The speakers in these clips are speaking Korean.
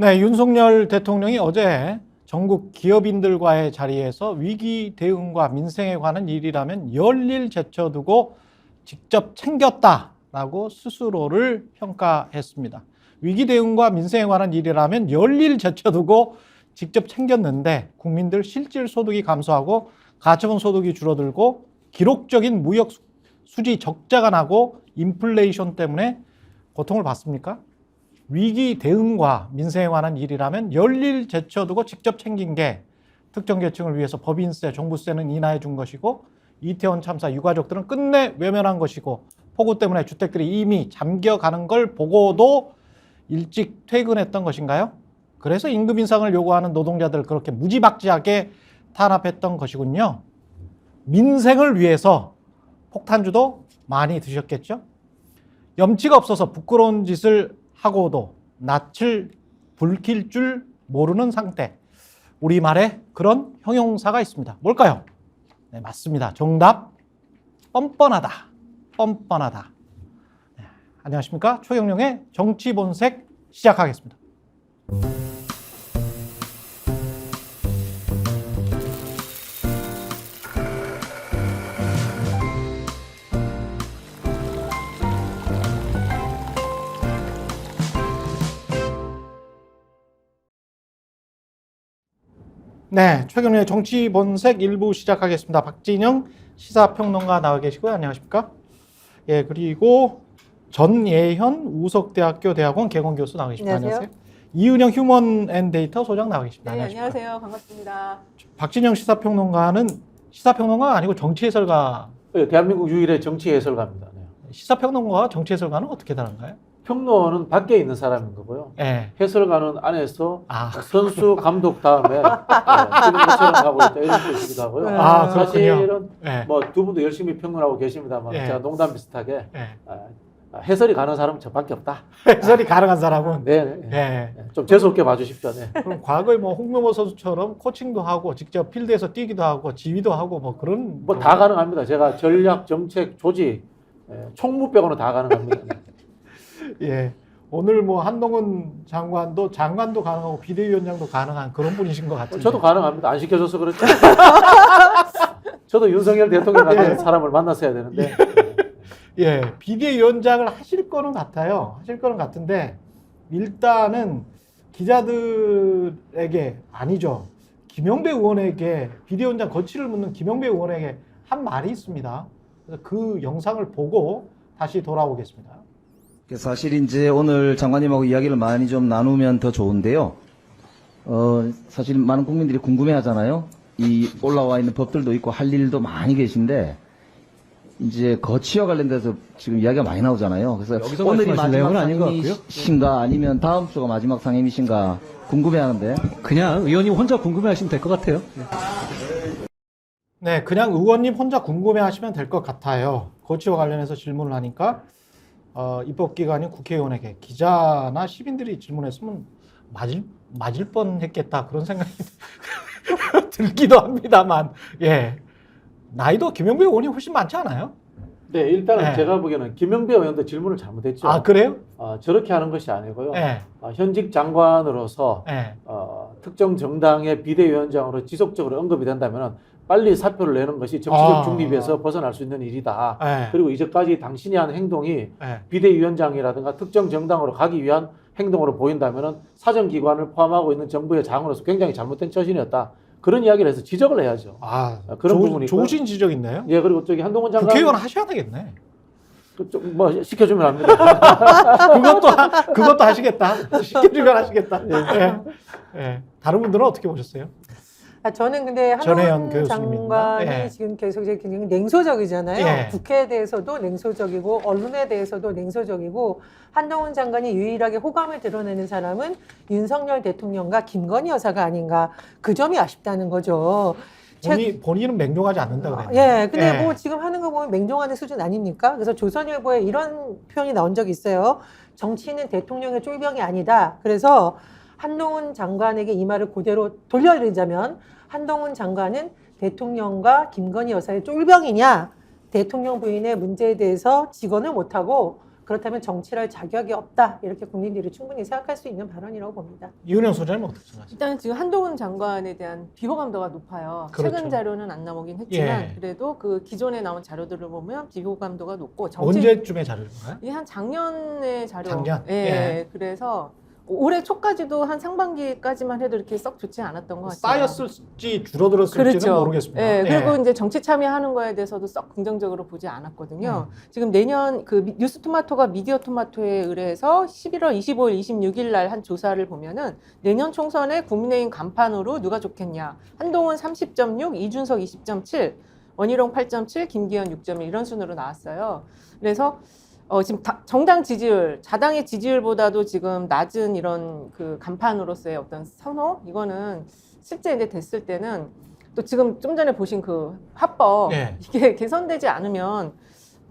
네, 윤석열 대통령이 어제 전국 기업인들과의 자리에서 위기 대응과 민생에 관한 일이라면 열일 제쳐두고 직접 챙겼다라고 스스로를 평가했습니다. 위기 대응과 민생에 관한 일이라면 열일 제쳐두고 직접 챙겼는데 국민들 실질 소득이 감소하고 가처분 소득이 줄어들고 기록적인 무역 수지 적자가 나고 인플레이션 때문에 고통을 받습니까? 위기 대응과 민생에 관한 일이라면 열일 제쳐두고 직접 챙긴 게 특정 계층을 위해서 법인세, 종부세는 인하해 준 것이고 이태원 참사 유가족들은 끝내 외면한 것이고 폭우 때문에 주택들이 이미 잠겨가는 걸 보고도 일찍 퇴근했던 것인가요? 그래서 임금 인상을 요구하는 노동자들 그렇게 무지막지하게 탄압했던 것이군요. 민생을 위해서 폭탄주도 많이 드셨겠죠? 염치가 없어서 부끄러운 짓을 하고도 낯을 붉힐 줄 모르는 상태. 우리말에 그런 형용사가 있습니다. 뭘까요? 네, 맞습니다. 정답, 뻔뻔하다. 뻔뻔하다. 네, 안녕하십니까? 최경영의 정치본색 시작하겠습니다. 네, 최근에 정치 본색 1부 시작하겠습니다. 박진영 시사평론가 나와 계시고요. 안녕하십니까? 예, 그리고 전예현 우석대학교 대학원 개공교수 나와 계십니다. 안녕하세요. 이은영 휴먼앤데이터 소장 나와 계십니다. 네, 안녕하십니까? 안녕하세요. 반갑습니다. 박진영 시사평론가는 시사평론가가 아니고 정치해설가. 네, 대한민국 유일의 정치 해설가입니다. 네. 시사평론가와 정치해설가는 어떻게 다른가요? 평론은 밖에 있는 사람인 거고요. 예. 해설가는 안에서 아, 선수, 감독 다음에 지금 것처럼 하고 있다 이런 뜻이기도 하고요. 네. 아, 그렇군요. 사실은 예. 뭐 두 분도 열심히 평론하고 계십니다만 예. 제가 농담 비슷하게 예. 해설이 가는 사람은 저밖에 없다. 해설이 가능한 사람은. 네, 네. 예. 네. 좀 재수없게 봐주십시오. 네. 그럼 과거에 뭐 홍명보 선수처럼 코칭도 하고 직접 필드에서 뛰기도 하고 지휘도 하고 뭐 그런 뭐 다 가능합니다. 제가 전략, 정책, 조직, 총무 빼고는 다 가능합니다. 예. 오늘 뭐 한동훈 장관도 가능하고 비대위원장도 가능한 그런 분이신 것 같은데. 저도 가능합니다. 안 시켜줘서 그렇죠. 저도 윤석열 대통령 같은 사람을 만났어야 되는데. 예, 비대위원장을 하실 거는 같아요. 하실 거는 같은데 일단은 기자들에게 아니죠. 김영배 의원에게 비대위원장 거취를 묻는 김영배 의원에게 한 말이 있습니다. 그래서 그 영상을 보고 다시 돌아오겠습니다. 사실 이제 오늘 장관님하고 이야기를 많이 좀 나누면 더 좋은데요. 사실 많은 국민들이 궁금해 하잖아요. 이 올라와 있는 법들도 있고 할 일도 많이 계신데, 이제 거치와 관련돼서 지금 이야기가 많이 나오잖아요. 그래서 오늘이 마지막 상임이신가 아니면 다음 주가 마지막 상임이신가 궁금해 하는데. 그냥 의원님 혼자 궁금해 하시면 될 것 같아요. 네, 그냥 의원님 혼자 궁금해 하시면 될 것 같아요. 거치와 관련해서 질문을 하니까 입법기관인 국회의원에게 기자나 시민들이 질문했으면 맞을 뻔했겠다 그런 생각이 들기도 합니다만, 예, 나이도 김영배 의원이 훨씬 많지 않아요? 네, 일단은 네. 제가 보기에는 김영배 의원도 질문을 잘못했죠. 아, 그래요? 저렇게 하는 것이 아니고요. 예, 현직 장관으로서 예, 특정 정당의 비대위원장으로 지속적으로 언급이 된다면 빨리 사표를 내는 것이 정치적 중립에서 벗어날 수 있는 일이다. 예, 그리고 이제까지 당신이 한 행동이 예. 비대위원장이라든가 특정 정당으로 가기 위한 행동으로 보인다면 사정기관을 포함하고 있는 정부의 장으로서 굉장히 잘못된 처신이었다. 그런 이야기를 해서 지적을 해야죠. 아, 그런 부분이 좋으신 지적인데요? 예, 그리고 저기 한동훈 장관 국회의원 하셔야 되겠네. 뭐 시켜주면 합니다. 그것도 하시겠다. 시켜주면 하시겠다. 예, 예. 다른 분들은 어떻게 보셨어요? 저는 근데 전혜연 한동훈 교수님입니다. 장관이 예. 지금 계속 굉장히 냉소적이잖아요. 예. 국회에 대해서도 냉소적이고 언론에 대해서도 냉소적이고 한동훈 장관이 유일하게 호감을 드러내는 사람은 윤석열 대통령과 김건희 여사가 아닌가 그 점이 아쉽다는 거죠. 본인은 맹종하지 않는다 그랬는데. 예, 근데 예. 뭐 지금 하는 거 보면 맹종하는 수준 아닙니까? 그래서 조선일보에 이런 표현이 나온 적이 있어요. 정치는 대통령의 쫄병이 아니다. 그래서 한동훈 장관에게 이 말을 그대로 돌려드리자면 한동훈 장관은 대통령과 김건희 여사의 쫄병이냐, 대통령 부인의 문제에 대해서 직언을 못하고 그렇다면 정치를 할 자격이 없다. 이렇게 국민들이 충분히 생각할 수 있는 발언이라고 봅니다. 이은영 소장님 어떻게 생각하세요? 일단 지금 한동훈 장관에 대한 비호감도가 높아요. 그렇죠. 최근 자료는 안 나오긴 했지만 예. 그래도 그 기존에 나온 자료들을 보면 비호감도가 높고 정치 언제쯤에 자료인가요? 이게 한 작년의 자료. 작년? 예. 예. 그래서 올해 초까지도 한 상반기까지만 해도 이렇게 썩 좋지 않았던 것 같아요. 쌓였을지 줄어들었을지는 모르겠습니다. 예, 그리고 예. 이제 정치 참여하는 거에 대해서도 썩 긍정적으로 보지 않았거든요. 지금 내년 그 뉴스토마토가 미디어 토마토에 의뢰해서 11월 25일, 26일 날 한 조사를 보면은 내년 총선에 국민의힘 간판으로 누가 좋겠냐. 한동훈 30.6, 이준석 20.7, 원희룡 8.7, 김기현 6.1 이런 순으로 나왔어요. 그래서 지금 정당 지지율, 자당의 지지율보다도 지금 낮은 이런 그 간판으로서의 어떤 선호? 이거는 실제 이제 됐을 때는 또 지금 좀 전에 보신 그 합법, 예. 이게 개선되지 않으면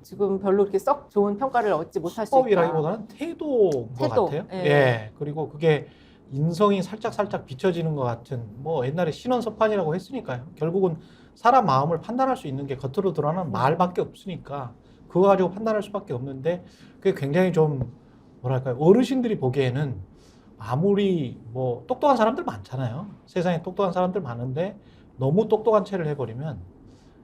지금 별로 그렇게 썩 좋은 평가를 얻지 못할 수 있다. 합법이라기보다는 태도인 것 태도, 같아요. 예. 예. 그리고 그게 인성이 살짝 비춰지는 것 같은 뭐 옛날에 신원섭판이라고 했으니까요. 결국은 사람 마음을 판단할 수 있는 게 겉으로 드러나는 말밖에 없으니까 그거 가지고 판단할 수밖에 없는데 그게 굉장히 좀 뭐랄까요. 어르신들이 보기에는 아무리 뭐 똑똑한 사람들 많잖아요. 세상에 똑똑한 사람들 많은데 너무 똑똑한 채를 해버리면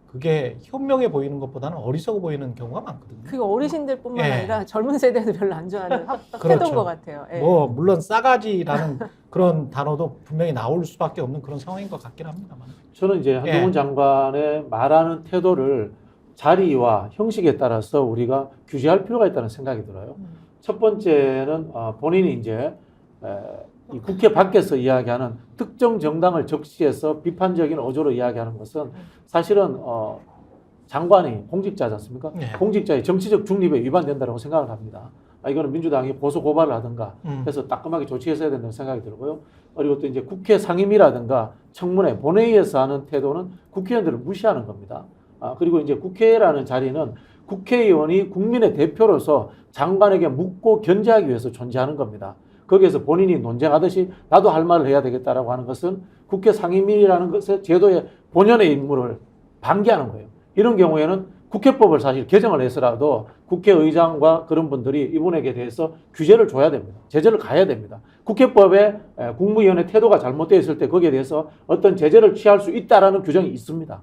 그게 현명해 보이는 것보다는 어리석어 보이는 경우가 많거든요. 그 어르신들뿐만 예. 아니라 젊은 세대도 별로 안 좋아하는 그렇죠. 태도인 것 같아요. 예. 뭐 물론 싸가지라는 그런 단어도 분명히 나올 수밖에 없는 그런 상황인 것 같긴 합니다만. 저는 이제 한동훈 예. 장관의 말하는 태도를 자리와 형식에 따라서 우리가 규제할 필요가 있다는 생각이 들어요. 첫 번째는 본인이 이제 이 국회 밖에서 이야기하는 특정 정당을 적시해서 비판적인 어조로 이야기하는 것은 사실은 장관이 공직자지 않습니까? 네. 공직자의 정치적 중립에 위반된다고 생각을 합니다. 이거는 민주당이 보수 고발을 하든가 해서 따끔하게 조치했어야 된다는 생각이 들고요. 그리고 또 이제 국회 상임위라든가 청문회, 본회의에서 하는 태도는 국회의원들을 무시하는 겁니다. 그리고 이제 국회라는 자리는 국회의원이 국민의 대표로서 장관에게 묻고 견제하기 위해서 존재하는 겁니다. 거기에서 본인이 논쟁하듯이 나도 할 말을 해야 되겠다라고 하는 것은 국회 상임위라는 것의 제도의 본연의 임무를 방기하는 거예요. 이런 경우에는 국회법을 사실 개정을 해서라도 국회의장과 그런 분들이 이분에게 대해서 규제를 줘야 됩니다. 제재를 가해야 됩니다. 국회법에 국무위원의 태도가 잘못되어 있을 때 거기에 대해서 어떤 제재를 취할 수 있다라는 규정이 있습니다.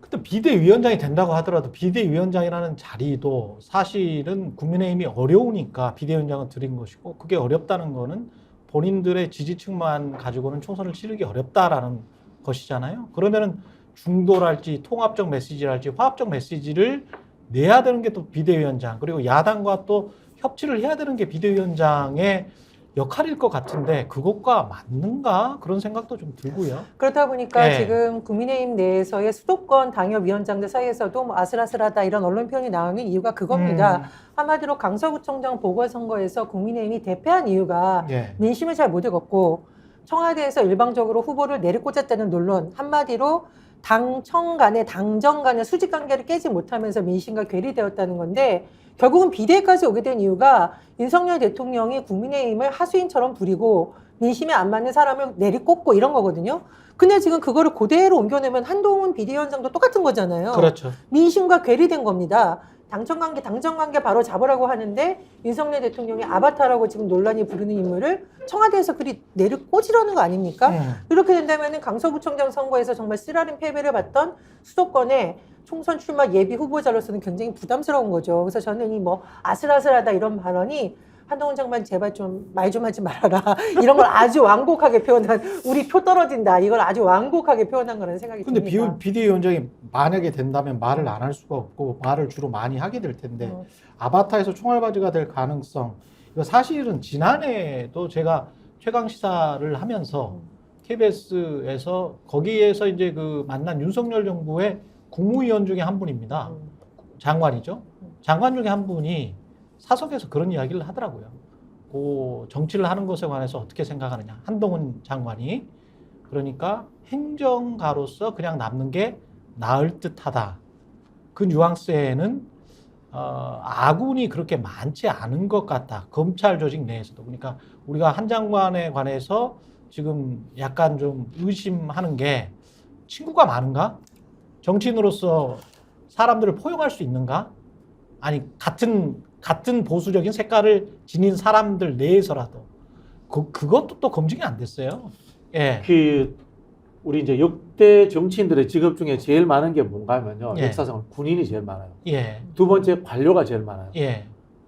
근데 비대위원장이 된다고 하더라도 비대위원장이라는 자리도 사실은 국민의힘이 어려우니까 비대위원장을 드린 것이고 그게 어렵다는 거는 본인들의 지지층만 가지고는 총선을 치르기 어렵다라는 것이잖아요. 그러면은 중도랄지 통합적 메시지랄지 화합적 메시지를 내야 되는 게 또 비대위원장 그리고 야당과 또 협치를 해야 되는 게 비대위원장의 역할일 것 같은데 그것과 맞는가 그런 생각도 좀 들고요. 그렇다 보니까 예. 지금 국민의힘 내에서의 수도권 당협위원장들 사이에서도 뭐 아슬아슬하다 이런 언론 표현이 나오는 이유가 그겁니다. 한마디로 강서구청장 보궐선거에서 국민의힘이 대패한 이유가 예. 민심을 잘 못 읽었고 청와대에서 일방적으로 후보를 내리꽂았다는 논론, 한마디로 당청 간의 당정 간의 수직 관계를 깨지 못하면서 민심과 괴리되었다는 건데 결국은 비대위까지 오게 된 이유가 윤석열 대통령이 국민의힘을 하수인처럼 부리고 민심에 안 맞는 사람을 내리꽂고 이런 거거든요. 근데 지금 그거를 그대로 옮겨내면 한동훈 비대위원장도 똑같은 거잖아요. 그렇죠. 민심과 괴리된 겁니다. 당정관계, 당정관계 바로 잡으라고 하는데 윤석열 대통령이 아바타라고 지금 논란이 부르는 인물을 청와대에서 그리 내리꽂으려는 거 아닙니까? 이렇게 된다면 강서구청장 선거에서 정말 쓰라린 패배를 봤던 수도권에 총선 출마 예비 후보자로서는 굉장히 부담스러운 거죠. 그래서 저는 이 뭐 아슬아슬하다 이런 발언이 한동훈 장관 제발 좀 말 좀 하지 말아라. 이런 걸 아주 완곡하게 표현한 우리 표 떨어진다. 이걸 아주 완곡하게 표현한 거라는 생각이 근데 듭니다. 비대위원장이 만약에 된다면 말을 안 할 수가 없고 말을 주로 많이 하게 될 텐데 아바타에서 총알바지가 될 가능성 이거 사실은 지난해도 제가 최강 시사를 하면서 KBS에서 거기에서 이제 그 만난 윤석열 정부의 국무위원 중에 한 분입니다. 장관이죠. 장관 중에 한 분이 사석에서 그런 이야기를 하더라고요. 그 정치를 하는 것에 관해서 어떻게 생각하느냐. 한동훈 장관이 그러니까 행정가로서 그냥 남는 게 나을 듯하다. 그 뉘앙스에는 아군이 그렇게 많지 않은 것 같다. 검찰 조직 내에서도. 그러니까 우리가 한 장관에 관해서 지금 약간 좀 의심하는 게 친구가 많은가? 정치인으로서 사람들을 포용할 수 있는가? 아니 같은 같은 보수적인 색깔을 지닌 사람들 내에서라도 그것도 또 검증이 안 됐어요. 예. 그 우리 이제 역대 정치인들의 직업 중에 제일 많은 게 뭔가 하면요. 예. 역사상 군인이 제일 많아요. 예. 두 번째 관료가 제일 많아요. 예.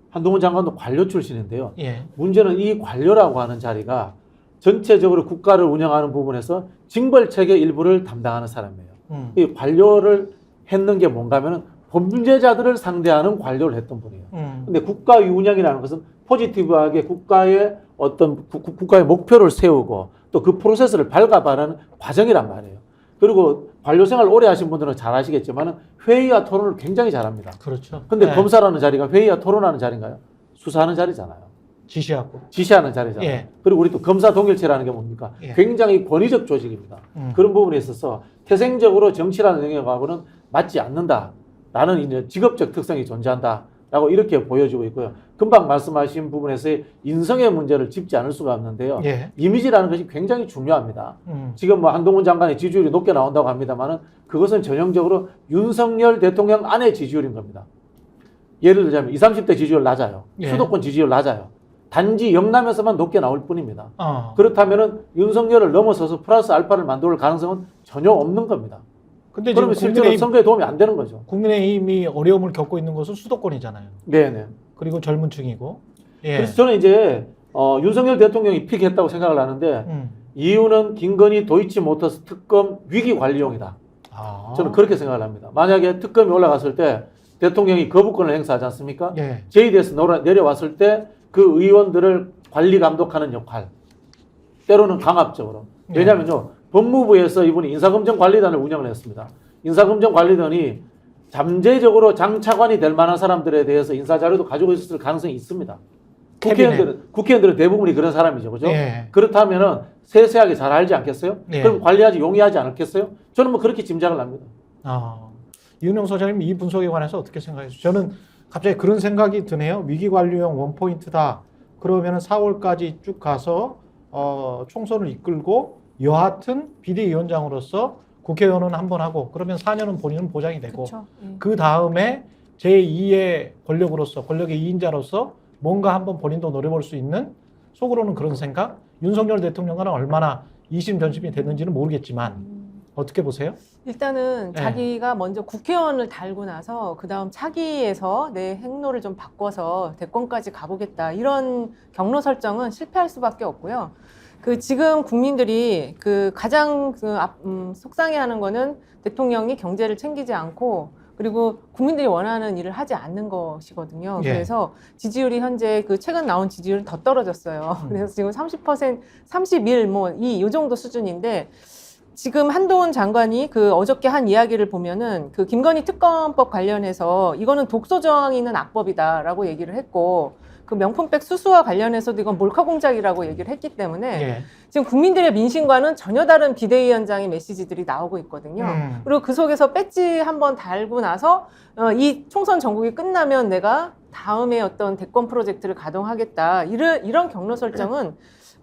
한동훈 장관도 관료 출신인데요. 예. 문제는 이 관료라고 하는 자리가 전체적으로 국가를 운영하는 부분에서 징벌 체계 일부를 담당하는 사람이에요. 이 관료를 했는 게 뭔가 하면은 범죄자들을 상대하는 관료를 했던 분이에요. 근데 국가 운영이라는 것은 포지티브하게 국가의 어떤 국가의 목표를 세우고 또 그 프로세스를 밟아가는 과정이란 말이에요. 그리고 관료 생활 오래 하신 분들은 잘 아시겠지만 회의와 토론을 굉장히 잘합니다. 그렇죠. 근데 예. 검사라는 자리가 회의와 토론하는 자리인가요? 수사하는 자리잖아요. 지시하고. 지시하는 자리잖아요. 예. 그리고 우리 또 검사 동일체라는 게 뭡니까? 예. 굉장히 권위적 조직입니다. 그런 부분에 있어서 태생적으로 정치라는 영역하고는 맞지 않는다라는 이제 직업적 특성이 존재한다라고 이렇게 보여지고 있고요. 금방 말씀하신 부분에서의 인성의 문제를 짚지 않을 수가 없는데요. 예. 이미지라는 것이 굉장히 중요합니다. 지금 뭐 한동훈 장관의 지지율이 높게 나온다고 합니다만은 그것은 전형적으로 윤석열 대통령 안의 지지율인 겁니다. 예를 들자면 20, 30대 지지율 낮아요. 예. 수도권 지지율 낮아요. 단지 영남에서만 높게 나올 뿐입니다. 어. 그렇다면은 윤석열을 넘어서서 플러스 알파를 만들 가능성은 전혀 없는 겁니다. 근데 지금 그러면 실제로 선거에 도움이 안 되는 거죠. 국민의힘이 어려움을 겪고 있는 것은 수도권이잖아요. 네네. 그리고 젊은 층이고. 예. 그래서 저는 이제 윤석열 대통령이 픽했다고 생각을 하는데 이유는 김건희 도이치모터스 특검 위기관리용이다. 아. 저는 그렇게 생각을 합니다. 만약에 특검이 올라갔을 때 대통령이 거부권을 행사하지 않습니까? 예. JD에서 내려왔을 때 그 의원들을 관리 감독하는 역할, 때로는 강압적으로. 예. 왜냐하면요, 법무부에서 이분이 인사검증관리단을 운영을 했습니다. 인사검증관리단이 잠재적으로 장차관이 될 만한 사람들에 대해서 인사자료도 가지고 있을 가능성이 있습니다. 국회의원들은 대부분이 그런 사람이죠. 그죠? 예. 그렇다면은 세세하게 잘 알지 않겠어요? 예. 그럼 관리하지 용이하지 않겠어요? 저는 뭐 그렇게 짐작을 합니다. 이은영 소장님 이 분석에 관해서 어떻게 생각하세요? 저는 갑자기 그런 생각이 드네요. 위기관리용 원포인트다. 그러면 4월까지 쭉 가서 총선을 이끌고 여하튼 비대위원장으로서 국회의원은 한 번 하고 그러면 4년은 본인은 보장이 되고 그쵸. 예. 그 다음에 제2의 권력으로서 권력의 2인자로서 뭔가 한번 본인도 노려볼 수 있는 속으로는 그런 생각. 윤석열 대통령과는 얼마나 이심 전심이 됐는지는 모르겠지만 어떻게 보세요? 일단은 네. 자기가 먼저 국회의원을 달고 나서 그 다음 차기에서 내 행로를 좀 바꿔서 대권까지 가보겠다 이런 경로 설정은 실패할 수밖에 없고요. 그 지금 국민들이 그 가장 속상해하는 거는 대통령이 경제를 챙기지 않고 그리고 국민들이 원하는 일을 하지 않는 것이거든요. 예. 그래서 지지율이 현재 그 최근 나온 지지율은 더 떨어졌어요. 그래서 지금 30%, 31, 요 정도 수준인데 지금 한동훈 장관이 그 어저께 한 이야기를 보면은 그 김건희 특검법 관련해서 이거는 독소 조항이 있는 악법이다라고 얘기를 했고 그 명품백 수수와 관련해서도 이건 몰카 공작이라고 얘기를 했기 때문에 예. 지금 국민들의 민심과는 전혀 다른 비대위원장의 메시지들이 나오고 있거든요. 그리고 그 속에서 배지 한번 달고 나서 이 총선 전국이 끝나면 내가 다음에 어떤 대권 프로젝트를 가동하겠다 이런 경로 설정은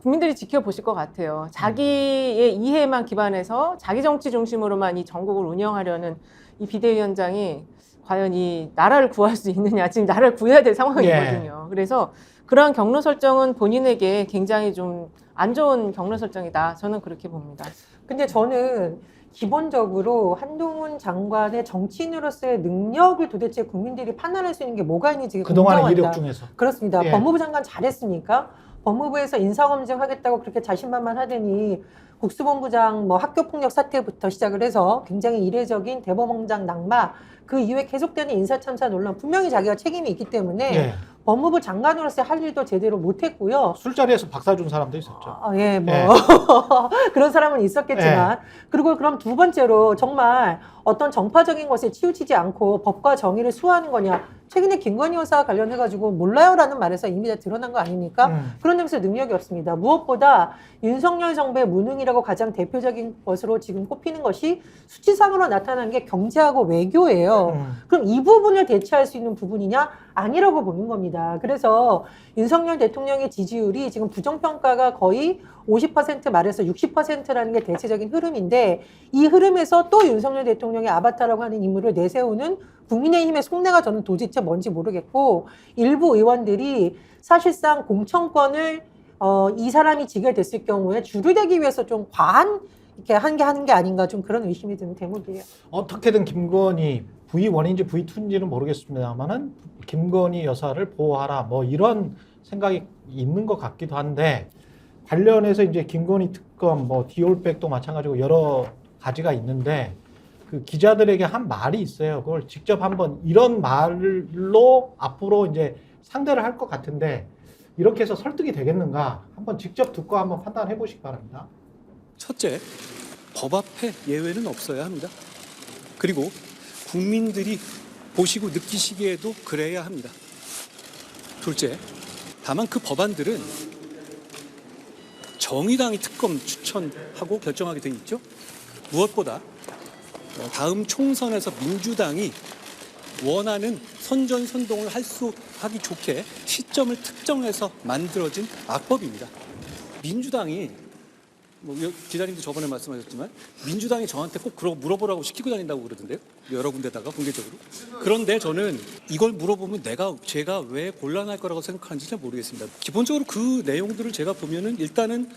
국민들이 지켜보실 것 같아요. 자기의 이해만 기반해서 자기 정치 중심으로만 이 전국을 운영하려는 이 비대위원장이 과연 이 나라를 구할 수 있느냐. 지금 나라를 구해야 될 상황이거든요. 그래서 그러한 경로 설정은 본인에게 굉장히 좀 안 좋은 경로 설정이다. 저는 그렇게 봅니다. 근데 저는 기본적으로 한동훈 장관의 정치인으로서의 능력을 도대체 국민들이 판단할 수 있는 게 뭐가 있는지 그동안의 궁금하다. 이력 중에서. 그렇습니다. 예. 법무부 장관 잘했습니까? 법무부에서 인사검증하겠다고 그렇게 자신만만하더니 국수본부장 학교폭력 사태부터 시작을 해서 굉장히 이례적인 대법원장 낙마 그 이후에 계속되는 인사참사 논란 분명히 자기가 책임이 있기 때문에 예. 법무부 장관으로서 할 일도 제대로 못했고요. 술자리에서 박사 준 사람도 있었죠. 예, 예. 그런 사람은 있었겠지만 그리고 그럼 두 번째로 정말 어떤 정파적인 것에 치우치지 않고 법과 정의를 수호하는 거냐. 최근에 김건희 여사 관련해가지고 몰라요라는 말에서 이미 다 드러난 거 아닙니까? 그런 점에서 능력이 없습니다. 무엇보다 윤석열 정부의 무능이라고 가장 대표적인 것으로 지금 꼽히는 것이 수치상으로 나타난 게 경제하고 외교예요. 그럼 이 부분을 대체할 수 있는 부분이냐? 아니라고 보는 겁니다. 그래서 윤석열 대통령의 지지율이 지금 부정평가가 거의 50% 말해서 60%라는 게 대체적인 흐름인데 이 흐름에서 또 윤석열 대통령의 아바타라고 하는 인물을 내세우는 국민의힘의 속내가 저는 도대체 뭔지 모르겠고 일부 의원들이 사실상 공천권을 이 사람이 지게 됐을 경우에 줄을 대기 위해서 좀 과한 이렇게 하는 게 아닌가 좀 그런 의심이 드는 대목이에요. 어떻게든 김건희 V1인지 V2인지는 모르겠습니다만은 김건희 여사를 보호하라 뭐 이런 생각이 있는 것 같기도 한데 관련해서 이제 김건희 특검 뭐 디올백도 마찬가지고 여러 가지가 있는데 그 기자들에게 한 말이 있어요. 그걸 직접 한번 이런 말로 앞으로 이제 상대를 할 것 같은데 이렇게 해서 설득이 되겠는가 한번 직접 듣고 한번 판단해 보시기 바랍니다. 첫째, 법 앞에 예외는 없어야 합니다. 그리고 국민들이 보시고 느끼시기에도 그래야 합니다. 둘째, 다만 그 법안들은 정의당이 특검 추천하고 결정하게 돼 있죠. 무엇보다 다음 총선에서 민주당이 원하는 선전선동을 하기 좋게 시점을 특정해서 만들어진 악법입니다. 민주당이 기자님도 저번에 말씀하셨지만 민주당이 저한테 꼭 그러고 물어보라고 시키고 다닌다고 그러던데요. 여러 군데다가 공개적으로. 그런데 저는 이걸 물어보면 제가 왜 곤란할 거라고 생각하는지 잘 모르겠습니다. 기본적으로 그 내용들을 제가 보면은 일단은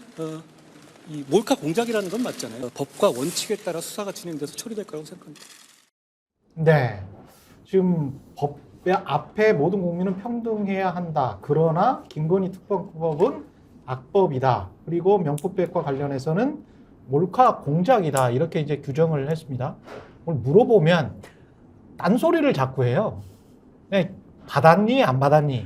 이 몰카 공작이라는 건 맞잖아요. 법과 원칙에 따라 수사가 진행돼서 처리될 거라고 생각합니다. 네. 지금 법의 앞에 모든 국민은 평등해야 한다. 그러나 김건희 특검법은 악법이다. 그리고 명품백과 관련해서는 몰카 공작이다. 이렇게 이제 규정을 했습니다. 오늘 물어보면 딴소리를 자꾸 해요. 그냥 받았니? 안 받았니?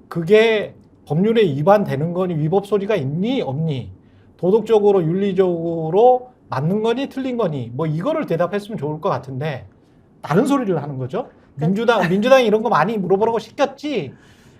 그게 법률에 위반되는 거니 위법 소지가 있니? 없니? 도덕적으로 윤리적으로 맞는 거니? 틀린 거니? 뭐 이거를 대답했으면 좋을 것 같은데 다른 소리를 하는 거죠. 민주당이 이런 거 많이 물어보라고 시켰지.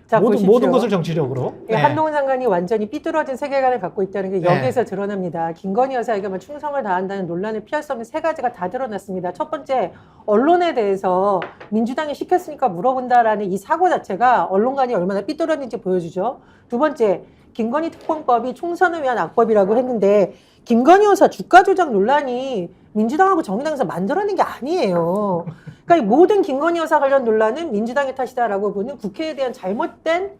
자, 모든 것을 정치적으로. 네. 한동훈 장관이 완전히 삐뚤어진 세계관을 갖고 있다는 게 여기에서 네. 드러납니다. 김건희 여사에게만 충성을 다한다는 논란을 피할 수 없는 세 가지가 다 드러났습니다. 첫 번째, 언론에 대해서 민주당이 시켰으니까 물어본다라는 이 사고 자체가 언론관이 얼마나 삐뚤어진지 보여주죠. 두 번째, 김건희 특검법이 총선을 위한 악법이라고 했는데 김건희 여사 주가 조작 논란이 민주당하고 정의당에서 만들어낸 게 아니에요. 그러니까 이 모든 김건희 여사 관련 논란은 민주당의 탓이다라고 보는 국회에 대한 잘못된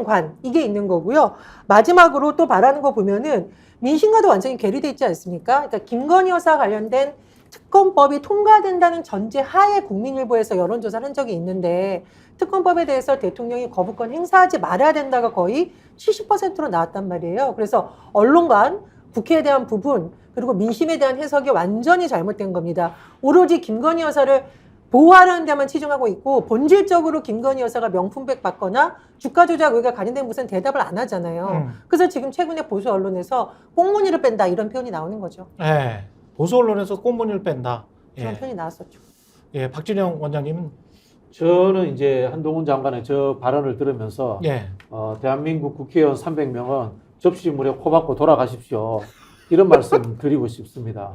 관 이게 있는 거고요. 마지막으로 또 바라는 거 보면은 민심과도 완전히 괴리돼 있지 않습니까? 그러니까 김건희 여사 관련된 특검법이 통과된다는 전제 하에 국민일보에서 여론조사를 한 적이 있는데 특검법에 대해서 대통령이 거부권 행사하지 말아야 된다가 거의 70%로 나왔단 말이에요. 그래서 언론관, 국회에 대한 부분 그리고 민심에 대한 해석이 완전히 잘못된 겁니다. 오로지 김건희 여사를 보호하려는 데만 치중하고 있고 본질적으로 김건희 여사가 명품백 받거나 주가 조작 의혹에 관련된 무슨 대답을 안 하잖아요. 그래서 지금 최근에 보수 언론에서 꽁무니를 뺀다 이런 표현이 나오는 거죠. 네. 보수 언론에서 꽁무니를 뺀다. 그런 표현이 나왔었죠. 예, 박진영 원장님은 저는 이제 한동훈 장관의 저 발언을 들으면서 예. 대한민국 국회의원 300명은 접시물에 코 박고 돌아가십시오. 이런 말씀 드리고 싶습니다.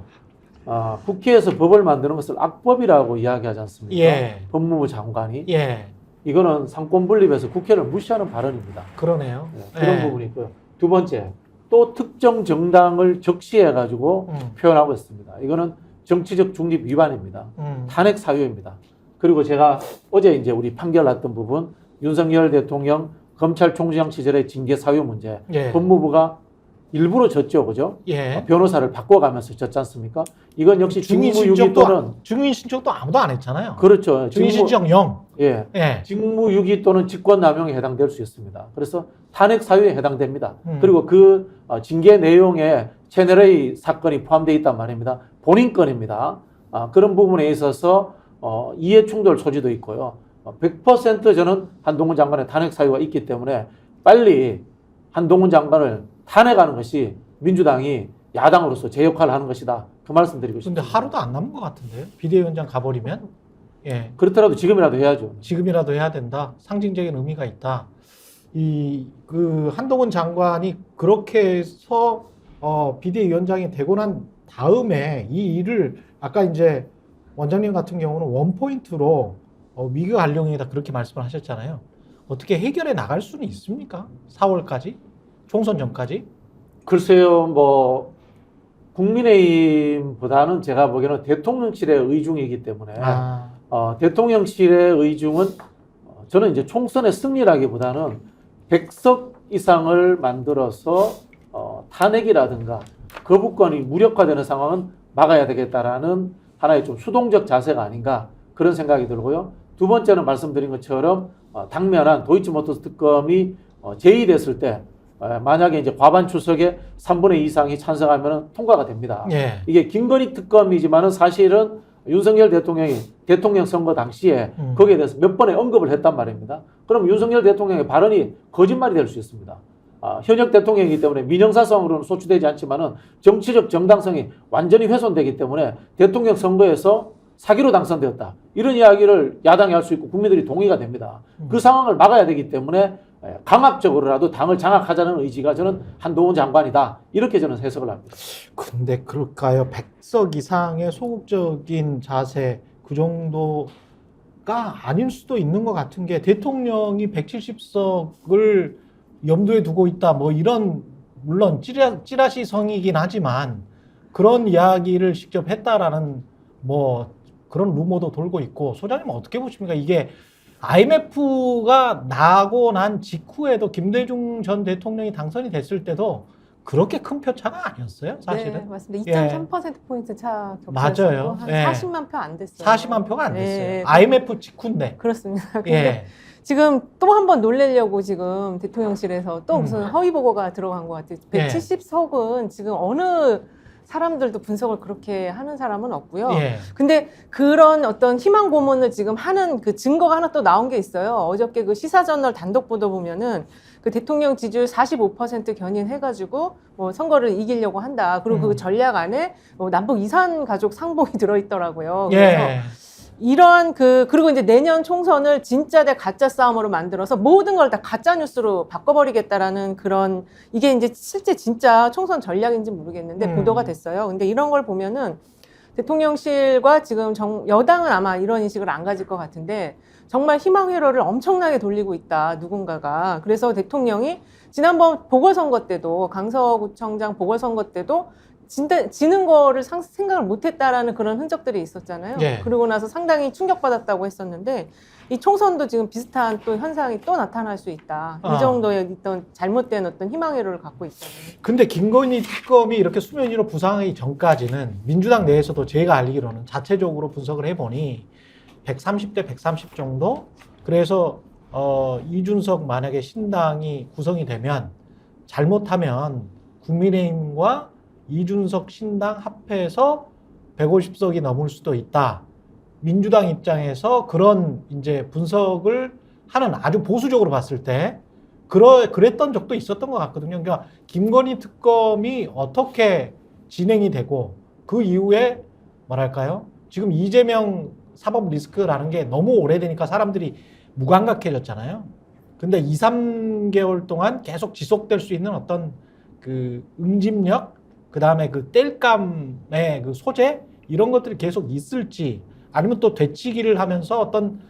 국회에서 법을 만드는 것을 악법이라고 이야기하지 않습니까? 예. 법무부 장관이. 예. 이거는 상권 분립에서 국회를 무시하는 발언입니다. 그러네요. 그런 부분이 있고요. 두 번째, 또 특정 정당을 적시해가지고 표현하고 있습니다. 이거는 정치적 중립 위반입니다. 탄핵 사유입니다. 그리고 제가 어제 이제 우리 판결 났던 부분, 윤석열 대통령 검찰총장 시절의 징계 사유 문제, 예. 법무부가 일부러 졌죠, 그죠? 예. 변호사를 바꿔가면서 졌지 않습니까? 이건 역시 직무유기 또는 증인 신청도 아무도 안 했잖아요. 그렇죠. 증인 신청 0. 예. 예. 직무유기 또는 직권남용에 해당될 수 있습니다. 그래서 탄핵 사유에 해당됩니다. 음. 그리고 그 징계 내용에 채널A 사건이 포함되어 있단 말입니다. 본인 건입니다. 그런 부분에 있어서 이해 충돌 소지도 있고요. 100% 저는 한동훈 장관의 탄핵 사유가 있기 때문에 빨리 한동훈 장관을 탄핵하는 것이 민주당이 야당으로서 제 역할을 하는 것이다. 그 말씀 드리고 근데 싶습니다. 하루도 안 남은 것 같은데요. 비대위원장 가버리면. 예. 그렇더라도 지금이라도 해야죠. 지금이라도 해야 된다. 상징적인 의미가 있다. 그 한동훈 장관이 그렇게 해서 비대위원장이 되고 난 다음에 이 일을 아까 이제 원장님 같은 경우는 원포인트로 위기 관령이다 그렇게 말씀을 하셨잖아요. 어떻게 해결해 나갈 수는 있습니까? 4월까지? 총선 전까지? 글쎄요, 뭐 국민의힘보다는 제가 보기에는 대통령실의 의중이기 때문에 대통령실의 의중은 저는 이제 총선의 승리라기보다는 100석 이상을 만들어서 탄핵이라든가 거부권이 무력화되는 상황은 막아야 되겠다라는 하나의 좀 수동적 자세가 아닌가 그런 생각이 들고요. 두 번째는 말씀드린 것처럼 당면한 도이치모터스 특검이 제의됐을 때 만약에 이제 과반 출석에 3분의 2 이상이 찬성하면 통과가 됩니다. 예. 이게 김건희 특검이지만은 사실은 윤석열 대통령이 대통령 선거 당시에 거기에 대해서 몇 번의 언급을 했단 말입니다. 그럼 윤석열 대통령의 발언이 거짓말이 될 수 있습니다. 현역 대통령이기 때문에 민형사상으로는 소추되지 않지만은 정치적 정당성이 완전히 훼손되기 때문에 대통령 선거에서 사기로 당선되었다. 이런 이야기를 야당이 할 수 있고 국민들이 동의가 됩니다. 그 상황을 막아야 되기 때문에 강압적으로라도 당을 장악하자는 의지가 저는 한동훈 장관이다. 이렇게 저는 해석을 합니다. 근데 그럴까요? 100석 이상의 소극적인 자세 그 정도가 아닐 수도 있는 것 같은 게 대통령이 170석을 염두에 두고 있다. 뭐 이런 물론 찌라시성이긴 하지만 그런 이야기를 직접 했다라는 뭐 그런 루머도 돌고 있고 소장님 어떻게 보십니까? 이게 IMF가 나고 난 직후에도 김대중 전 대통령이 당선이 됐을 때도 그렇게 큰 표차가 아니었어요, 사실은. 네, 맞습니다. 예. 2.3%포인트 차 맞아요. 격차였고 한 예. 40만 표 안 됐어요. 40만 표가 안 됐어요. 예. IMF 직후인데. 그렇습니다. 근데 예. 지금 또 한 번 놀래려고 지금 대통령실에서 또 무슨 허위 보고가 들어간 것 같아요. 예. 170석은 지금 어느 사람들도 분석을 그렇게 하는 사람은 없고요. 예. 근데 그런 어떤 희망 고문을 지금 하는 그 증거가 하나 또 나온 게 있어요. 어저께 그 시사저널 단독 보도 보면은 그 대통령 지지율 45% 견인해가지고 뭐 선거를 이기려고 한다. 그리고 그 전략 안에 남북 이산 가족 상봉이 들어있더라고요. 그래서 예. 이러한 그리고 이제 내년 총선을 진짜 대 가짜 싸움으로 만들어서 모든 걸 다 가짜 뉴스로 바꿔버리겠다라는 그런 이게 이제 실제 진짜 총선 전략인지 모르겠는데 보도가 됐어요. 근데 이런 걸 보면은 대통령실과 지금 여당은 아마 이런 인식을 안 가질 것 같은데 정말 희망 회로를 엄청나게 돌리고 있다 누군가가. 그래서 대통령이 지난번 보궐선거 때도 강서구청장 보궐선거 때도 지는 거를 생각을 못했다라는 그런 흔적들이 있었잖아요. 예. 그러고 나서 상당히 충격받았다고 했었는데 이 총선도 지금 비슷한 또 현상이 또 나타날 수 있다. 이 정도의 어떤 잘못된 어떤 희망회로를 갖고 있다는. 근데 김건희 특검이 이렇게 수면 위로 부상하기 전까지는 민주당 내에서도 제가 알기로는 자체적으로 분석을 해보니 130대 130 정도? 그래서 이준석 만약에 신당이 구성이 되면 잘못하면 국민의힘과 이준석 신당 합해서 150석이 넘을 수도 있다. 민주당 입장에서 그런 이제 분석을 하는 아주 보수적으로 봤을 때 그랬던 적도 있었던 것 같거든요. 그러니까 김건희 특검이 어떻게 진행이 되고 그 이후에 뭐랄까요? 지금 이재명 사법 리스크라는 게 너무 오래되니까 사람들이 무감각해졌잖아요. 근데 2, 3개월 동안 계속 지속될 수 있는 어떤 그 응집력, 그 다음에 그 땔감의 그 소재 이런 것들이 계속 있을지 아니면 또 되치기를 하면서 어떤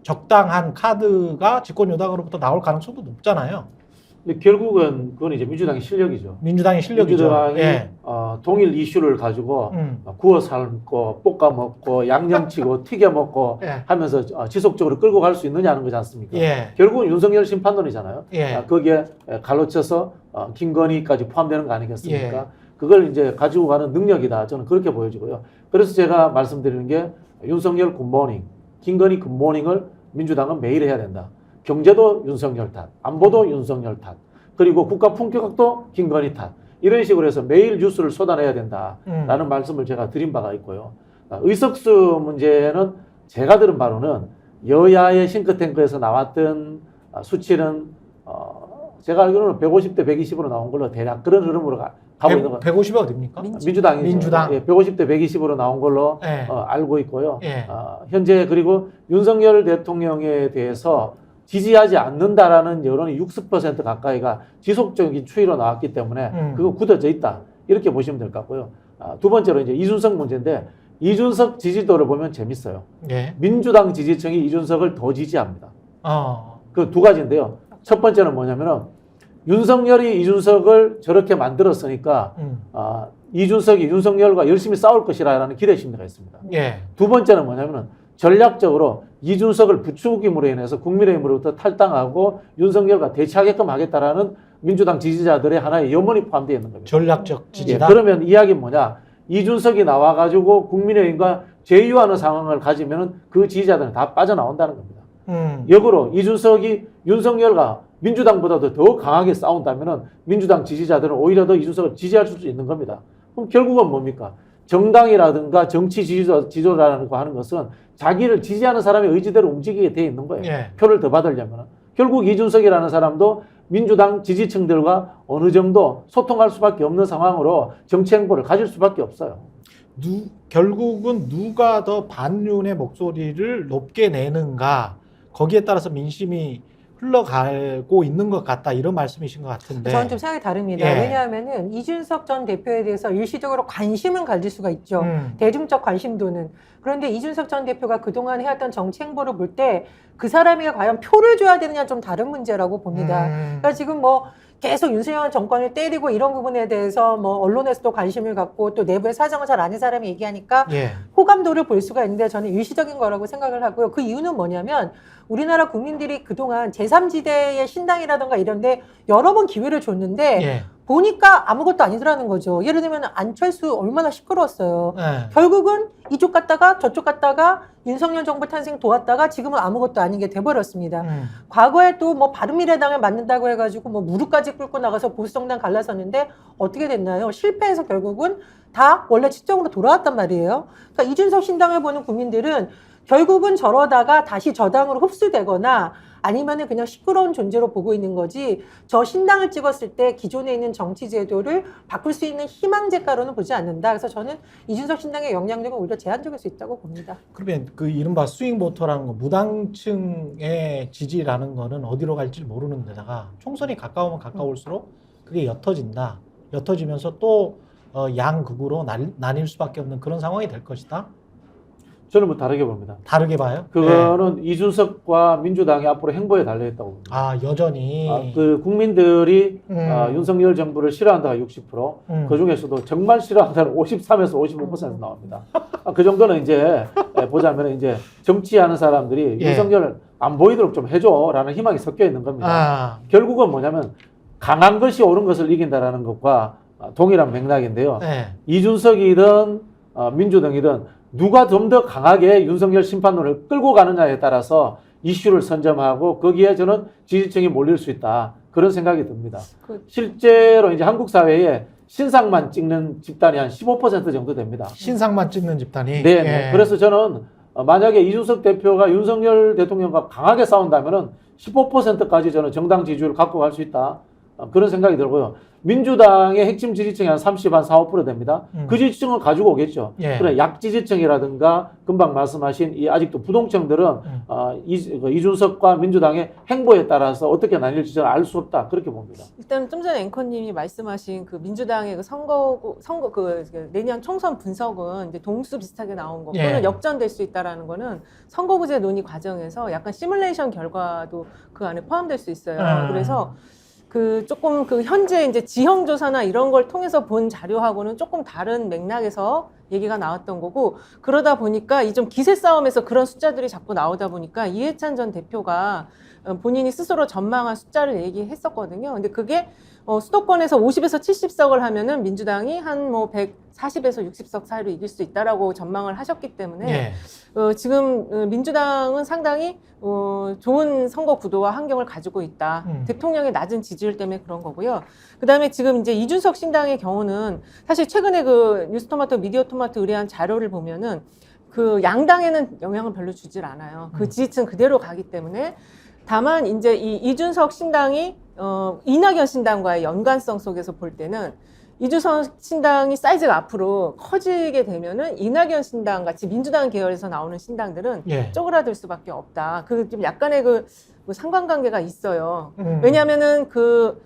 적당한 카드가 집권 여당으로부터 나올 가능성도 높잖아요. 근데 결국은 그건 이제 민주당의 실력이죠. 민주당의 실력이죠. 민주당이 예. 동일 이슈를 가지고 구워 삶고 볶아 먹고 양념치고 튀겨 먹고 예. 하면서 지속적으로 끌고 갈 수 있느냐는 거지 않습니까? 예. 결국은 윤석열 심판론이잖아요. 예. 거기에 갈로쳐서 김건희까지 포함되는 거 아니겠습니까? 예. 그걸 이제 가지고 가는 능력이다. 저는 그렇게 보여지고요. 그래서 제가 말씀드리는 게 윤석열 굿모닝, 김건희 굿모닝을 민주당은 매일 해야 된다. 경제도 윤석열 탓, 안보도 윤석열 탓, 그리고 국가 품격학도 김건희 탓. 이런 식으로 해서 매일 뉴스를 쏟아내야 된다라는 말씀을 제가 드린 바가 있고요. 의석수 문제는 제가 들은 바로는 여야의 싱크탱크에서 나왔던 수치는 제가 알기로는 150대 120으로 나온 걸로 대략 그런 흐름으로 가고 있는 것 150이 어딥니까? 민주당이죠. 민주당. 예, 150대 120으로 나온 걸로 예. 알고 있고요. 예. 현재 그리고 윤석열 대통령에 대해서 지지하지 않는다라는 여론이 60% 가까이가 지속적인 추이로 나왔기 때문에 그거 굳어져 있다. 이렇게 보시면 될 것 같고요. 두 번째로 이제 이준석 문제인데 이준석 지지도를 보면 재밌어요. 예. 민주당 지지층이 이준석을 더 지지합니다. 그 두 가지인데요. 첫 번째는 뭐냐면은 윤석열이 이준석을 저렇게 만들었으니까 이준석이 윤석열과 열심히 싸울 것이라는 기대 심리가 있습니다. 예. 두 번째는 뭐냐면은 전략적으로 이준석을 부추김으로 인해서 국민의힘으로부터 탈당하고 윤석열과 대치하게끔 하겠다라는 민주당 지지자들의 하나의 염원이 포함되어 있는 겁니다. 전략적 지지다. 그러면 이야기는 뭐냐? 이준석이 나와가지고 국민의힘과 제휴하는 상황을 가지면은 그 지지자들은 다 빠져나온다는 겁니다. 역으로 이준석이 윤석열과 민주당보다도 더 강하게 싸운다면은 민주당 지지자들은 오히려 더 이준석을 지지할 수 있는 겁니다. 그럼 결국은 뭡니까? 정당이라든가 정치 지도자라는 거 하는 것은 자기를 지지하는 사람의 의지대로 움직이게 돼 있는 거예요. 예. 표를 더 받으려면. 결국 이준석이라는 사람도 민주당 지지층들과 어느 정도 소통할 수밖에 없는 상황으로 정치 행보를 가질 수밖에 없어요. 결국은 누가 더 반윤의 목소리를 높게 내는가 거기에 따라서 민심이 흘러가고 있는 것 같다 이런 말씀이신 것 같은데. 저는 좀 생각이 다릅니다. 예. 왜냐하면은 이준석 전 대표에 대해서 일시적으로 관심은 가질 수가 있죠. 대중적 관심도는. 그런데 이준석 전 대표가 그동안 해왔던 정치 행보를 볼 때 그 사람이 과연 표를 줘야 되느냐 좀 다른 문제라고 봅니다. 그러니까 지금 뭐 계속 윤석열 정권을 때리고 이런 부분에 대해서 뭐 언론에서도 관심을 갖고 또 내부의 사정을 잘 아는 사람이 얘기하니까 예. 호감도를 볼 수가 있는데 저는 일시적인 거라고 생각을 하고요. 그 이유는 뭐냐면 우리나라 국민들이 그동안 제3지대의 신당이라든가 이런데 여러 번 기회를 줬는데 예. 보니까 아무것도 아니더라는 거죠. 예를 들면 안철수 얼마나 시끄러웠어요. 예. 결국은 이쪽 갔다가 저쪽 갔다가 윤석열 정부 탄생 도왔다가 지금은 아무것도 아닌 게 돼버렸습니다. 과거에 또 뭐 바른미래당을 만든다고 해가지고 뭐 무릎까지 꿇고 나가서 보수정당 갈라섰는데 어떻게 됐나요? 실패해서 결국은 다 원래 측정으로 돌아왔단 말이에요. 그러니까 이준석 신당을 보는 국민들은 결국은 저러다가 다시 저당으로 흡수되거나 아니면은 그냥 시끄러운 존재로 보고 있는 거지 저 신당을 찍었을 때 기존에 있는 정치 제도를 바꿀 수 있는 희망제가로는 보지 않는다. 그래서 저는 이준석 신당의 영향력은 오히려 제한적일 수 있다고 봅니다. 그러면 그 이른바 스윙 보터라는 거 무당층의 지지라는 거는 어디로 갈지 모르는 데다가 총선이 가까우면 가까울수록 그게 옅어진다. 옅어지면서 또 양극으로 나뉠 수밖에 없는 그런 상황이 될 것이다. 저는 뭐 다르게 봅니다. 다르게 봐요? 그거는 이준석과 민주당이 앞으로 행보에 달려있다고 봅니다. 아, 여전히. 그 국민들이 윤석열 정부를 싫어한다가 60%, 그 중에서도 정말 싫어한다는 53에서 55% 나옵니다. 그 정도는 이제 보자면 이제 정치하는 사람들이 예. 윤석열을 안 보이도록 좀 해줘라는 희망이 섞여 있는 겁니다. 아, 결국은 뭐냐면 강한 것이 옳은 것을 이긴다라는 것과 동일한 맥락인데요. 네. 이준석이든 민주당이든 누가 좀 더 강하게 윤석열 심판론을 끌고 가느냐에 따라서 이슈를 선점하고 거기에 저는 지지층이 몰릴 수 있다. 그런 생각이 듭니다. 실제로 이제 한국 사회에 신상만 찍는 집단이 한 15% 정도 됩니다. 신상만 찍는 집단이. 네. 예. 그래서 저는 만약에 이준석 대표가 윤석열 대통령과 강하게 싸운다면은 15%까지 저는 정당 지지율을 갖고 갈 수 있다. 그런 생각이 들고요. 민주당의 핵심 지지층이 한 30, 한 4, 5% 됩니다. 그 지지층을 가지고 오겠죠. 예. 그러나 약지지층이라든가 금방 말씀하신 이 아직도 부동층들은 이준석과 민주당의 행보에 따라서 어떻게 나뉠지 저는 알 수 없다. 그렇게 봅니다. 일단 좀 전에 앵커님이 말씀하신 그 민주당의 그 내년 총선 분석은 이제 동수 비슷하게 나온 거 또는 예. 역전될 수 있다라는 거는 선거구제 논의 과정에서 약간 시뮬레이션 결과도 그 안에 포함될 수 있어요. 그래서 그 조금 그 현재 이제 지형 조사나 이런 걸 통해서 본 자료하고는 조금 다른 맥락에서 얘기가 나왔던 거고, 그러다 보니까 이 좀 기세 싸움에서 그런 숫자들이 자꾸 나오다 보니까 이해찬 전 대표가 본인이 스스로 전망한 숫자를 얘기했었거든요. 근데 그게 수도권에서 50에서 70석을 하면은 민주당이 한 뭐 140에서 60석 사이로 이길 수 있다라고 전망을 하셨기 때문에 예. 지금 민주당은 상당히 좋은 선거 구도와 환경을 가지고 있다. 대통령의 낮은 지지율 때문에 그런 거고요. 그다음에 지금 이제 이준석 신당의 경우는 사실 최근에 그 뉴스토마토, 미디어토마토 의뢰한 자료를 보면은 그 양당에는 영향을 별로 주질 않아요. 그 지지층 그대로 가기 때문에. 다만 이제 이 이준석 신당이 이낙연 신당과의 연관성 속에서 볼 때는 이준석 신당이 사이즈가 앞으로 커지게 되면은 이낙연 신당 같이 민주당 계열에서 나오는 신당들은 예. 쪼그라들 수밖에 없다. 그 좀 약간의 그 상관관계가 있어요. 왜냐하면은 그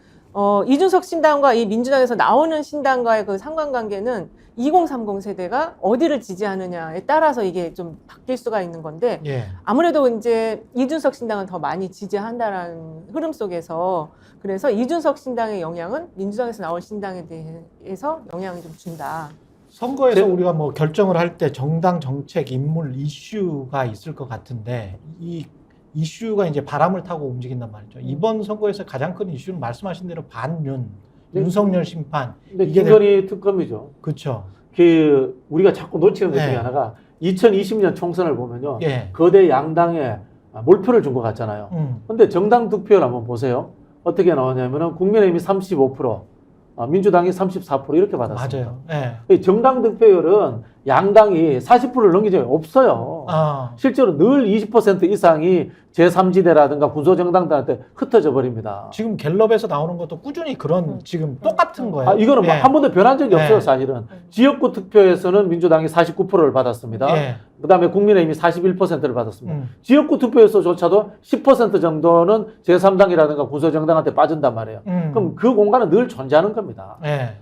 이준석 신당과 이 민주당에서 나오는 신당과의 그 상관관계는 2030 세대가 어디를 지지하느냐에 따라서 이게 좀 바뀔 수가 있는 건데 예. 아무래도 이제 이준석 신당은 더 많이 지지한다라는 흐름 속에서 그래서 이준석 신당의 영향은 민주당에서 나올 신당에 대해서 영향을 좀 준다. 선거에서 우리가 뭐 결정을 할 때 정당 정책 인물 이슈가 있을 것 같은데 이 이슈가 이제 바람을 타고 움직인단 말이죠. 이번 선거에서 가장 큰 이슈는 말씀하신 대로 반윤, 네. 윤석열 심판. 근데 이게 김건희 특검이죠. 그렇죠. 그 우리가 자꾸 놓치는 것 중에 네. 하나가 2020년 총선을 보면요. 예. 거대 양당에 몰표를 준 것 같잖아요. 근데 정당 득표를 한번 보세요. 어떻게 나오냐면은 국민의힘이 35%, 민주당이 34% 이렇게 받았습니다. 맞아요. 예. 이 정당 득표율은 양당이 40%를 넘긴 적이 없어요. 실제로 늘 20% 이상이 제3지대라든가 군소정당들한테 흩어져 버립니다. 지금 갤럽에서 나오는 것도 꾸준히 그런 지금 똑같은 거예요. 이거는 예. 한 번도 변한 적이 네. 없어요, 사실은. 지역구 투표에서는 민주당이 49%를 받았습니다. 예. 그 다음에 국민의힘이 41%를 받았습니다. 음. 지역구 투표에서조차도 10% 정도는 제3당이라든가 군소정당한테 빠진단 말이에요. 그럼 그 공간은 늘 존재하는 겁니다. 예.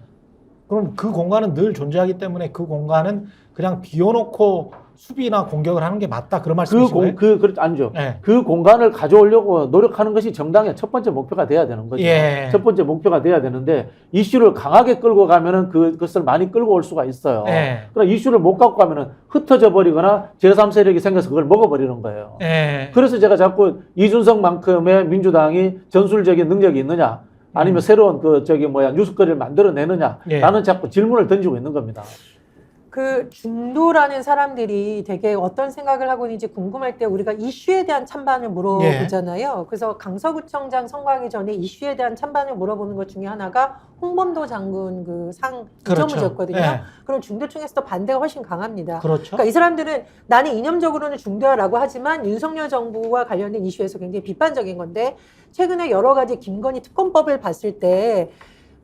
그럼 그 공간은 늘 존재하기 때문에 그 공간은 그냥 비워놓고 수비나 공격을 하는 게 맞다 그런 말씀이신가요? 아니죠. 예. 그 공간을 가져오려고 노력하는 것이 정당의 첫 번째 목표가 돼야 되는 거죠. 예. 첫 번째 목표가 돼야 되는데 이슈를 강하게 끌고 가면은 그것을 많이 끌고 올 수가 있어요. 예. 그러나 이슈를 못 갖고 가면은 흩어져 버리거나 제3세력이 생겨서 그걸 먹어버리는 거예요. 예. 그래서 제가 자꾸 이준석만큼의 민주당이 전술적인 능력이 있느냐, 아니면 새로운 뉴스거리를 만들어내느냐, 예. 라는 자꾸 질문을 던지고 있는 겁니다. 그 중도라는 사람들이 되게 어떤 생각을 하고 있는지 궁금할 때 우리가 이슈에 대한 찬반을 물어보잖아요. 그래서 강서구청장 선거하기 전에 이슈에 대한 찬반을 물어보는 것 중에 하나가 홍범도 장군 그 상 그렇죠. 이정무였거든요. 예. 그럼 중도층에서도 반대가 훨씬 강합니다. 그렇죠. 그러니까 이 사람들은 나는 이념적으로는 중도야라고 하지만 윤석열 정부와 관련된 이슈에서 굉장히 비판적인 건데 최근에 여러 가지 김건희 특검법을 봤을 때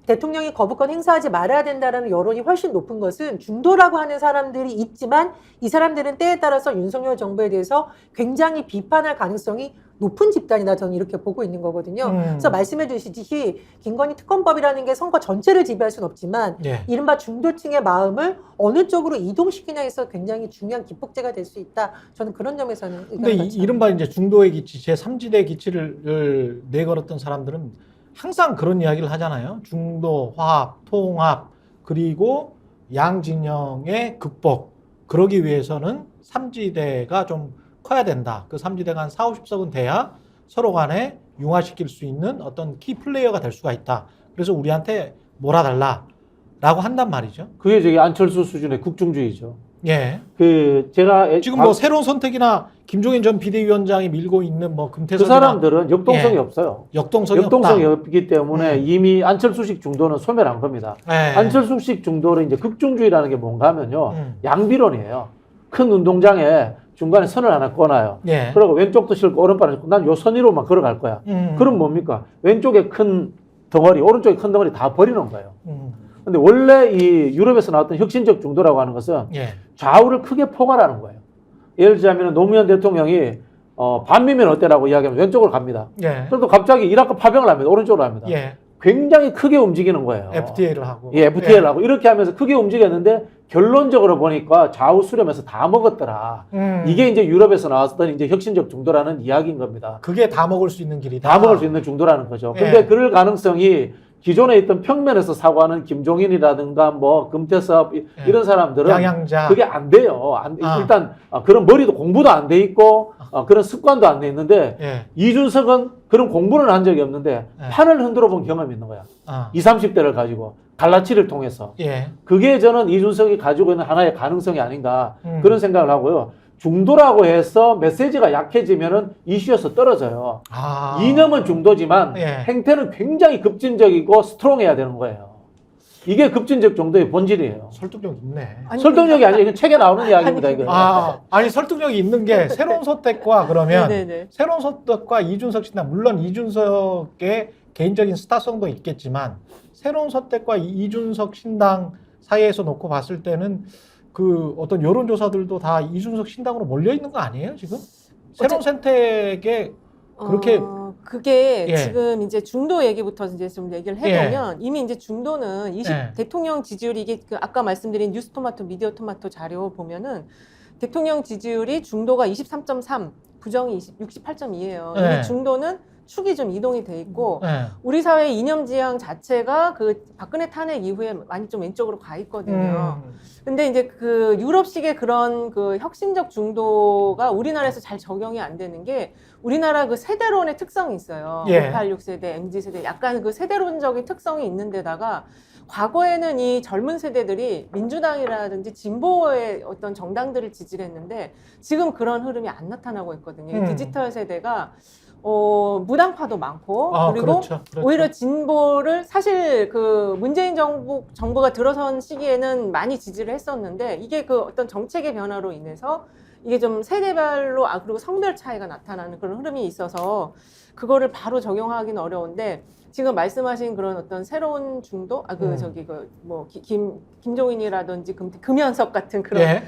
대통령이 거부권 행사하지 말아야 된다는 여론이 훨씬 높은 것은 중도라고 하는 사람들이 있지만 이 사람들은 때에 따라서 윤석열 정부에 대해서 굉장히 비판할 가능성이 높은 집단이다 저는 이렇게 보고 있는 거거든요. 그래서 말씀해 주시듯이 김건희 특검법이라는 게 선거 전체를 지배할 수는 없지만 예. 이른바 중도층의 마음을 어느 쪽으로 이동시키냐에서 굉장히 중요한 기폭제가 될 수 있다. 저는 그런 점에서는 근데 이른바 이제 중도의 기치, 제3지대 기치를 내걸었던 사람들은 항상 그런 이야기를 하잖아요. 중도, 화합, 통합, 그리고 양진영의 극복. 그러기 위해서는 3지대가 좀 커야 된다. 그 3지대가 한 4, 50석은 돼야 서로 간에 융화시킬 수 있는 어떤 키 플레이어가 될 수가 있다. 그래서 우리한테 몰아달라. 라고 한단 말이죠. 그게 저기 안철수 수준의 국중주의죠. 예. 제가 지금 뭐 새로운 선택이나 김종인 전 비대위원장이 밀고 있는 뭐 그 금태섭이나 사람들은 역동성이 예. 없어요. 역동성이 없기 때문에 이미 안철수식 중도는 소멸한 겁니다. 예. 안철수식 중도는 이제 극중주의라는 게 뭔가 하면요. 음. 양비론이에요. 큰 운동장에 중간에 선을 하나 꺼놔요. 예. 그리고 왼쪽도 싫고 오른발은 싫고 난 요 선 위로만 걸어갈 거야. 그럼 뭡니까? 왼쪽에 큰 덩어리, 오른쪽에 큰 덩어리 다 버리는 거예요. 근데 원래 이 유럽에서 나왔던 혁신적 중도라고 하는 것은 예. 좌우를 크게 포괄하는 거예요. 예를 들자면 노무현 대통령이 반미면 어때라고 이야기하면 왼쪽으로 갑니다. 예. 그래도 갑자기 이라크 파병을 합니다. 오른쪽으로 합니다. 예. 굉장히 크게 움직이는 거예요. FTA를 하고. 예, FTA를 하고 이렇게 하면서 크게 움직였는데 결론적으로 보니까 좌우 수렴해서 다 먹었더라. 이게 이제 유럽에서 나왔던 이제 혁신적 중도라는 이야기인 겁니다. 그게 다 먹을 수 있는 길이다. 다 먹을 수 있는 중도라는 거죠. 근데 예. 그럴 가능성이 기존에 있던 평면에서 사고하는 김종인이라든가 뭐 금태섭 이런 사람들은 양양자. 그게 안 돼요. 일단 그런 머리도 공부도 안 돼 있고 그런 습관도 안 돼 있는데 예. 이준석은 그런 공부는 한 적이 없는데 예. 판을 흔들어 본 경험이 있는 거야. 20, 30대를 가지고 갈라치를 통해서. 예. 그게 저는 이준석이 가지고 있는 하나의 가능성이 아닌가 그런 생각을 하고요. 중도라고 해서 메시지가 약해지면은 이슈에서 떨어져요. 이념은 중도지만 예. 행태는 굉장히 급진적이고 스트롱해야 되는 거예요. 이게 급진적 정도의 본질이에요. 설득력 있네. 설득력이 아니라 이건 책에 나오는 이야기입니다. 이거. 아니 설득력이 있는 게 새로운 선택과 그러면 네네네. 새로운 선택과 이준석 신당 물론 이준석의 개인적인 스타성도 있겠지만 새로운 선택과 이준석 신당 사이에서 놓고 봤을 때는 그 어떤 여론조사들도 다 이준석 신당으로 몰려 있는 거 아니에요 지금? 새로운 선택에 그렇게 그게 예. 지금 이제 중도 얘기부터 이제 좀 얘기를 해보면 이미 이제 중도는 대통령 지지율이 이게 그 아까 말씀드린 뉴스토마토, 미디어토마토 자료 보면은 대통령 지지율이 중도가 23.3, 부정이 68.2예요. 예. 이 중도는 축이 좀 이동이 돼 있고 예. 우리 사회 이념 지향 자체가 그 박근혜 탄핵 이후에 많이 좀 왼쪽으로 가 있거든요. 근데 이제 그 유럽식의 그런 그 혁신적 중도가 우리나라에서 잘 적용이 안 되는 게 우리나라 그 세대론의 특성이 있어요. 예. 586세대, MZ세대 약간 그 세대론적인 특성이 있는 데다가 과거에는 이 젊은 세대들이 민주당이라든지 진보의 어떤 정당들을 지지를 했는데 지금 그런 흐름이 안 나타나고 있거든요. 이 디지털 세대가 무당파도 많고 그리고 그렇죠. 오히려 진보를 사실 그 문재인 정부가 들어선 시기에는 많이 지지를 했었는데 이게 그 어떤 정책의 변화로 인해서 이게 좀 세대별로 그리고 성별 차이가 나타나는 그런 흐름이 있어서 그거를 바로 적용하기는 어려운데 지금 말씀하신 그런 어떤 새로운 중도 김종인이라든지 금연석 같은 그런 예.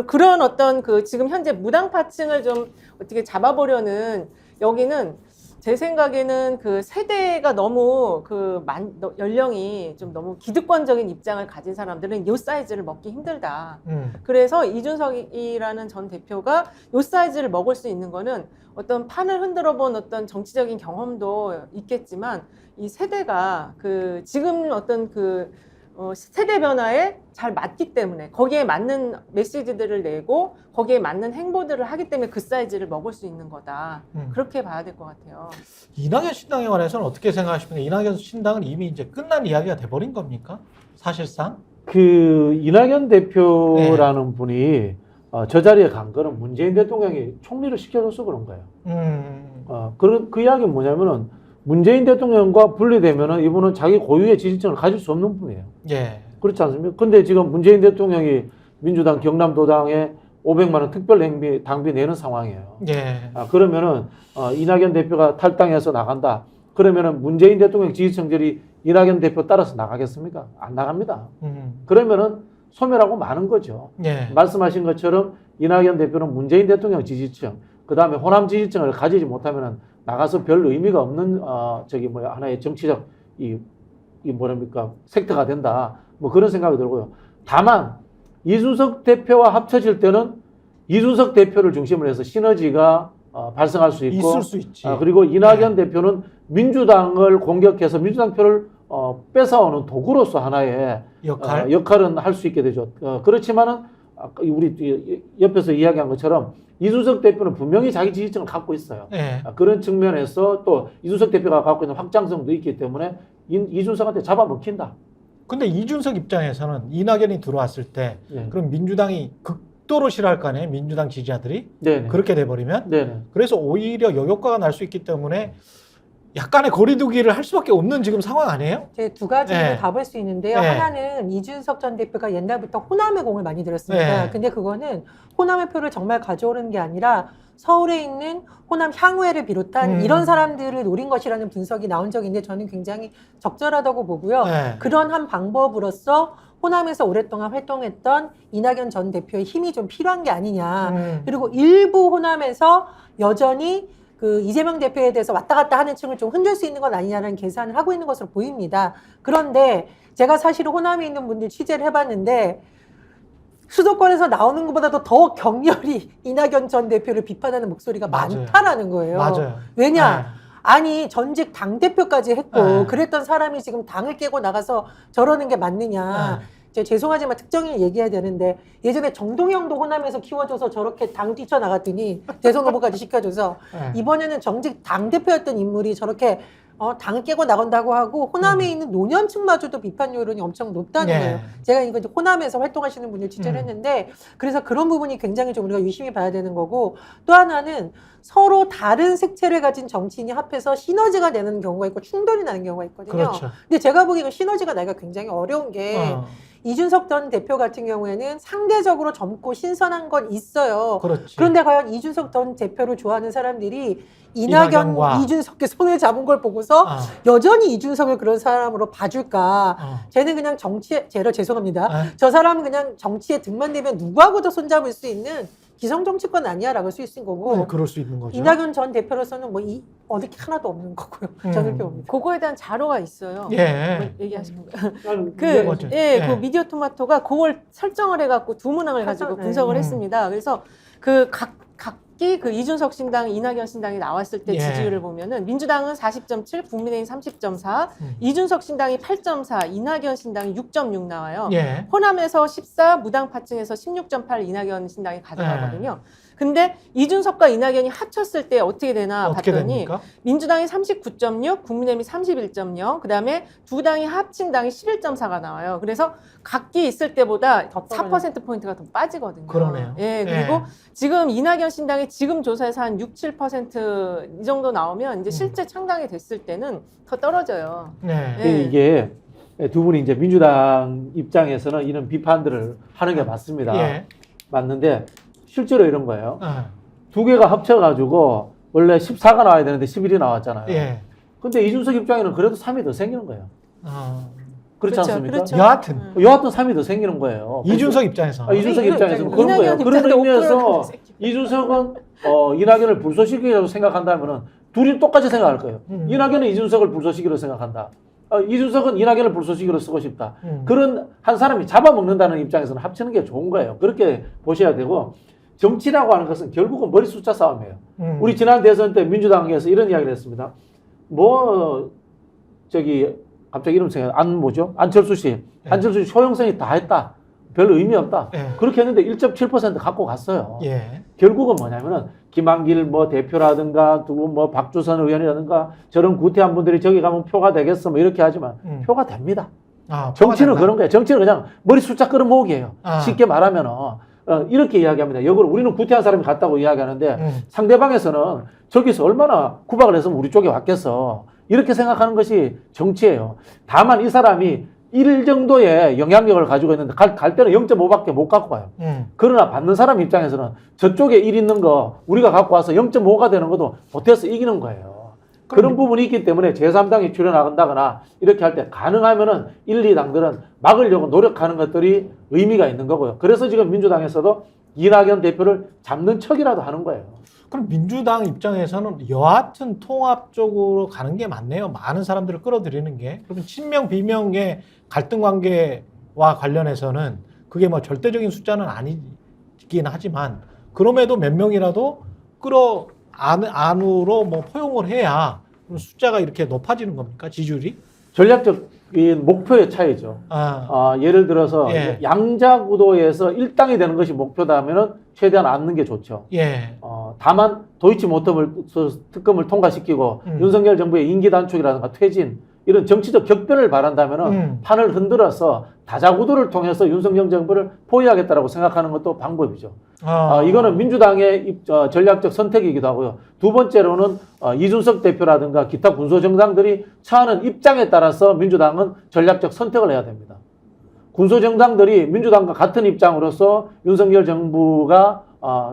그런 어떤 그 지금 현재 무당파층을 좀 어떻게 잡아보려는 여기는 제 생각에는 그 세대가 너무 연령이 좀 너무 기득권적인 입장을 가진 사람들은 요 사이즈를 먹기 힘들다. 그래서 이준석이라는 전 대표가 요 사이즈를 먹을 수 있는 거는 어떤 판을 흔들어 본 어떤 정치적인 경험도 있겠지만 이 세대가 그 지금 어떤 세대 변화에 잘 맞기 때문에 거기에 맞는 메시지들을 내고 거기에 맞는 행보들을 하기 때문에 그 사이즈를 먹을 수 있는 거다. 그렇게 봐야 될 것 같아요. 이낙연 신당에 관해서는 어떻게 생각하십니까? 이낙연 신당은 이미 이제 끝난 이야기가 돼버린 겁니까? 사실상? 그 이낙연 대표라는 분이 저 자리에 간 거는 문재인 대통령이 총리를 시켜줘서 그런 거예요. 그 이야기는 뭐냐면은 문재인 대통령과 분리되면은 이분은 자기 고유의 지지층을 가질 수 없는 분이에요. 예. 그렇지 않습니까? 근데 지금 문재인 대통령이 민주당 경남도당에 500만 원 특별 당비 내는 상황이에요. 예. 그러면은 이낙연 대표가 탈당해서 나간다. 그러면은 문재인 대통령 지지층들이 이낙연 대표 따라서 나가겠습니까? 안 나갑니다. 그러면은 소멸하고 마는 거죠. 예. 말씀하신 것처럼 이낙연 대표는 문재인 대통령 지지층, 그 다음에 호남 지지층을 가지지 못하면은 나가서 별 의미가 없는 하나의 정치적 섹터가 된다. 뭐 그런 생각이 들고요. 다만 이준석 대표와 합쳐질 때는 이준석 대표를 중심으로 해서 시너지가 발생할 수 있고 있을 수 있지. 그리고 이낙연 대표는 민주당을 공격해서 민주당 표를 뺏어오는 도구로서 하나의 역할은 할 수 있게 되죠. 그렇지만은 우리 옆에서 이야기한 것처럼 이준석 대표는 분명히 자기 지지층을 갖고 있어요. 예. 그런 측면에서 또 이준석 대표가 갖고 있는 확장성도 있기 때문에 이준석한테 잡아먹힌다. 근데 이준석 입장에서는 이낙연이 들어왔을 때 그럼 민주당이 극도로 싫어할 거 아니에요? 민주당 지지자들이? 네네. 그렇게 돼버리면? 네네. 그래서 오히려 역효과가 날 수 있기 때문에 약간의 거리두기를 할 수밖에 없는 지금 상황 아니에요? 제 두 가지로 네. 가볼 수 있는데요. 네. 하나는 이준석 전 대표가 옛날부터 호남의 공을 많이 들었습니다. 네. 근데 그거는 호남의 표를 정말 가져오는 게 아니라 서울에 있는 호남 향후회를 비롯한 이런 사람들을 노린 것이라는 분석이 나온 적이 있는데 저는 굉장히 적절하다고 보고요. 네. 그런 한 방법으로서 호남에서 오랫동안 활동했던 이낙연 전 대표의 힘이 좀 필요한 게 아니냐. 그리고 일부 호남에서 여전히 그 이재명 대표에 대해서 왔다 갔다 하는 층을 좀 흔들 수 있는 건 아니냐는 계산을 하고 있는 것으로 보입니다. 그런데 제가 사실 호남에 있는 분들 취재를 해봤는데 수도권에서 나오는 것보다도 더 격렬히 이낙연 전 대표를 비판하는 목소리가 맞아요. 많다라는 거예요. 맞아요. 왜냐? 네. 아니 전직 당대표까지 했고 네. 그랬던 사람이 지금 당을 깨고 나가서 저러는 게 맞느냐. 제가 죄송하지만 특정인을 얘기해야 되는데 예전에 정동영도 호남에서 키워줘서 저렇게 당 뛰쳐나갔더니 대선 후보까지 시켜줘서 이번에는 정직 당대표였던 인물이 저렇게 당을 깨고 나간다고 하고 호남에 있는 노년층마저도 비판 여론이 엄청 높다는 네. 거예요. 제가 이거 이제 호남에서 활동하시는 분들 취재를 했는데 그래서 그런 부분이 굉장히 좀 우리가 유심히 봐야 되는 거고 또 하나는 서로 다른 색채를 가진 정치인이 합해서 시너지가 되는 경우가 있고 충돌이 나는 경우가 있거든요. 그렇죠. 근데 제가 보기에는 시너지가 나기가 굉장히 어려운 게 이준석 전 대표 같은 경우에는 상대적으로 젊고 신선한 건 있어요. 그렇지. 그런데 과연 이준석 전 대표를 좋아하는 사람들이 이낙연과 이준석의 손을 잡은 걸 보고서 여전히 이준석을 그런 사람으로 봐줄까? 쟤는 그냥 죄송합니다. 저 사람은 그냥 정치에 등만 대면 누구하고도 손잡을 수 있는 기성 정치권 아니야라고 할 수 있는 거고 네, 그럴 수 있는 거죠. 이낙연 전 대표로서는 뭐 어디 하나도 없는 거고요. 저는 이렇게 봅니다. 그거에 대한 자료가 있어요. 예. 뭐 얘기하시는 거예요. 아니, 맞죠. 예, 예. 그 미디어 토마토가 그걸 설정을 해갖고 두 문항을 가지고 네. 분석을 했습니다. 그래서 그 각기 그 이준석 신당, 이낙연 신당이 나왔을 때 예. 지지율을 보면은 민주당은 40.7, 국민의힘 30.4, 이준석 신당이 8.4, 이낙연 신당이 6.6 나와요. 예. 호남에서 14, 무당파층에서 16.8 이낙연 신당이 가져가거든요. 근데 이준석과 이낙연이 합쳤을 때 어떻게 되나 어떻게 봤더니 됩니까? 민주당이 39.6, 국민의힘이 31.0, 그다음에 두 당이 합친 당이 11.4가 나와요. 그래서 각기 있을 때보다 더 4%포인트가 더 빠지거든요. 그러네요. 예, 그리고 예. 지금 이낙연 신당이 지금 조사에서 한 6, 7% 이 정도 나오면 이제 실제 창당이 됐을 때는 더 떨어져요. 네. 예. 이게 두 분이 이제 민주당 입장에서는 이런 비판들을 하는 게 맞습니다. 예. 맞는데 실제로 이런 거예요. 아, 두 개가 합쳐가지고 원래 14가 나와야 되는데 11이 나왔잖아요. 예. 근데 이준석 입장에는 그래도 3이 더 생기는 거예요. 그렇지 그렇죠, 않습니까? 그렇죠. 여하튼 여하튼 3이 더 생기는 거예요. 이준석 입장에서 이준석 이낙연 입장에서는 입장에서. 그런 거예요. 이낙연 그런 입장에서 의미에서 5%가 이준석은 이낙연을 불쏘시기라고 생각한다면은 둘이 똑같이 생각할 거예요. 이낙연은 이준석을 불쏘시기로 생각한다. 이준석은 이낙연을 불쏘시기로 쓰고 싶다. 그런 한 사람이 잡아먹는다는 입장에서는 합치는 게 좋은 거예요. 그렇게 보셔야 되고 정치라고 하는 것은 결국은 머리 숫자 싸움이에요. 우리 지난 대선 때 민주당에서 이런 이야기를 했습니다. 갑자기 이름 생각 안철수 씨. 안철수 씨 효용성이 다 했다. 별 의미 없다. 예. 그렇게 했는데 1.7% 갖고 갔어요. 예. 결국은 뭐냐면은 김한길 대표라든가 누구 박주선 의원이라든가 저런 구태한 분들이 저기 가면 표가 되겠어 이렇게 하지만 표가 됩니다. 아, 정치는 포괄된다. 그런 거예요. 정치는 그냥 머리 숫자 끌어모으기예요. 아. 쉽게 말하면은 이렇게 이야기합니다. 역으로 우리는 구태한 사람이 같다고 이야기하는데 상대방에서는 저기서 얼마나 구박을 했으면 우리 쪽에 왔겠어. 이렇게 생각하는 것이 정치예요. 다만 이 사람이 1 정도의 영향력을 가지고 있는데 갈 때는 0.5밖에 못 갖고 가요. 그러나 받는 사람 입장에서는 저쪽에 1 있는 거 우리가 갖고 와서 0.5가 되는 것도 못해서 이기는 거예요. 그런 부분이 있기 때문에 제3당이 출연한다거나 이렇게 할 때 가능하면은 1, 2당들은 막으려고 노력하는 것들이 의미가 있는 거고요. 그래서 지금 민주당에서도 이낙연 대표를 잡는 척이라도 하는 거예요. 그럼 민주당 입장에서는 여하튼 통합 쪽으로 가는 게 맞네요. 많은 사람들을 끌어들이는 게. 그러면 친명 비명의 갈등 관계와 관련해서는 그게 뭐 절대적인 숫자는 아니긴 하지만 그럼에도 몇 명이라도 안으로 뭐 포용을 해야 숫자가 이렇게 높아지는 겁니까? 지지율이? 전략적인 목표의 차이죠. 예를 들어서 예. 양자 구도에서 1당이 되는 것이 목표다면은 최대한 앉는 게 좋죠. 예. 다만 도이치모터를 특검을 통과시키고 윤석열 정부의 임기 단축이라든가 퇴진 이런 정치적 격변을 바란다면은 판을 흔들어서 다자구도를 통해서 윤석열 정부를 포위하겠다라고 생각하는 것도 방법이죠. 이거는 민주당의 전략적 선택이기도 하고요. 두 번째로는 이준석 대표라든가 기타 군소정당들이 처하는 입장에 따라서 민주당은 전략적 선택을 해야 됩니다. 군소정당들이 민주당과 같은 입장으로서 윤석열 정부가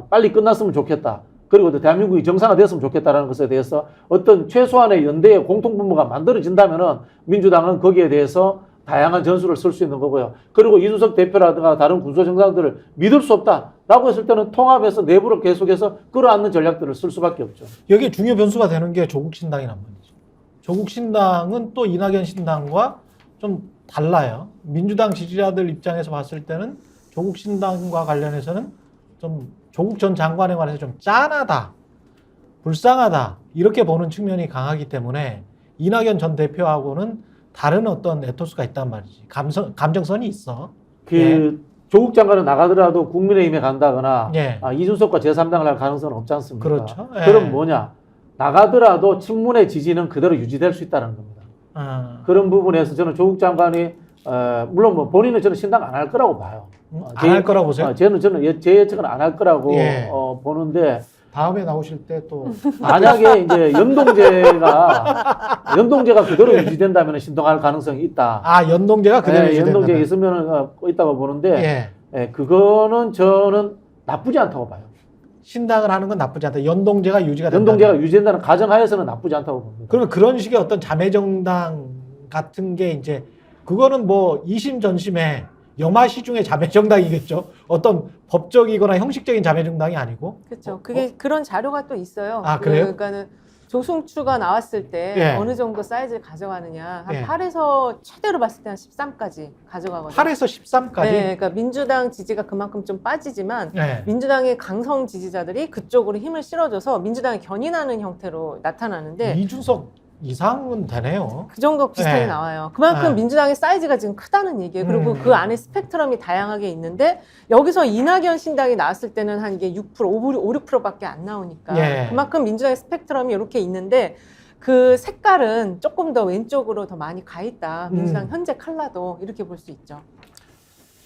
빨리 끝났으면 좋겠다. 그리고 대한민국이 정상화됐으면 좋겠다라는 것에 대해서 어떤 최소한의 연대의 공통분모가 만들어진다면은 민주당은 거기에 대해서 다양한 전술을 쓸 수 있는 거고요. 그리고 이준석 대표라든가 다른 군소정당들을 믿을 수 없다라고 했을 때는 통합해서 내부를 계속해서 끌어안는 전략들을 쓸 수밖에 없죠. 여기에 중요 변수가 되는 게 조국신당이란 말이죠. 조국신당은 또 이낙연 신당과 좀 달라요. 민주당 지지자들 입장에서 봤을 때는 조국신당과 관련해서는 좀 조국 전 장관에 관해서 좀 짠하다, 불쌍하다 이렇게 보는 측면이 강하기 때문에 이낙연 전 대표하고는 다른 어떤 에토스가 있단 말이지. 감정선이 있어. 조국 장관은 나가더라도 국민의힘에 간다거나 예. 이준석과 제3당을 할 가능성은 없지 않습니까? 그렇죠. 예. 그럼 뭐냐? 나가더라도 친문의 지지는 그대로 유지될 수 있다는 겁니다. 그런 부분에서 저는 조국 장관이 물론 본인은 저는 신당 안 할 거라고 봐요. 안 할 거라고 보세요? 저는 제 예측은 안 할 거라고 예. 보는데 다음에 나오실 때 또 만약에 이제 연동제가 그대로 유지된다면 신동할 가능성이 있다. 연동제가 그대로 유지된다. 연동제가 있으면 있다고 보는데 그거는 저는 나쁘지 않다고 봐요. 신당을 하는 건 나쁘지 않다. 연동제가 유지가 된다. 연동제가 유지된다는 가정하에서는 나쁘지 않다고 봅니다. 그러면 그런 식의 어떤 자매정당 같은 게 이제 그거는 뭐 이심 전심에 염화시 중에 자매정당이겠죠. 어떤 법적이거나 형식적인 자매정당이 아니고. 그렇죠. 그게 그런 자료가 또 있어요. 아, 그래요? 그러니까는 조승추가 나왔을 때 예. 어느 정도 사이즈를 가져가느냐. 한 예. 8에서 최대로 봤을 때 한 13까지 가져가거든요. 8에서 13까지. 네, 그러니까 민주당 지지가 그만큼 좀 빠지지만 네. 민주당의 강성 지지자들이 그쪽으로 힘을 실어줘서 민주당이 견인하는 형태로 나타나는데 이준석 이상은 되네요. 그 정도 비슷하게 네. 나와요. 그만큼 네. 민주당의 사이즈가 지금 크다는 얘기예요. 그리고 음. 그 안에 스펙트럼이 다양하게 있는데 여기서 이낙연 신당이 나왔을 때는 한 이게 6%, 5, 6%밖에 안 나오니까 예. 그만큼 민주당의 스펙트럼이 이렇게 있는데 그 색깔은 조금 더 왼쪽으로 더 많이 가 있다. 민주당 현재 컬러도 이렇게 볼 수 있죠.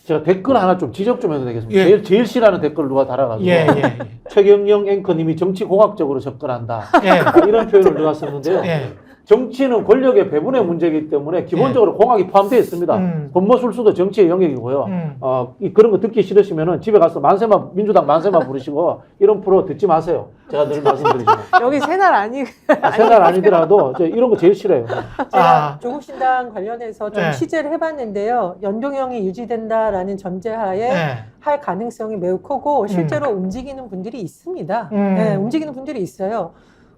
제가 댓글 하나 좀 지적 좀 해도 되겠습니까? 예. 제일 싫어하는 댓글 누가 달아가지고 예, 예, 최경영 앵커님이 정치 공학적으로 접근한다. 예. 이런 표현을 누가 썼는데요. 예. 정치는 권력의 배분의 문제이기 때문에 기본적으로 공학이 포함되어 있습니다. 권모술수도 정치의 영역이고요. 그런 거 듣기 싫으시면은 집에 가서 민주당 만세만 부르시고 이런 프로 듣지 마세요. 제가 늘 말씀드리지만. 여기 새날 생각 아니더라도 저 이런 거 제일 싫어요. 제가 조국 신당 관련해서 좀 네. 취재를 해봤는데요. 연동형이 유지된다라는 전제하에 예. 할 가능성이 매우 크고 실제로 움직이는 분들이 있습니다. 네, 움직이는 분들이 있어요.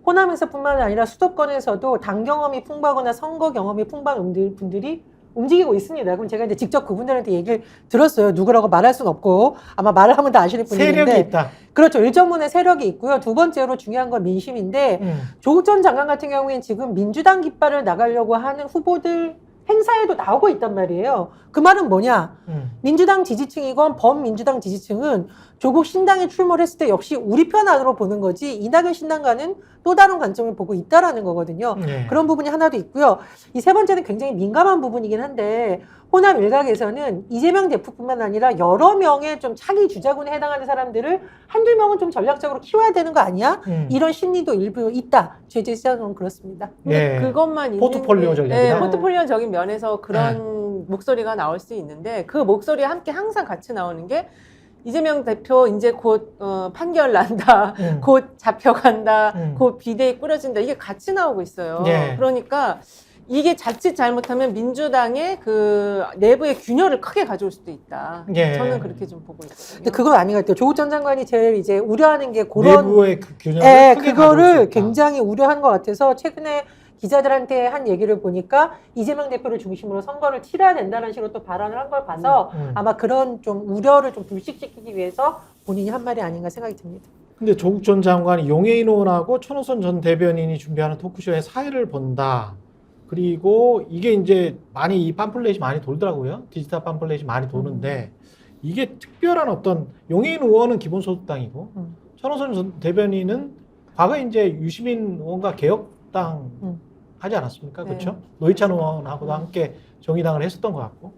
호남에서뿐만 아니라 수도권에서도 당 경험이 풍부하거나 선거 경험이 풍부한 분들이 움직이고 있습니다. 그럼 제가 이제 직접 그분들한테 얘기를 들었어요. 누구라고 말할 수는 없고 아마 말을 하면 다 아시는 분들인데 세력이 있다. 그렇죠. 일정분의 세력이 있고요. 두 번째로 중요한 건 민심인데 조국 전 장관 같은 경우에는 지금 민주당 깃발을 나가려고 하는 후보들 행사에도 나오고 있단 말이에요. 그 말은 뭐냐? 민주당 지지층이건 범민주당 지지층은 조국 신당에 출마를 했을 때 역시 우리 편 안으로 보는 거지 이낙연 신당과는 또 다른 관점을 보고 있다라는 거거든요. 예. 그런 부분이 하나도 있고요. 이 세 번째는 굉장히 민감한 부분이긴 한데 호남 일각에서는 이재명 대표뿐만 아니라 여러 명의 좀 차기 주자군에 해당하는 사람들을 한두 명은 좀 전략적으로 키워야 되는 거 아니야? 이런 심리도 일부 있다. 제 시각은 그렇습니다. 근데 예. 그것만 포트폴리오 있는 게, 전략이다. 네, 포트폴리오적인 면에서 그런 목소리가 나올 수 있는데 그 목소리와 함께 항상 같이 나오는 게 이재명 대표 이제 곧 판결 난다, 곧 잡혀간다, 곧 비대위 꾸려진다 이게 같이 나오고 있어요. 예. 그러니까 이게 자칫 잘못하면 민주당의 그 내부의 균열을 크게 가져올 수도 있다. 예. 저는 그렇게 좀 보고 있거든요. 근데 그건 아닌 것 같아요. 조국 전 장관이 제일 이제 우려하는 게 그런 내부의 그 균형을 예, 크게 가져올 수 그거를 있다. 굉장히 우려한 것 같아서 최근에 기자들한테 한 얘기를 보니까 이재명 대표를 중심으로 선거를 치러야 된다는 식으로 또 발언을 한 걸 봐서 아마 그런 좀 우려를 좀 불식시키기 위해서 본인이 한 말이 아닌가 생각이 듭니다. 근데 조국 전 장관이 용해인 의원하고 천호선 전 대변인이 준비하는 토크쇼에 사회를 본다. 그리고 이게 이제 많이 이 팜플렛이 많이 돌더라고요. 디지털 팜플렛이 많이 도는데 이게 특별한 어떤 용해인 의원은 기본소득당이고 천호선 전 대변인은 과거 이제 유시민 의원과 개혁당 하지 않았습니까? 네. 그렇죠? 노회찬 의원하고도 함께 정의당을 했었던 것 같고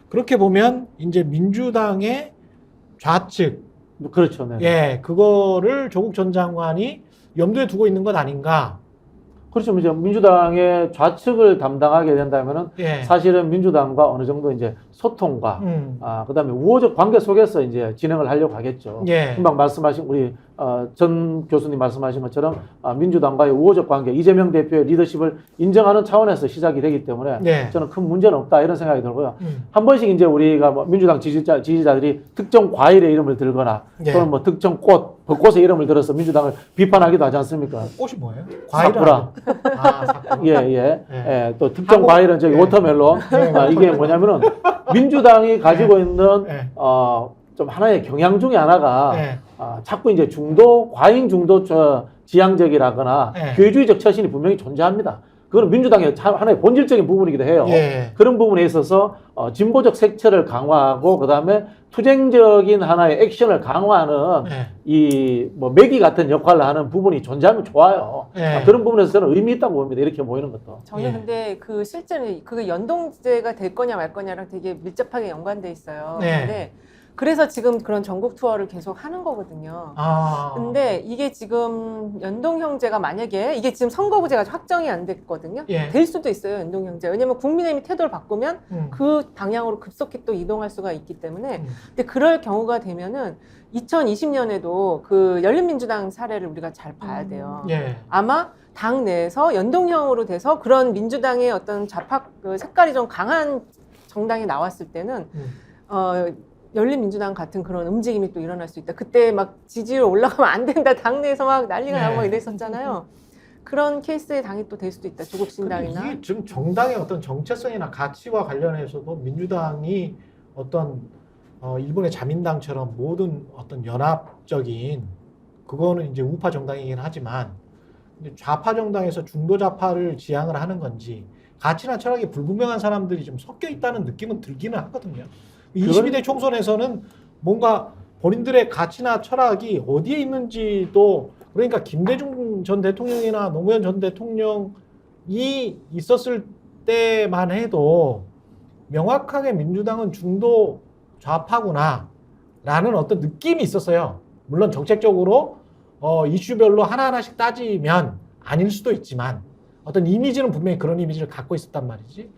그렇게 보면 이제 민주당의 좌측 그렇죠. 네. 예, 그거를 조국 전 장관이 염두에 두고 있는 것 아닌가? 그렇죠. 이제 민주당의 좌측을 담당하게 된다면은 예. 사실은 민주당과 어느 정도 이제 소통과 그다음에 우호적 관계 속에서 이제 진행을 하려고 하겠죠. 예. 금방 말씀하신 우리 전 교수님 말씀하신 것처럼 민주당과의 우호적 관계, 이재명 대표의 리더십을 인정하는 차원에서 시작이 되기 때문에 예. 저는 큰 문제는 없다 이런 생각이 들고요. 한 번씩 이제 우리가 뭐 민주당 지지자들이 특정 과일의 이름을 들거나 예. 또는 뭐 특정 벚꽃의 이름을 들어서 민주당을 비판하기도 하지 않습니까? 꽃이 뭐예요? 사쿠라. 아, 사쿠라. 예. 또 특정 과일은 저기 워터멜론. 네. 이게 뭐냐면은 민주당이 가지고 있는 네. 좀 하나의 경향 중에 하나가 네. 자꾸 이제 과잉 중도 지향적이라거나 네. 교회주의적 처신이 분명히 존재합니다. 그건 민주당의 하나의 본질적인 부분이기도 해요. 예. 그런 부분에 있어서 진보적 색채를 강화하고 그다음에 투쟁적인 하나의 액션을 강화하는 네. 이 뭐 매기 같은 역할을 하는 부분이 존재하면 좋아요. 네. 그런 부분에서 저는 의미 있다고 봅니다. 이렇게 모이는 것도. 저는 예. 근데 그 실제는 그게 연동제가 될 거냐 말 거냐랑 되게 밀접하게 연관돼 있어요. 네. 근데 그래서 지금 그런 전국 투어를 계속 하는 거거든요. 아. 근데 이게 지금 연동형제가 만약에 이게 지금 선거구제가 확정이 안 됐거든요. 예. 될 수도 있어요, 연동형제. 왜냐면 국민의힘이 태도를 바꾸면 그 방향으로 급속히 또 이동할 수가 있기 때문에. 근데 그럴 경우가 되면은 2020년에도 그 열린민주당 사례를 우리가 잘 봐야 돼요. 예. 아마 당 내에서 연동형으로 돼서 그런 민주당의 어떤 좌파 그 색깔이 좀 강한 정당이 나왔을 때는 열린민주당 같은 그런 움직임이 또 일어날 수 있다. 그때 막 지지율 올라가면 안 된다. 당내에서 막 난리가 네. 나고 막 이랬었잖아요. 그런 케이스의 당이 또 될 수도 있다. 조국 근데 신당이나. 이게 지금 정당의 어떤 정체성이나 가치와 관련해서도 민주당이 어떤 일본의 자민당처럼 모든 어떤 연합적인 그거는 이제 우파 정당이긴 하지만 이제 좌파 정당에서 중도 좌파를 지향을 하는 건지 가치나 철학이 불분명한 사람들이 좀 섞여 있다는 느낌은 들기는 하거든요. 22대 총선에서는 뭔가 본인들의 가치나 철학이 어디에 있는지도 그러니까 김대중 전 대통령이나 노무현 전 대통령이 있었을 때만 해도 명확하게 민주당은 중도 좌파구나 라는 어떤 느낌이 있었어요. 물론 정책적으로 이슈별로 하나하나씩 따지면 아닐 수도 있지만 어떤 이미지는 분명히 그런 이미지를 갖고 있었단 말이지.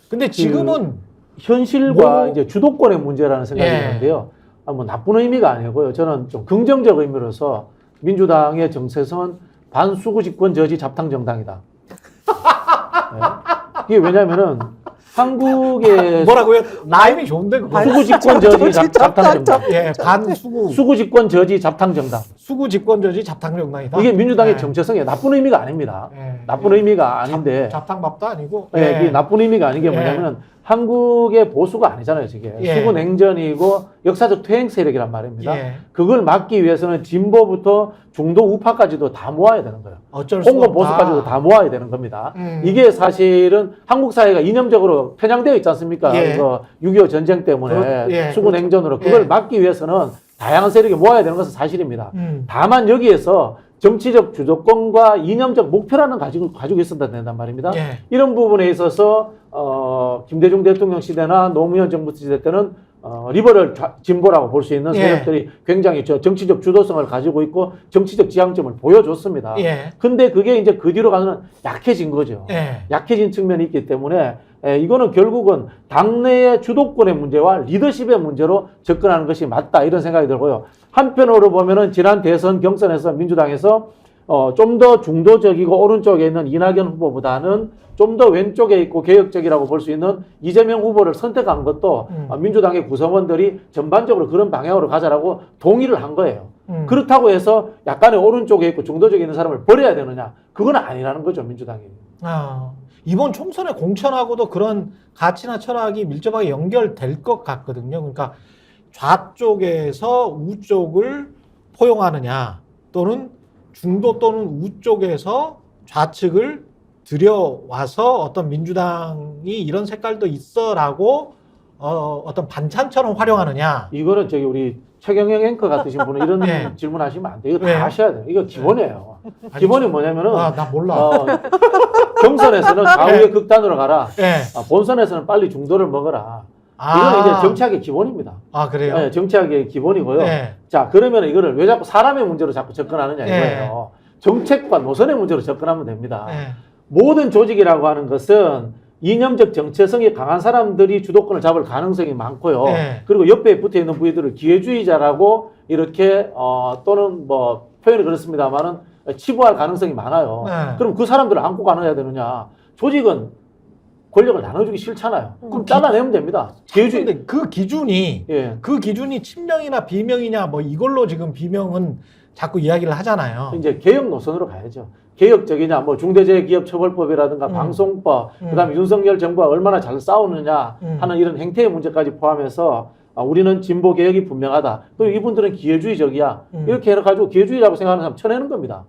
근데 지금은 현실과 뭐- 이제 주도권의 문제라는 생각이 예. 드는데요. 뭐 나쁜 의미가 아니고요. 저는 좀 긍정적 의미로서 민주당의 정체성은 반수구 집권 저지 잡탕 정당이다. 네. 이게 왜냐면은 한국의 뭐라고요? 라임이 좋은데 그거. 수구 집권 저지 잡탕 정당. 예, 반수구 수구 집권 저지 잡탕 정당. 수구 집권저지 잡탕 정당이다. 이게 민주당의 예. 정체성이에요. 나쁜 의미가 아닙니다. 예. 나쁜 의미가 아닌데 잡탕밥도 아니고. 예, 이게 나쁜 의미가 아닌 게 예. 뭐냐면 한국의 보수가 아니잖아요, 저게. 예. 수구 냉전이고 역사적 퇴행 세력이란 말입니다. 예. 그걸 막기 위해서는 진보부터 중도 우파까지도 다 모아야 되는 거예요. 어쩔 수 홍보 없다. 보수까지도 다 모아야 되는 겁니다. 음. 이게 사실은 한국 사회가 이념적으로 편향되어 있지 않습니까? 예. 이거 6.25 전쟁 때문에 예, 수구 냉전으로 그걸 예. 막기 위해서는 다양한 세력이 모아야 되는 것은 사실입니다. 다만 여기에서 정치적 주도권과 이념적 목표라는 가지고 있어야 된단 말입니다. 예. 이런 부분에 있어서 김대중 대통령 시대나 노무현 정부 시대 때는 리버럴 진보라고 볼 수 있는 예. 세력들이 굉장히 정치적 주도성을 가지고 있고 정치적 지향점을 보여줬습니다. 예. 근데 그게 이제 그 뒤로 가서는 약해진 거죠. 예. 약해진 측면이 있기 때문에 이거는 결국은 당내의 주도권의 문제와 리더십의 문제로 접근하는 것이 맞다 이런 생각이 들고요. 한편으로 보면은 지난 대선 경선에서 민주당에서 좀 더 중도적이고 오른쪽에 있는 이낙연 후보보다는 좀 더 왼쪽에 있고 개혁적이라고 볼 수 있는 이재명 후보를 선택한 것도 민주당의 구성원들이 전반적으로 그런 방향으로 가자라고 동의를 한 거예요. 그렇다고 해서 약간의 오른쪽에 있고 중도적에 있는 사람을 버려야 되느냐? 그건 아니라는 거죠, 민주당이. 이번 총선의 공천하고도 그런 가치나 철학이 밀접하게 연결될 것 같거든요. 그러니까 좌쪽에서 우쪽을 포용하느냐 또는 중도 또는 우쪽에서 좌측을 들여와서 어떤 민주당이 이런 색깔도 있어라고 어떤 반찬처럼 활용하느냐. 이거는 저기 우리 최경영 앵커 같으신 분은 이런 네. 질문하시면 안 돼요. 이거 네. 다 하셔야 돼요. 이거 기본이에요. 아니, 기본이 뭐냐면은 나 몰라. 경선에서는 좌우의 극단으로 가라. 예. 본선에서는 빨리 중도를 먹어라. 이거는 이제 정치학의 기본입니다. 그래요? 네, 정치학의 기본이고요. 네. 자, 그러면 이거를 왜 자꾸 사람의 문제로 자꾸 접근하느냐 네. 이거예요. 정책과 노선의 문제로 접근하면 됩니다. 예. 모든 조직이라고 하는 것은 이념적 정체성이 강한 사람들이 주도권을 잡을 가능성이 많고요. 네. 그리고 옆에 붙어 있는 부위들을 기회주의자라고 이렇게 또는 뭐 표현이 그렇습니다만은 치부할 가능성이 많아요. 네. 그럼 그 사람들을 안고 가느냐 되느냐? 조직은 권력을 나눠주기 싫잖아요. 그럼 잘라내면 됩니다. 기회주의. 근데 그 기준이 예. 친명이나 비명이냐 뭐 이걸로 지금 비명은 자꾸 이야기를 하잖아요. 이제 개혁 노선으로 가야죠. 개혁적이냐, 뭐 중대재해기업처벌법이라든가 방송법, 그다음에 윤석열 정부가 얼마나 잘 싸우느냐 하는 이런 행태의 문제까지 포함해서 우리는 진보 개혁이 분명하다. 그리고 이분들은 기회주의적이야. 이렇게 해가지고 기회주의라고 생각하는 사람 쳐내는 겁니다.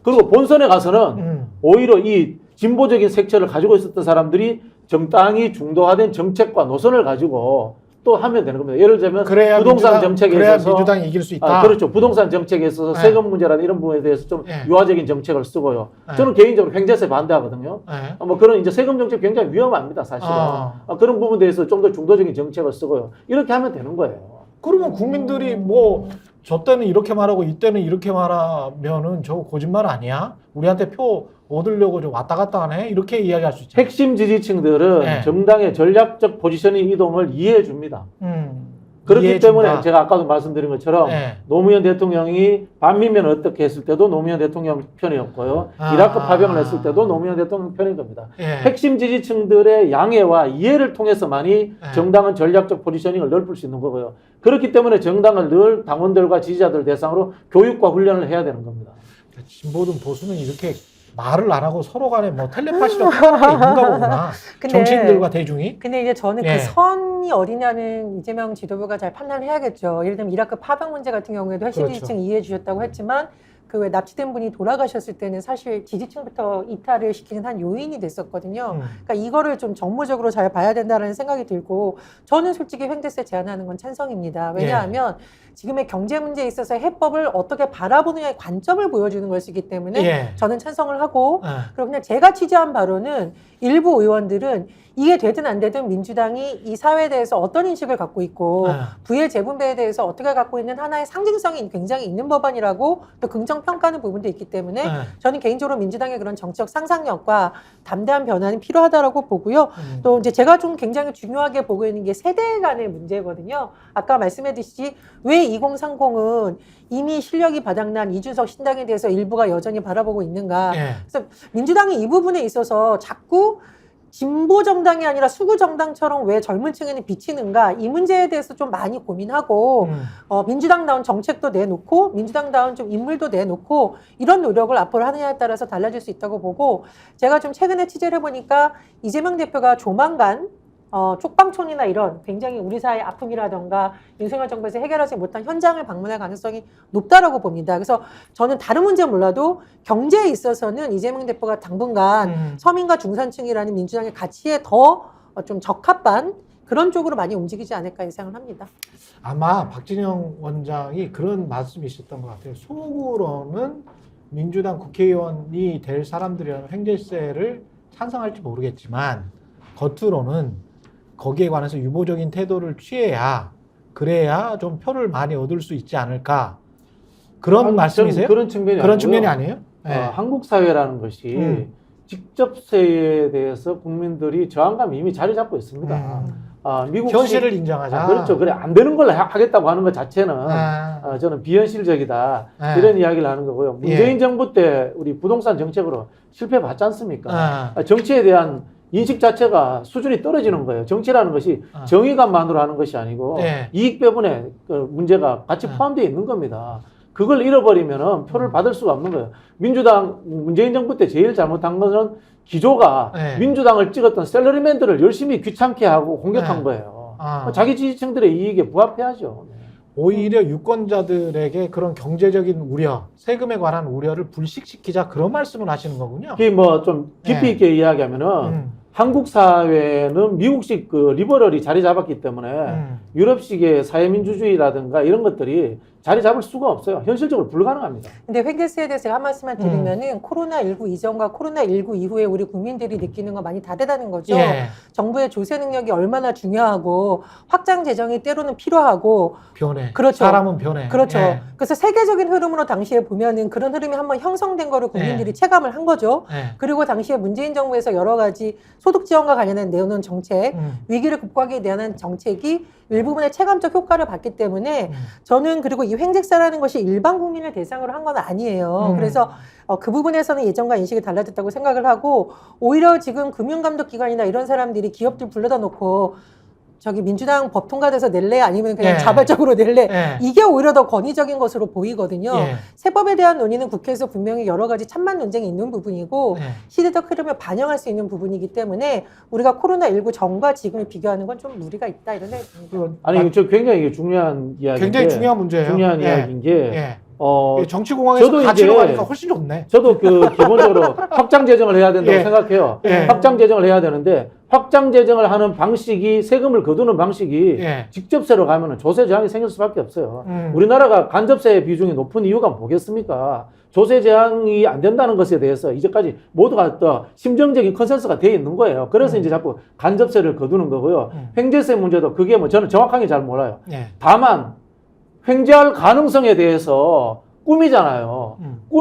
그리고 본선에 가서는 오히려 이 진보적인 색채를 가지고 있었던 사람들이 정당이 중도화된 정책과 노선을 가지고 또 하면 되는 겁니다. 예를 들면 그래야 부동산 정책에 그래야 있어서 민주당이 이길 수 있다. 그렇죠. 부동산 정책에 있어서 네. 세금 문제라든 이런 부분에 대해서 좀 네. 유화적인 정책을 쓰고요. 네. 저는 개인적으로 횡재세 반대하거든요. 네. 뭐 그런 이제 세금 정책 굉장히 위험합니다, 사실은. 그런 부분에 대해서 좀 더 중도적인 정책을 쓰고요. 이렇게 하면 되는 거예요. 그러면 국민들이 뭐 저 때는 이렇게 말하고 이때는 이렇게 말하면은 저거 거짓말 아니야? 우리한테 표 얻으려고 좀 왔다 갔다 하네? 이렇게 이야기할 수 있죠. 핵심 지지층들은 네. 정당의 전략적 포지셔닝 이동을 이해해 줍니다. 그렇기 이해해준다. 때문에 제가 아까도 말씀드린 것처럼 예. 노무현 대통령이 반미면 어떻게 했을 때도 노무현 대통령 편이었고요. 이라크 파병을 했을 때도 노무현 대통령 편인 겁니다. 예. 핵심 지지층들의 양해와 이해를 통해서만이 예. 정당은 전략적 포지셔닝을 넓힐 수 있는 거고요. 그렇기 때문에 정당은 늘 당원들과 지지자들 대상으로 교육과 훈련을 해야 되는 겁니다. 진보든 보수는 이렇게 말을 안 하고 서로 간에 뭐 텔레파시로 통하는 게 있는가 보구나. 근데- 정치인들과 대중이. 근데 이제 저는 예. 그 선이 어디냐는 이재명 지도부가 잘 판단해야겠죠. 예를 들면 이라크 파병 문제 같은 경우에도 핵심 그렇죠. 지지층 이해해 주셨다고 했지만 그 왜 납치된 분이 돌아가셨을 때는 사실 지지층부터 이탈을 시키는 한 요인이 됐었거든요. 그러니까 이거를 좀 정무적으로 잘 봐야 된다는 생각이 들고 저는 솔직히 횡재세 제한하는 건 찬성입니다. 왜냐하면 지금의 경제 문제에 있어서 해법을 어떻게 바라보느냐의 관점을 보여주는 것이기 때문에 예. 저는 찬성을 하고 예. 그리고 그냥 제가 취재한 바로는 일부 의원들은 이게 되든 안 되든 민주당이 이 사회에 대해서 어떤 인식을 갖고 있고 부의 재분배에 대해서 어떻게 갖고 있는 하나의 상징성이 굉장히 있는 법안이라고 또 긍정평가하는 부분도 있기 때문에 예. 저는 개인적으로 민주당의 그런 정치적 상상력과 담대한 변화는 필요하다라고 보고요. 또 이제 제가 좀 굉장히 중요하게 보고 있는 게 세대 간의 문제거든요. 아까 말씀해주시지 왜 2030은 이미 실력이 바닥난 이준석 신당에 대해서 일부가 여전히 바라보고 있는가. 예. 그래서 민주당이 이 부분에 있어서 자꾸 진보 정당이 아니라 수구 정당처럼 왜 젊은 층에는 비치는가 이 문제에 대해서 좀 많이 고민하고 민주당다운 정책도 내놓고 민주당다운 좀 인물도 내놓고 이런 노력을 앞으로 하느냐에 따라서 달라질 수 있다고 보고 제가 좀 최근에 취재를 해보니까 이재명 대표가 조만간 쪽방촌이나 이런 굉장히 우리 사회의 아픔이라던가 윤석열 정부에서 해결하지 못한 현장을 방문할 가능성이 높다라고 봅니다. 그래서 저는 다른 문제는 몰라도 경제에 있어서는 이재명 대표가 당분간 서민과 중산층이라는 민주당의 가치에 더 좀 적합한 그런 쪽으로 많이 움직이지 않을까 예상을 합니다. 아마 박진영 원장이 그런 말씀이 있었던 것 같아요. 속으로는 민주당 국회의원이 될 사람들이라면 횡재세를 찬성할지 모르겠지만 겉으로는 거기에 관해서 유보적인 태도를 취해야 그래야 좀 표를 많이 얻을 수 있지 않을까 그런 말씀이세요? 그런 측면이 그런 아니고요. 측면이 아니에요? 네. 한국 사회라는 것이 직접세에 대해서 국민들이 저항감이 이미 자리 잡고 있습니다. 미국 현실을 인정하자. 그렇죠. 그래 안 되는 걸 하겠다고 하는 것 자체는 아. 저는 비현실적이다 아. 이런 이야기를 하는 거고요. 문재인 예. 정부 때 우리 부동산 정책으로 실패받지 않습니까? 아. 정치에 대한 인식 자체가 수준이 떨어지는 거예요. 정치라는 것이 정의감만으로 하는 것이 아니고 네. 이익 배분의 그 문제가 같이 포함되어 있는 겁니다. 그걸 잃어버리면은 표를 받을 수가 없는 거예요. 민주당 문재인 정부 때 제일 잘못한 것은 기조가 네. 민주당을 찍었던 샐러리맨들을 열심히 귀찮게 하고 공격한 네. 거예요. 아. 자기 지지층들의 이익에 부합해야죠. 오히려 유권자들에게 그런 경제적인 우려, 세금에 관한 우려를 불식시키자 그런 말씀을 하시는 거군요. 이게 뭐 좀 깊이 네. 있게 이야기하면은 한국 사회는 미국식 그 리버럴이 자리 잡았기 때문에 유럽식의 사회민주주의라든가 이런 것들이 자리 잡을 수가 없어요. 현실적으로 불가능합니다. 근데 횡재세에 대해서 제가 한 말씀만 드리면은 코로나19 이전과 코로나19 이후에 우리 국민들이 느끼는 건 많이 다르다는 거죠. 예. 정부의 조세 능력이 얼마나 중요하고 확장 재정이 때로는 필요하고 변해. 그렇죠. 사람은 변해. 그렇죠. 예. 그래서 세계적인 흐름으로 당시에 보면은 그런 흐름이 한번 형성된 거를 국민들이 네. 체감을 한 거죠. 예. 그리고 당시에 문재인 정부에서 여러 가지 소득 지원과 관련된 내놓은 정책, 위기를 극복하기 위한 정책이 일부분의 체감적 효과를 봤기 때문에 저는 그리고 이 횡재세라는 것이 일반 국민을 대상으로 한 건 아니에요. 그래서 그 부분에서는 예전과 인식이 달라졌다고 생각을 하고 오히려 지금 금융감독기관이나 이런 사람들이 기업들 불러다 놓고 저기 민주당 법 통과돼서 낼래 아니면 그냥 예. 자발적으로 낼래 예. 이게 오히려 더 권위적인 것으로 보이거든요. 예. 세법에 대한 논의는 국회에서 분명히 여러 가지 찬반 논쟁이 있는 부분이고 예. 시대적 흐름을 반영할 수 있는 부분이기 때문에 우리가 코로나19 전과 지금을 비교하는 건 좀 무리가 있다 이런 생각이 듭니다. 아니, 저 굉장히 이게 중요한 이야기인데. 굉장히 중요한 문제예요. 중요한 예. 이야기인 게. 예. 어, 정치공학에서 저도 가치로 이제 가니까 훨씬 좋네. 저도 그 기본적으로 확장 재정을 해야 된다고 예. 생각해요. 예. 확장 재정을 해야 되는데 확장 재정을 하는 방식이 세금을 거두는 방식이 예. 직접세로 가면은 조세 저항이 생길 수밖에 없어요. 음. 우리나라가 간접세 비중이 높은 이유가 뭐겠습니까? 조세 저항이 안 된다는 것에 대해서 이제까지 모두가 또 심정적인 컨센서스가 되어 있는 거예요. 그래서 이제 자꾸 간접세를 거두는 거고요. 횡재세 문제도 그게 뭐 저는 정확하게 잘 몰라요. 예. 다만 횡재할 가능성에 대해서 꿈이잖아요.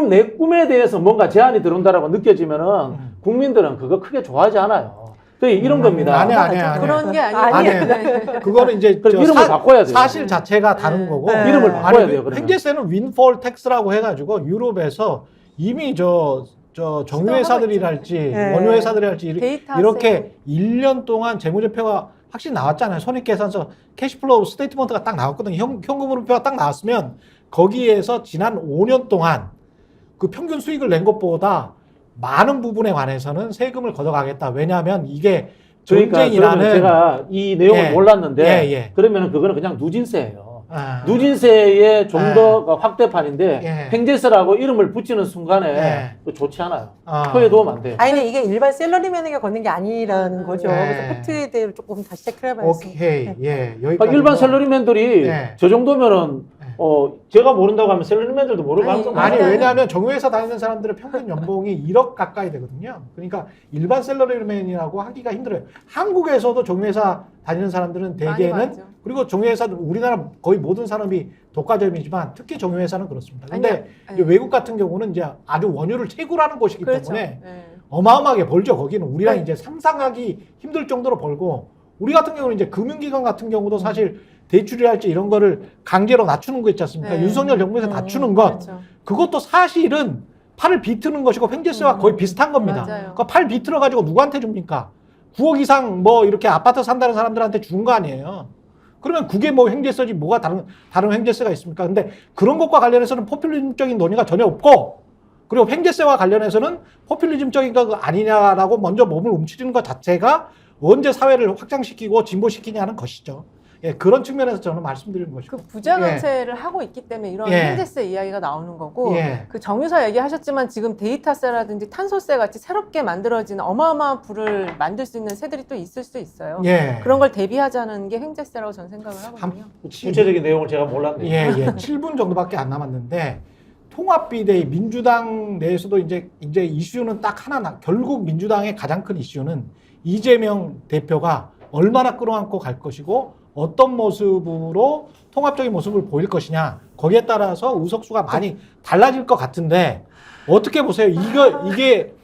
내 꿈에 대해서 뭔가 제한이 들어온다라고 느껴지면은 국민들은 그거 크게 좋아하지 않아요. 또 이런 겁니다. 안 해, 안 해, 안 해. 그런 게 안 아니에요. 해. 네. 그거는 이제 그럼 이름을 바꿔야 돼요. 사실 자체가 다른 네. 거고 네. 이름을 바꿔야 돼요. 아니, 그러면. 횡재세는 윈폴 텍스라고 해가지고 유럽에서 이미 저 정유회사들이랄지 네. 원유회사들이랄지 데이터 이렇게 1년 동안 재무제표가 확실히 나왔잖아요. 손익계산서 캐시플로우 스테이트먼트가 딱 나왔거든요. 현금흐름표가 딱 나왔으면 거기에서 지난 5년 동안 그 평균 수익을 낸 것보다 많은 부분에 관해서는 세금을 걷어가겠다. 왜냐하면 이게 그러니까 그러면 전쟁이라는 제가 이 내용을 예. 몰랐는데 예. 그러면은 그거는 그냥 누진세예요. 아, 누진세의 좀 예. 더 확대판인데 예. 횡재세라고 이름을 붙이는 순간에 예. 또 좋지 않아요. 아. 표에 도움 안 돼요. 아니 근데 이게 일반 샐러리맨에게 걷는 게 아니라는 거죠. 네. 그래서 팩트에 대해 조금 다시 체크를 해봐야겠습니다. 오케이. 네. 예. 아, 여기까지. 일반 샐러리맨들이 네. 저 정도면은 네. 제가 모른다고 하면 샐러리맨들도 모를 아니, 가능성 아니 많아요. 왜냐하면 정유회사 다니는 사람들의 평균 연봉이 1억 가까이 되거든요. 그러니까 일반 샐러리맨이라고 하기가 힘들어요. 한국에서도 정유회사 다니는 사람들은 많이 대개는 많죠. 그리고 정유회사들 우리나라 거의 모든 산업이 독과점이지만 특히 정유회사는 그렇습니다. 근데 아니요. 이제 외국 같은 경우는 이제 아주 원유를 채굴하는 곳이기 그렇죠. 때문에 네. 어마어마하게 벌죠. 거기는 우리랑 네. 이제 상상하기 힘들 정도로 벌고 우리 같은 경우는 이제 금융기관 같은 경우도 사실 대출이랄지 이런 거를 강제로 낮추는 거 있지 않습니까? 네. 윤석열 정부에서 낮추는 것 그렇죠. 그것도 사실은 팔을 비트는 것이고 횡재세와 거의 비슷한 겁니다. 맞아요. 그러니까 팔 비틀어 가지고 누구한테 줍니까? 9억 이상 뭐 이렇게 아파트 산다는 사람들한테 준 거 아니에요. 그러면 그게 뭐 횡재세지 뭐가 다른 횡재세가 있습니까? 근데 그런 것과 관련해서는 포퓰리즘적인 논의가 전혀 없고 그리고 횡재세와 관련해서는 포퓰리즘적인 거 아니냐라고 먼저 몸을 움츠리는 것 자체가 언제 사회를 확장시키고 진보시키냐는 것이죠. 예, 그런 측면에서 저는 말씀드리는 것이고. 그 부자관세를 하고 있기 때문에 이런 예. 횡재세 이야기가 나오는 거고 예. 그 정유사 얘기하셨지만 지금 데이터세라든지 탄소세 같이 새롭게 만들어지는 어마어마한 부를 만들 수 있는 세들이 또 있을 수 있어요. 예. 그런 걸 대비하자는 게 횡재세라고 저는 생각을 하거든요. 구체적인 내용을 제가 몰랐네요. 예, 예. 7분 정도밖에 안 남았는데 통합비대위 민주당 내에서도 이제 이슈는 딱 하나 결국 민주당의 가장 큰 이슈는 이재명 대표가 얼마나 끌어안고 갈 것이고 어떤 모습으로 통합적인 모습을 보일 것이냐 거기에 따라서 의석수가 많이 달라질 것 같은데 어떻게 보세요? 이게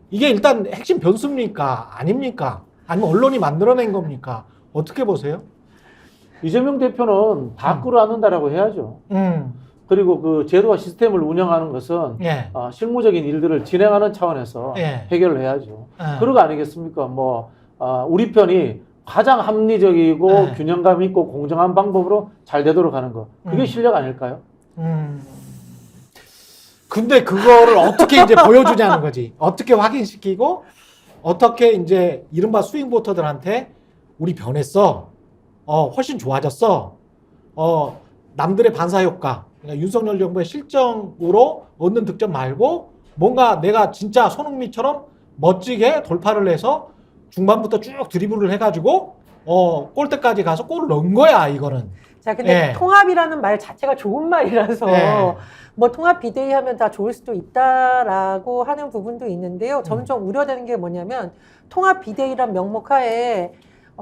일단 핵심 변수입니까? 아닙니까? 아니면 언론이 만들어낸 겁니까? 어떻게 보세요? 이재명 대표는 다 끌어안는다라고 해야죠. 그리고 그 제도와 시스템을 운영하는 것은 예. 실무적인 일들을 진행하는 차원에서 예. 해결을 해야죠. 예. 그런 거 아니겠습니까? 우리 편이 가장 합리적이고 네. 균형감 있고 공정한 방법으로 잘 되도록 하는 거. 그게 실력 아닐까요? 근데 그거를 어떻게 이제 보여주냐는 거지. 어떻게 확인시키고, 어떻게 이제 이른바 스윙 보터들한테 우리 변했어. 훨씬 좋아졌어. 남들의 반사효과. 그러니까 윤석열 정부의 실정으로 얻는 득점 말고 뭔가 내가 진짜 손흥민처럼 멋지게 돌파를 해서 중반부터 쭉 드리블을 해가지고, 골대까지 가서 골을 넣은 거야, 이거는. 자, 근데 예. 통합이라는 말 자체가 좋은 말이라서 예. 뭐 통합 비대위 하면 다 좋을 수도 있다라고 하는 부분도 있는데요. 저는 좀 우려되는 게 뭐냐면 통합 비대위란 명목하에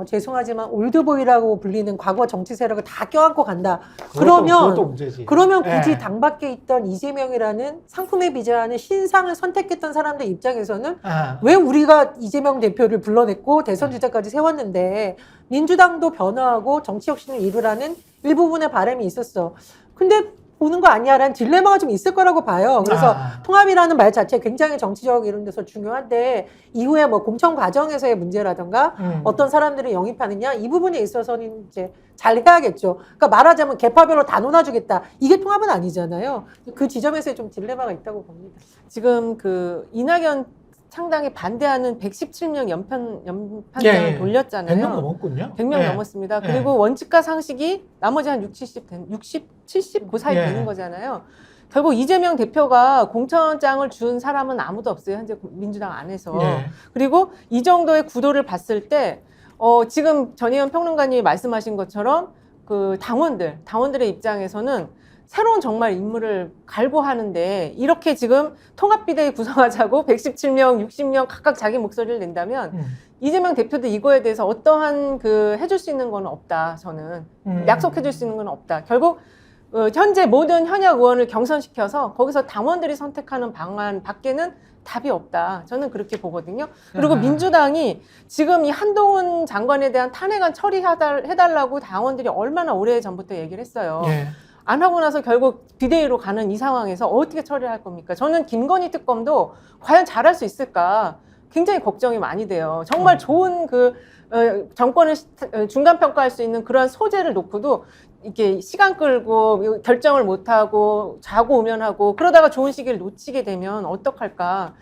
죄송하지만 올드보이라고 불리는 과거 정치 세력을 다 껴안고 간다. 그것도 문제지. 그러면 굳이 예. 당 밖에 있던 이재명이라는 상품에 비자하는 신상을 선택했던 사람들 입장에서는 아. 왜 우리가 이재명 대표를 불러냈고 대선 주자까지 세웠는데 민주당도 변화하고 정치 혁신을 이루라는 일부분의 바람이 있었어. 근데 보는 거 아니야라는 딜레마가 좀 있을 거라고 봐요. 그래서 통합이라는 말 자체 굉장히 정치적 이런 데서 중요한데 이후에 뭐 공천 과정에서의 문제라든가 어떤 사람들을 영입하느냐 이 부분에 있어서는 이제 잘 해야겠죠. 그러니까 말하자면 계파별로 다 논아주겠다. 이게 통합은 아니잖아요. 그 지점에서의 좀 딜레마가 있다고 봅니다. 지금 그 이낙연 창당에 반대하는 117명 연판장을 예, 예. 돌렸잖아요. 100명 넘었군요. 100명 예. 넘었습니다. 예. 그리고 원칙과 상식이 나머지 한 60, 70 그 사이 예. 되는 거잖아요. 결국 이재명 대표가 공천장을 준 사람은 아무도 없어요. 현재 민주당 안에서. 예. 그리고 이 정도의 구도를 봤을 때 지금 전혜연 평론가님이 말씀하신 것처럼 그 당원들의 입장에서는 새로운 정말 인물을 갈구하는데 이렇게 지금 통합비대위 구성하자고 117명, 60명 각각 자기 목소리를 낸다면 이재명 대표도 이거에 대해서 어떠한 해줄 수 있는 건 없다. 저는 약속해줄 수 있는 건 없다. 결국 현재 모든 현역 의원을 경선시켜서 거기서 당원들이 선택하는 방안 밖에는 답이 없다. 저는 그렇게 보거든요. 그리고 민주당이 지금 이 한동훈 장관에 대한 탄핵안 처리해달라고 당원들이 얼마나 오래 전부터 얘기를 했어요. 예. 안 하고 나서 결국 비대위로 가는 이 상황에서 어떻게 처리할 겁니까? 저는 김건희 특검도 과연 잘할 수 있을까 굉장히 걱정이 많이 돼요. 정말 좋은 정권을 중간 평가할 수 있는 그러한 소재를 놓고도 이렇게 시간 끌고 결정을 못하고 자고 우면하고 그러다가 좋은 시기를 놓치게 되면 어떡할까?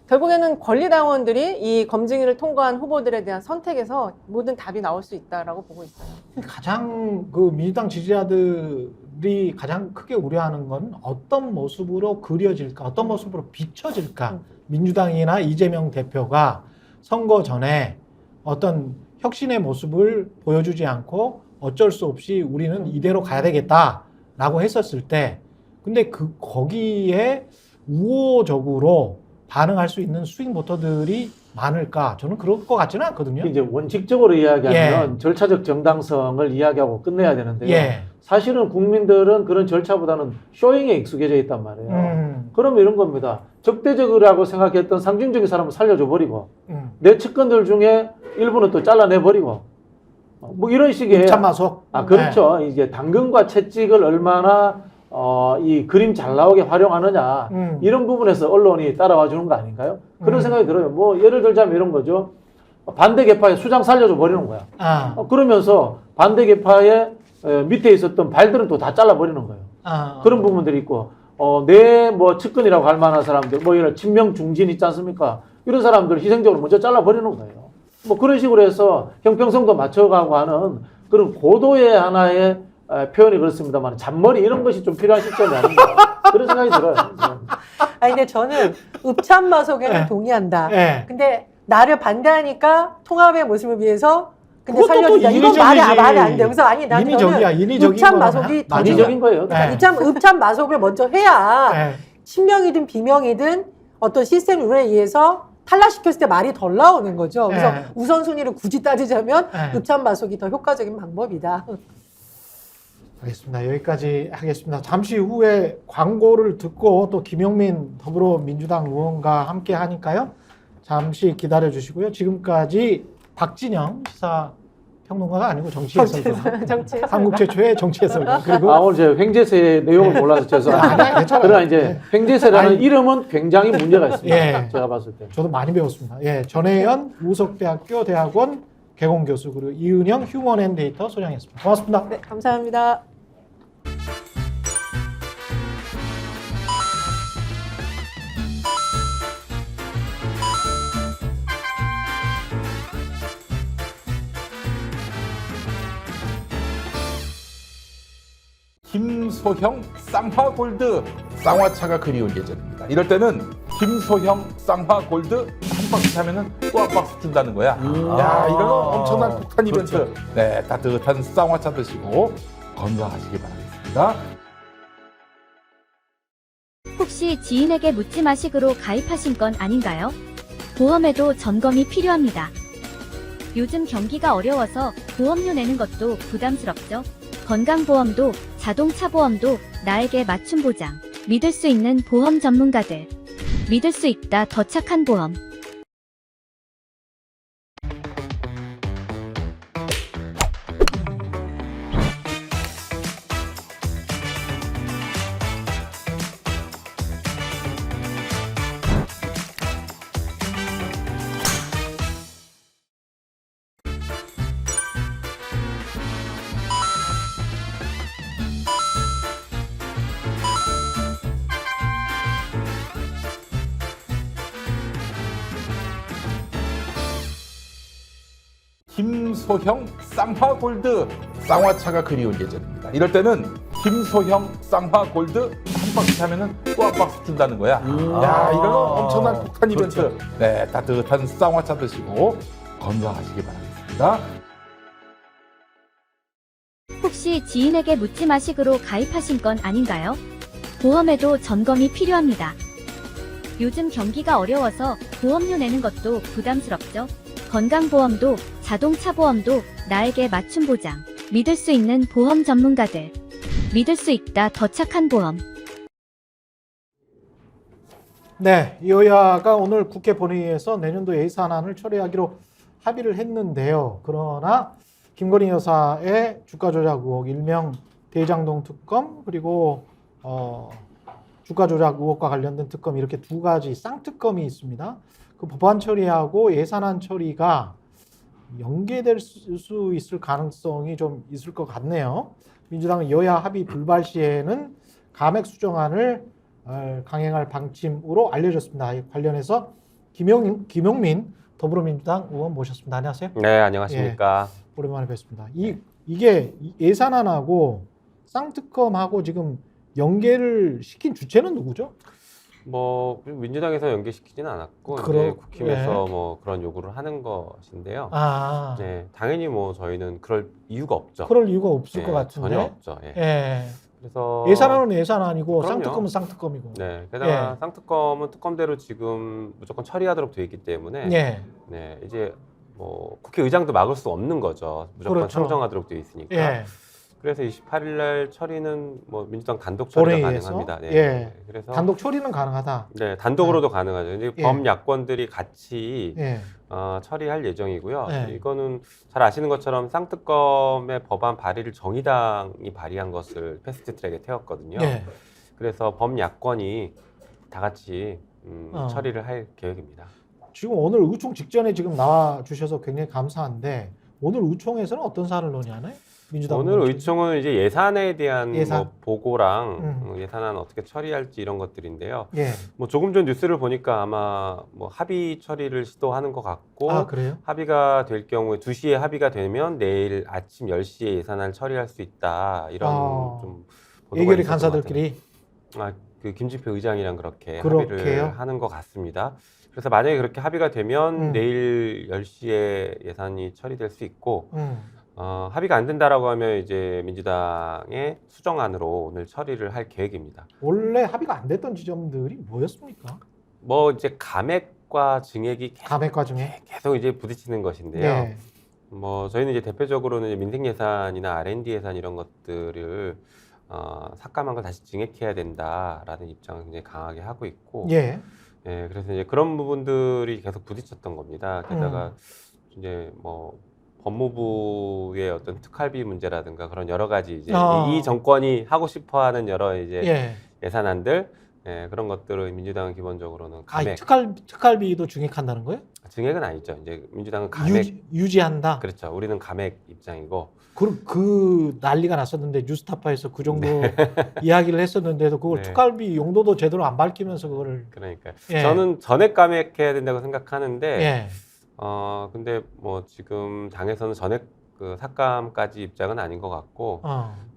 결국에는 권리당원들이 이 검증위를 통과한 후보들에 대한 선택에서 모든 답이 나올 수 있다라고 보고 있어요. 가장 민주당 지지자들이 가장 크게 우려하는 건 어떤 모습으로 그려질까, 어떤 모습으로 비춰질까. 민주당이나 이재명 대표가 선거 전에 어떤 혁신의 모습을 보여주지 않고 어쩔 수 없이 우리는 이대로 가야 되겠다라고 했었을 때, 근데 거기에 우호적으로 반응할 수 있는 스윙 보터들이 많을까? 저는 그럴 것 같지는 않거든요. 이제 원칙적으로 이야기하면 절차적 정당성을 이야기하고 끝내야 되는데요. 예. 사실은 국민들은 그런 절차보다는 쇼잉에 익숙해져 있단 말이에요. 그러면 이런 겁니다. 적대적이라고 생각했던 상징적인 사람을 살려줘 버리고 내 측근들 중에 일부는 또 잘라내 버리고 뭐 이런 식의 참마속. 그렇죠. 네. 이제 당근과 채찍을 얼마나 이 그림 잘 나오게 활용하느냐 이런 부분에서 언론이 따라와 주는 거 아닌가요? 그런 생각이 들어요. 뭐 예를 들자면 이런 거죠. 반대 계파의 수장 살려줘 버리는 거야. 그러면서 반대 계파의 밑에 있었던 발들은 또 다 잘라 버리는 거예요. 그런 부분들이 있고 내 뭐 측근이라고 할 만한 사람들 뭐 이런 친명 중진 있지 않습니까? 이런 사람들 희생적으로 먼저 잘라 버리는 거예요. 뭐 그런 식으로 해서 형평성도 맞춰가고 하는 그런 고도의 하나의 표현이 그렇습니다만 잔머리 이런 것이 좀 필요한 시점이 아닌가 그런 생각이 들어요. 근데 저는 읍참마속에는 네. 동의한다. 네. 근데 나를 반대하니까 통합의 모습을 위해서 근데 그것도 살려주자. 또 이건 인위적이지. 말이 안 돼. 그래서 아니 나는 인위적이야. 인위적인 읍참마속이 거는 인위적인 거예요. 네. 읍참마속을 먼저 해야 네. 친명이든 비명이든 어떤 시스템 룰에 의해서 탈락시켰을 때 말이 덜 나오는 거죠. 그래서 네. 우선순위를 굳이 따지자면 네. 읍참마속이 더 효과적인 방법이다. 알겠습니다. 여기까지 하겠습니다. 잠시 후에 광고를 듣고 또 김용민 더불어민주당 의원과 함께 하니까요. 잠시 기다려 주시고요. 지금까지 박진영 시사평론가가 아니고 정치 해설가, 정치해설가. 한국 최초의 정치 해설가, 그리고 오늘 제가 횡재세 내용을 몰라서 죄송합니다. 괜찮아요. 그러나 이제 횡재세라는 아니, 이름은 굉장히 문제가 있습니다. 예. 제가 봤을 때. 저도 많이 배웠습니다. 예, 전혜연 우석대학교 대학원 개공교수 그리고 이은영 휴먼앤데이터 소장이었습니다. 고맙습니다. 네, 감사합니다. 김소형 쌍화골드 쌍화차가 그리운 예전입니다. 이럴 때는 김소형 쌍화골드 한 박스 사면은 또 한 박스 준다는 거야. 야, 이런 엄청난 폭탄 이벤트. 그렇죠. 네, 따뜻한 쌍화차 드시고 건강하시기 바라겠습니다. 혹시 지인에게 묻지 마식으로 가입하신 건 아닌가요? 보험에도 점검이 필요합니다. 요즘 경기가 어려워서 보험료 내는 것도 부담스럽죠? 건강보험도 자동차 보험도 나에게 맞춤 보장. 믿을 수 있는 보험 전문가들. 믿을 수 있다 더 착한 보험. 김소형 쌍화골드 쌍화차가 그리운 예전입니다. 이럴 때는 김소형 쌍화골드 한 박스 사면은 또 한 박스 준다는 거야. 야, 이런 엄청난 폭탄 이벤트. 그렇죠. 네, 따뜻한 쌍화차 드시고 건강하시기 바라겠습니다. 혹시 지인에게 묻지 마식으로 가입하신 건 아닌가요? 보험에도 점검이 필요합니다. 요즘 경기가 어려워서 보험료 내는 것도 부담스럽죠? 건강보험도 자동차 보험도 나에게 맞춤 보장. 믿을 수 있는 보험 전문가들. 믿을 수 있다. 더 착한 보험. 네, 여야가 오늘 국회 본회의에서 내년도 예산안을 처리하기로 합의를 했는데요. 그러나 김건희 여사의 주가 조작 의혹, 일명 대장동 특검, 그리고 주가 조작 의혹과 관련된 특검, 이렇게 두 가지 쌍특검이 있습니다. 그 법안 처리하고 예산안 처리가 연계될 수 있을 가능성이 좀 있을 것 같네요. 민주당은 여야 합의 불발 시에는 감액 수정안을 강행할 방침으로 알려졌습니다. 관련해서 김용민 더불어민주당 의원 모셨습니다. 안녕하세요. 네, 안녕하십니까. 오랜만에 뵙습니다. 이게 예산안하고 쌍특검하고 지금 연계를 시킨 주체는 누구죠? 뭐 민주당에서 연계시키지는 않았고 이제 국힘에서 뭐 그런 요구를 하는 것인데요. 아, 네, 당연히 뭐 저희는 그럴 이유가 없죠. 그럴 이유가 없을 네, 것 같은데. 전혀 없죠. 예. 예. 그래서 예산안은 예산안이고 그럼요. 쌍특검은 쌍특검이고. 네, 게다가 예. 쌍특검은 특검대로 지금 무조건 처리하도록 되어 있기 때문에 예. 네, 이제 뭐 국회의장도 막을 수 없는 거죠. 무조건 그렇죠. 청정하도록 되어 있으니까. 예. 그래서 28일 날 처리는 뭐 민주당 단독 처리가 본회의에서? 가능합니다. 네. 예. 그래서 단독 처리는 가능하다. 네, 단독으로도 가능하죠. 근데 예. 범야권들이 같이 예. 처리할 예정이고요. 네. 이거는 잘 아시는 것처럼 쌍특검의 법안 발의를 정의당이 발의한 것을 패스트트랙에 태웠거든요. 예. 그래서 범야권이 다 같이 어. 처리를 할 계획입니다. 지금 오늘 의총 직전에 지금 나와 주셔서 굉장히 감사한데 오늘 의총에서는 어떤 사안을 논의하나요? 민주당 오늘 의원 의총은 이제 예산에 대한 예산. 뭐 보고랑 예산안 어떻게 처리할지 이런 것들인데요. 예. 뭐 조금 전 뉴스를 보니까 아마 뭐 합의 처리를 시도하는 것 같고 아, 그래요? 합의가 될 경우에 2시에 합의가 되면 내일 아침 10시에 예산안을 처리할 수 있다. 이런 좀 보도가 예결위 있었던 간사들끼리 것 같아요. 그 김진표 의장이랑 그렇게 그렇게요? 합의를 하는 것 같습니다. 그래서 만약에 그렇게 합의가 되면 내일 10시에 예산이 처리될 수 있고 합의가 안 된다라고 하면 이제 민주당의 수정안으로 오늘 처리를 할 계획입니다. 원래 합의가 안 됐던 지점들이 뭐였습니까? 뭐 이제 감액과 증액이 감액과 중에. 계속 이제 부딪히는 것인데요. 예. 뭐 저희는 이제 대표적으로는 이제 민생 예산이나 R&D 예산 이런 것들을 삭감한 걸 다시 증액해야 된다라는 입장을 굉장히 강하게 하고 있고, 예. 예, 그래서 이제 그런 부분들이 계속 부딪혔던 겁니다. 게다가 이제 뭐 법무부의 어떤 특활비 문제라든가 그런 여러 가지 이제 이 정권이 하고 싶어하는 여러 이제 예. 예산안들, 예, 그런 것들을 민주당은 기본적으로는 감액, 특활비도 증액한다는 거예요? 증액은 아니죠. 이제 민주당은 감액, 유지한다. 그렇죠. 우리는 감액 입장이고. 그 난리가 났었는데 뉴스타파에서 그 정도 이야기를 했었는데도 그걸 네. 특활비 용도도 제대로 안 밝히면서 그거를. 그러니까 예. 저는 전액 감액해야 된다고 생각하는데, 예. 근데 뭐 지금 당에서는 전액 그 삭감까지 입장은 아닌 것 같고,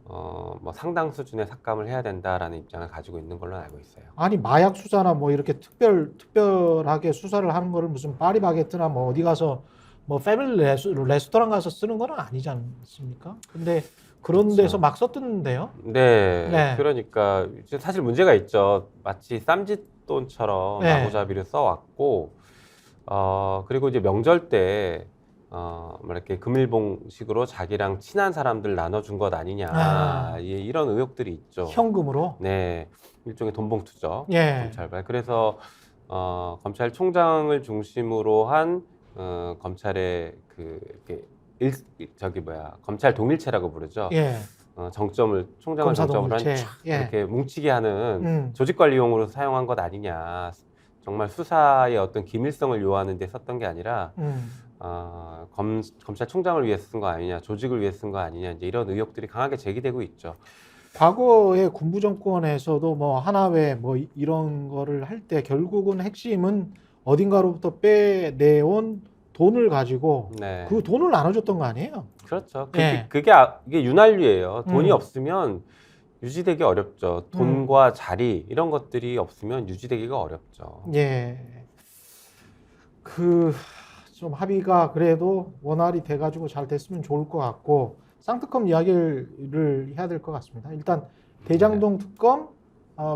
뭐 상당 수준의 삭감을 해야 된다라는 입장을 가지고 있는 걸로 알고 있어요. 아니 마약 수사나 뭐 이렇게 특별하게 수사를 하는 거를 무슨 파리바게트나 뭐 어디 가서 뭐 패밀리 레스토랑 가서 쓰는 건 아니지 않습니까? 근데 그런 그렇죠. 데서 막 썼던데요. 네, 네. 그러니까 사실 문제가 있죠. 마치 쌈짓돈처럼 네. 마구잡이를 써왔고, 그리고 이제 명절 때 뭐 이렇게 금일봉식으로 자기랑 친한 사람들 나눠준 것 아니냐, 이런 의혹들이 있죠. 현금으로. 네, 일종의 돈봉투죠. 예. 검찰발. 그래서 검찰총장을 중심으로 한 검찰의 검찰 동일체라고 부르죠. 예. 정점을 총장을 검사 정점으로 한 동일체. 예. 이렇게 뭉치게 하는 조직관리용으로 사용한 것 아니냐. 정말 수사의 어떤 기밀성을 요하는 데 썼던 게 아니라 검찰총장을 위해서 쓴 거 아니냐, 조직을 위해서 쓴 거 아니냐, 이제 이런 의혹들이 강하게 제기되고 있죠. 과거의 군부 정권에서도 뭐 하나회 뭐 이런 거를 할 때 결국은 핵심은 어딘가로부터 빼내온 돈을 가지고 네. 그 돈을 나눠줬던 거 아니에요? 그렇죠. 예. 이게 윤활유예요. 돈이 없으면 유지되기 어렵죠. 음. 돈과 자리 이런 것들이 없으면 유지되기가 어렵죠. 예. 좀 합의가 그래도 원활히 돼가지고 잘 됐으면 좋을 것 같고 쌍특검 이야기를 해야 될 것 같습니다. 일단 대장동 특검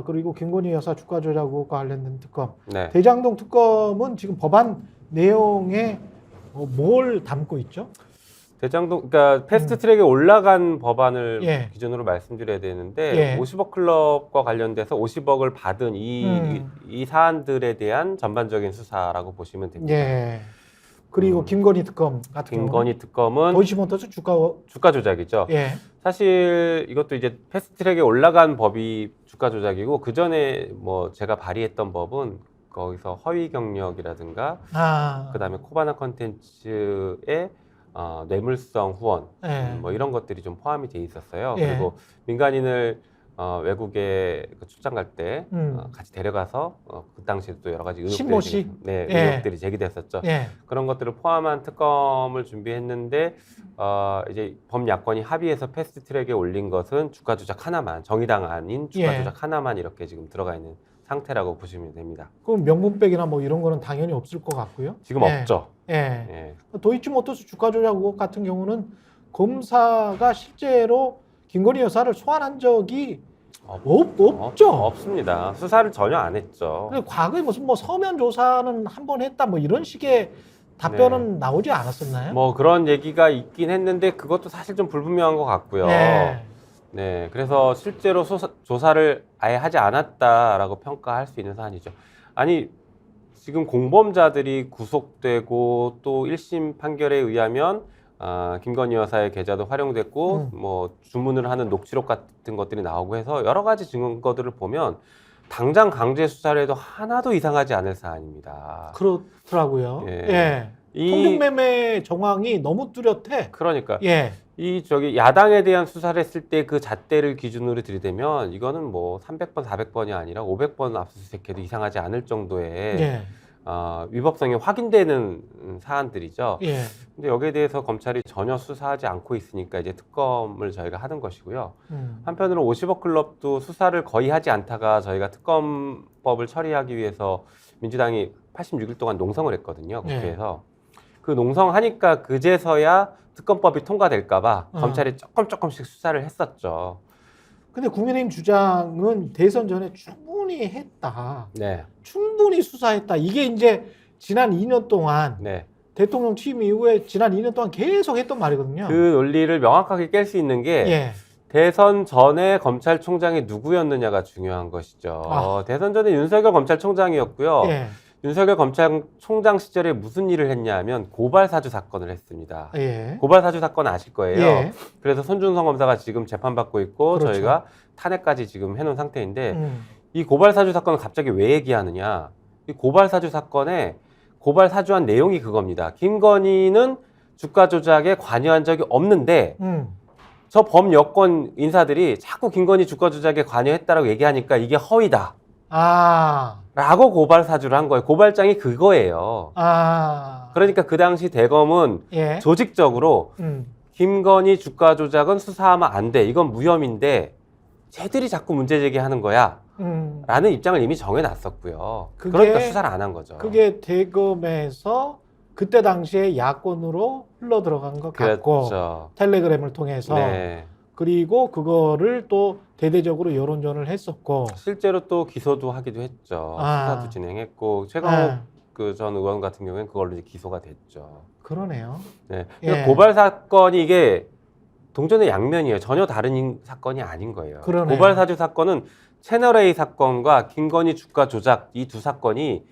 그리고 김건희 여사 주가 조작 의혹과 관련된 특검. 네. 대장동 특검은 지금 법안 내용에 뭘 담고 있죠? 대장동, 그러니까 패스트트랙에 올라간 법안을 예. 기준으로 말씀드려야 되는데 예. 50억 클럽과 관련돼서 50억을 받은 이 사안들에 대한 전반적인 수사라고 보시면 됩니다. 예. 그리고 김건희 특검 같은 경우 김건희 특검은 도이치모터스 주가 조작이죠. 예. 사실 이것도 이제 패스트트랙에 올라간 법이 주가 조작이고 그 전에 뭐 제가 발의했던 법은 거기서 허위 경력이라든가 그다음에 코바나 컨텐츠의 뇌물성 후원 예. 뭐 이런 것들이 좀 포함이 돼 있었어요. 예. 그리고 민간인을 외국에 그 출장 갈 때 같이 데려가서 그 당시에 또 여러 가지 신모 씨? 네, 예. 의혹들이 제기됐었죠. 예. 그런 것들을 포함한 특검을 준비했는데 이제 범야권이 합의해서 패스트트랙에 올린 것은 주가 조작 하나만, 정의당 아닌 주가 예. 조작 하나만 이렇게 지금 들어가 있는 상태라고 보시면 됩니다. 그럼 명분백이나 뭐 이런 거는 당연히 없을 것 같고요. 지금 예. 없죠. 예. 예. 도이치모터스 주가 조작 의혹 같은 경우는 검사가 실제로 김건희 여사를 소환한 적이 없죠. 없습니다. 수사를 전혀 안 했죠. 근데 과거에 무슨 뭐 서면 조사는 한 번 했다 뭐 이런 식의 답변은 나오지 않았었나요? 뭐 그런 얘기가 있긴 했는데 그것도 사실 좀 불분명한 것 같고요. 네. 네, 그래서 실제로 조사를 아예 하지 않았다라고 평가할 수 있는 사안이죠. 아니 지금 공범자들이 구속되고 또 1심 판결에 의하면 김건희 여사의 계좌도 활용됐고 뭐 주문을 하는 녹취록 같은 것들이 나오고 해서 여러 가지 증거들을 보면 당장 강제 수사를 해도 하나도 이상하지 않을 사안입니다. 그렇더라고요. 예. 예. 통중매매 정황이 너무 뚜렷해. 그러니까 예. 야당에 대한 수사를 했을 때 그 잣대를 기준으로 들이대면 이거는 뭐 300번, 400번이 아니라 500번 압수수색해도 이상하지 않을 정도의 예. 위법성이 확인되는 사안들이죠. 예. 근데 여기에 대해서 검찰이 전혀 수사하지 않고 있으니까 이제 특검을 저희가 하는 것이고요. 한편으로 50억 클럽도 수사를 거의 하지 않다가 저희가 특검법을 처리하기 위해서 민주당이 86일 동안 농성을 했거든요. 국회에서. 그 농성하니까 그제서야 특검법이 통과될까봐 검찰이 조금씩 수사를 했었죠. 근데 국민의힘 주장은 대선 전에 충분히 했다. 네. 충분히 수사했다. 이게 이제 지난 2년 동안 네. 대통령 취임 이후에 지난 2년 동안 계속 했던 말이거든요. 그 논리를 명확하게 깰 수 있는 게 예. 대선 전에 검찰총장이 누구였느냐가 중요한 것이죠. 대선 전에 윤석열 검찰총장이었고요. 예. 윤석열 검찰총장 시절에 무슨 일을 했냐 하면 고발사주 사건을 했습니다. 예. 고발사주 사건 아실 거예요. 예. 그래서 손준성 검사가 지금 재판받고 있고 그렇죠. 저희가 탄핵까지 지금 해놓은 상태인데 이 고발사주 사건을 갑자기 왜 얘기하느냐. 이 고발사주 사건에 고발사주한 내용이 그겁니다. 김건희는 주가 조작에 관여한 적이 없는데 저 범여권 인사들이 자꾸 김건희 주가 조작에 관여했다라고 얘기하니까 이게 허위다. 라고 고발사주를 한 거예요. 고발장이 그거예요. 그러니까 그 당시 대검은 예. 조직적으로 김건희 주가 조작은 수사하면 안 돼. 이건 무혐의인데 쟤들이 자꾸 문제 제기하는 거야. 라는 입장을 이미 정해놨었고요. 그러니까 수사를 안 한 거죠. 그게 대검에서 그때 당시에 야권으로 흘러 들어간 것 같고 그렇죠. 텔레그램을 통해서 네. 그리고 그거를 또 대대적으로 여론전을 했었고 실제로 또 기소도 하기도 했죠. 수사도 진행했고 최강욱 그 전 의원 같은 경우에는 그걸로 이제 기소가 됐죠. 그러네요. 네. 그러니까 고발 사건이 이게 동전의 양면이에요. 전혀 다른 사건이 아닌 거예요. 그러네요. 고발 사주 사건은 채널A 사건과 김건희 주가 조작 이 두 사건이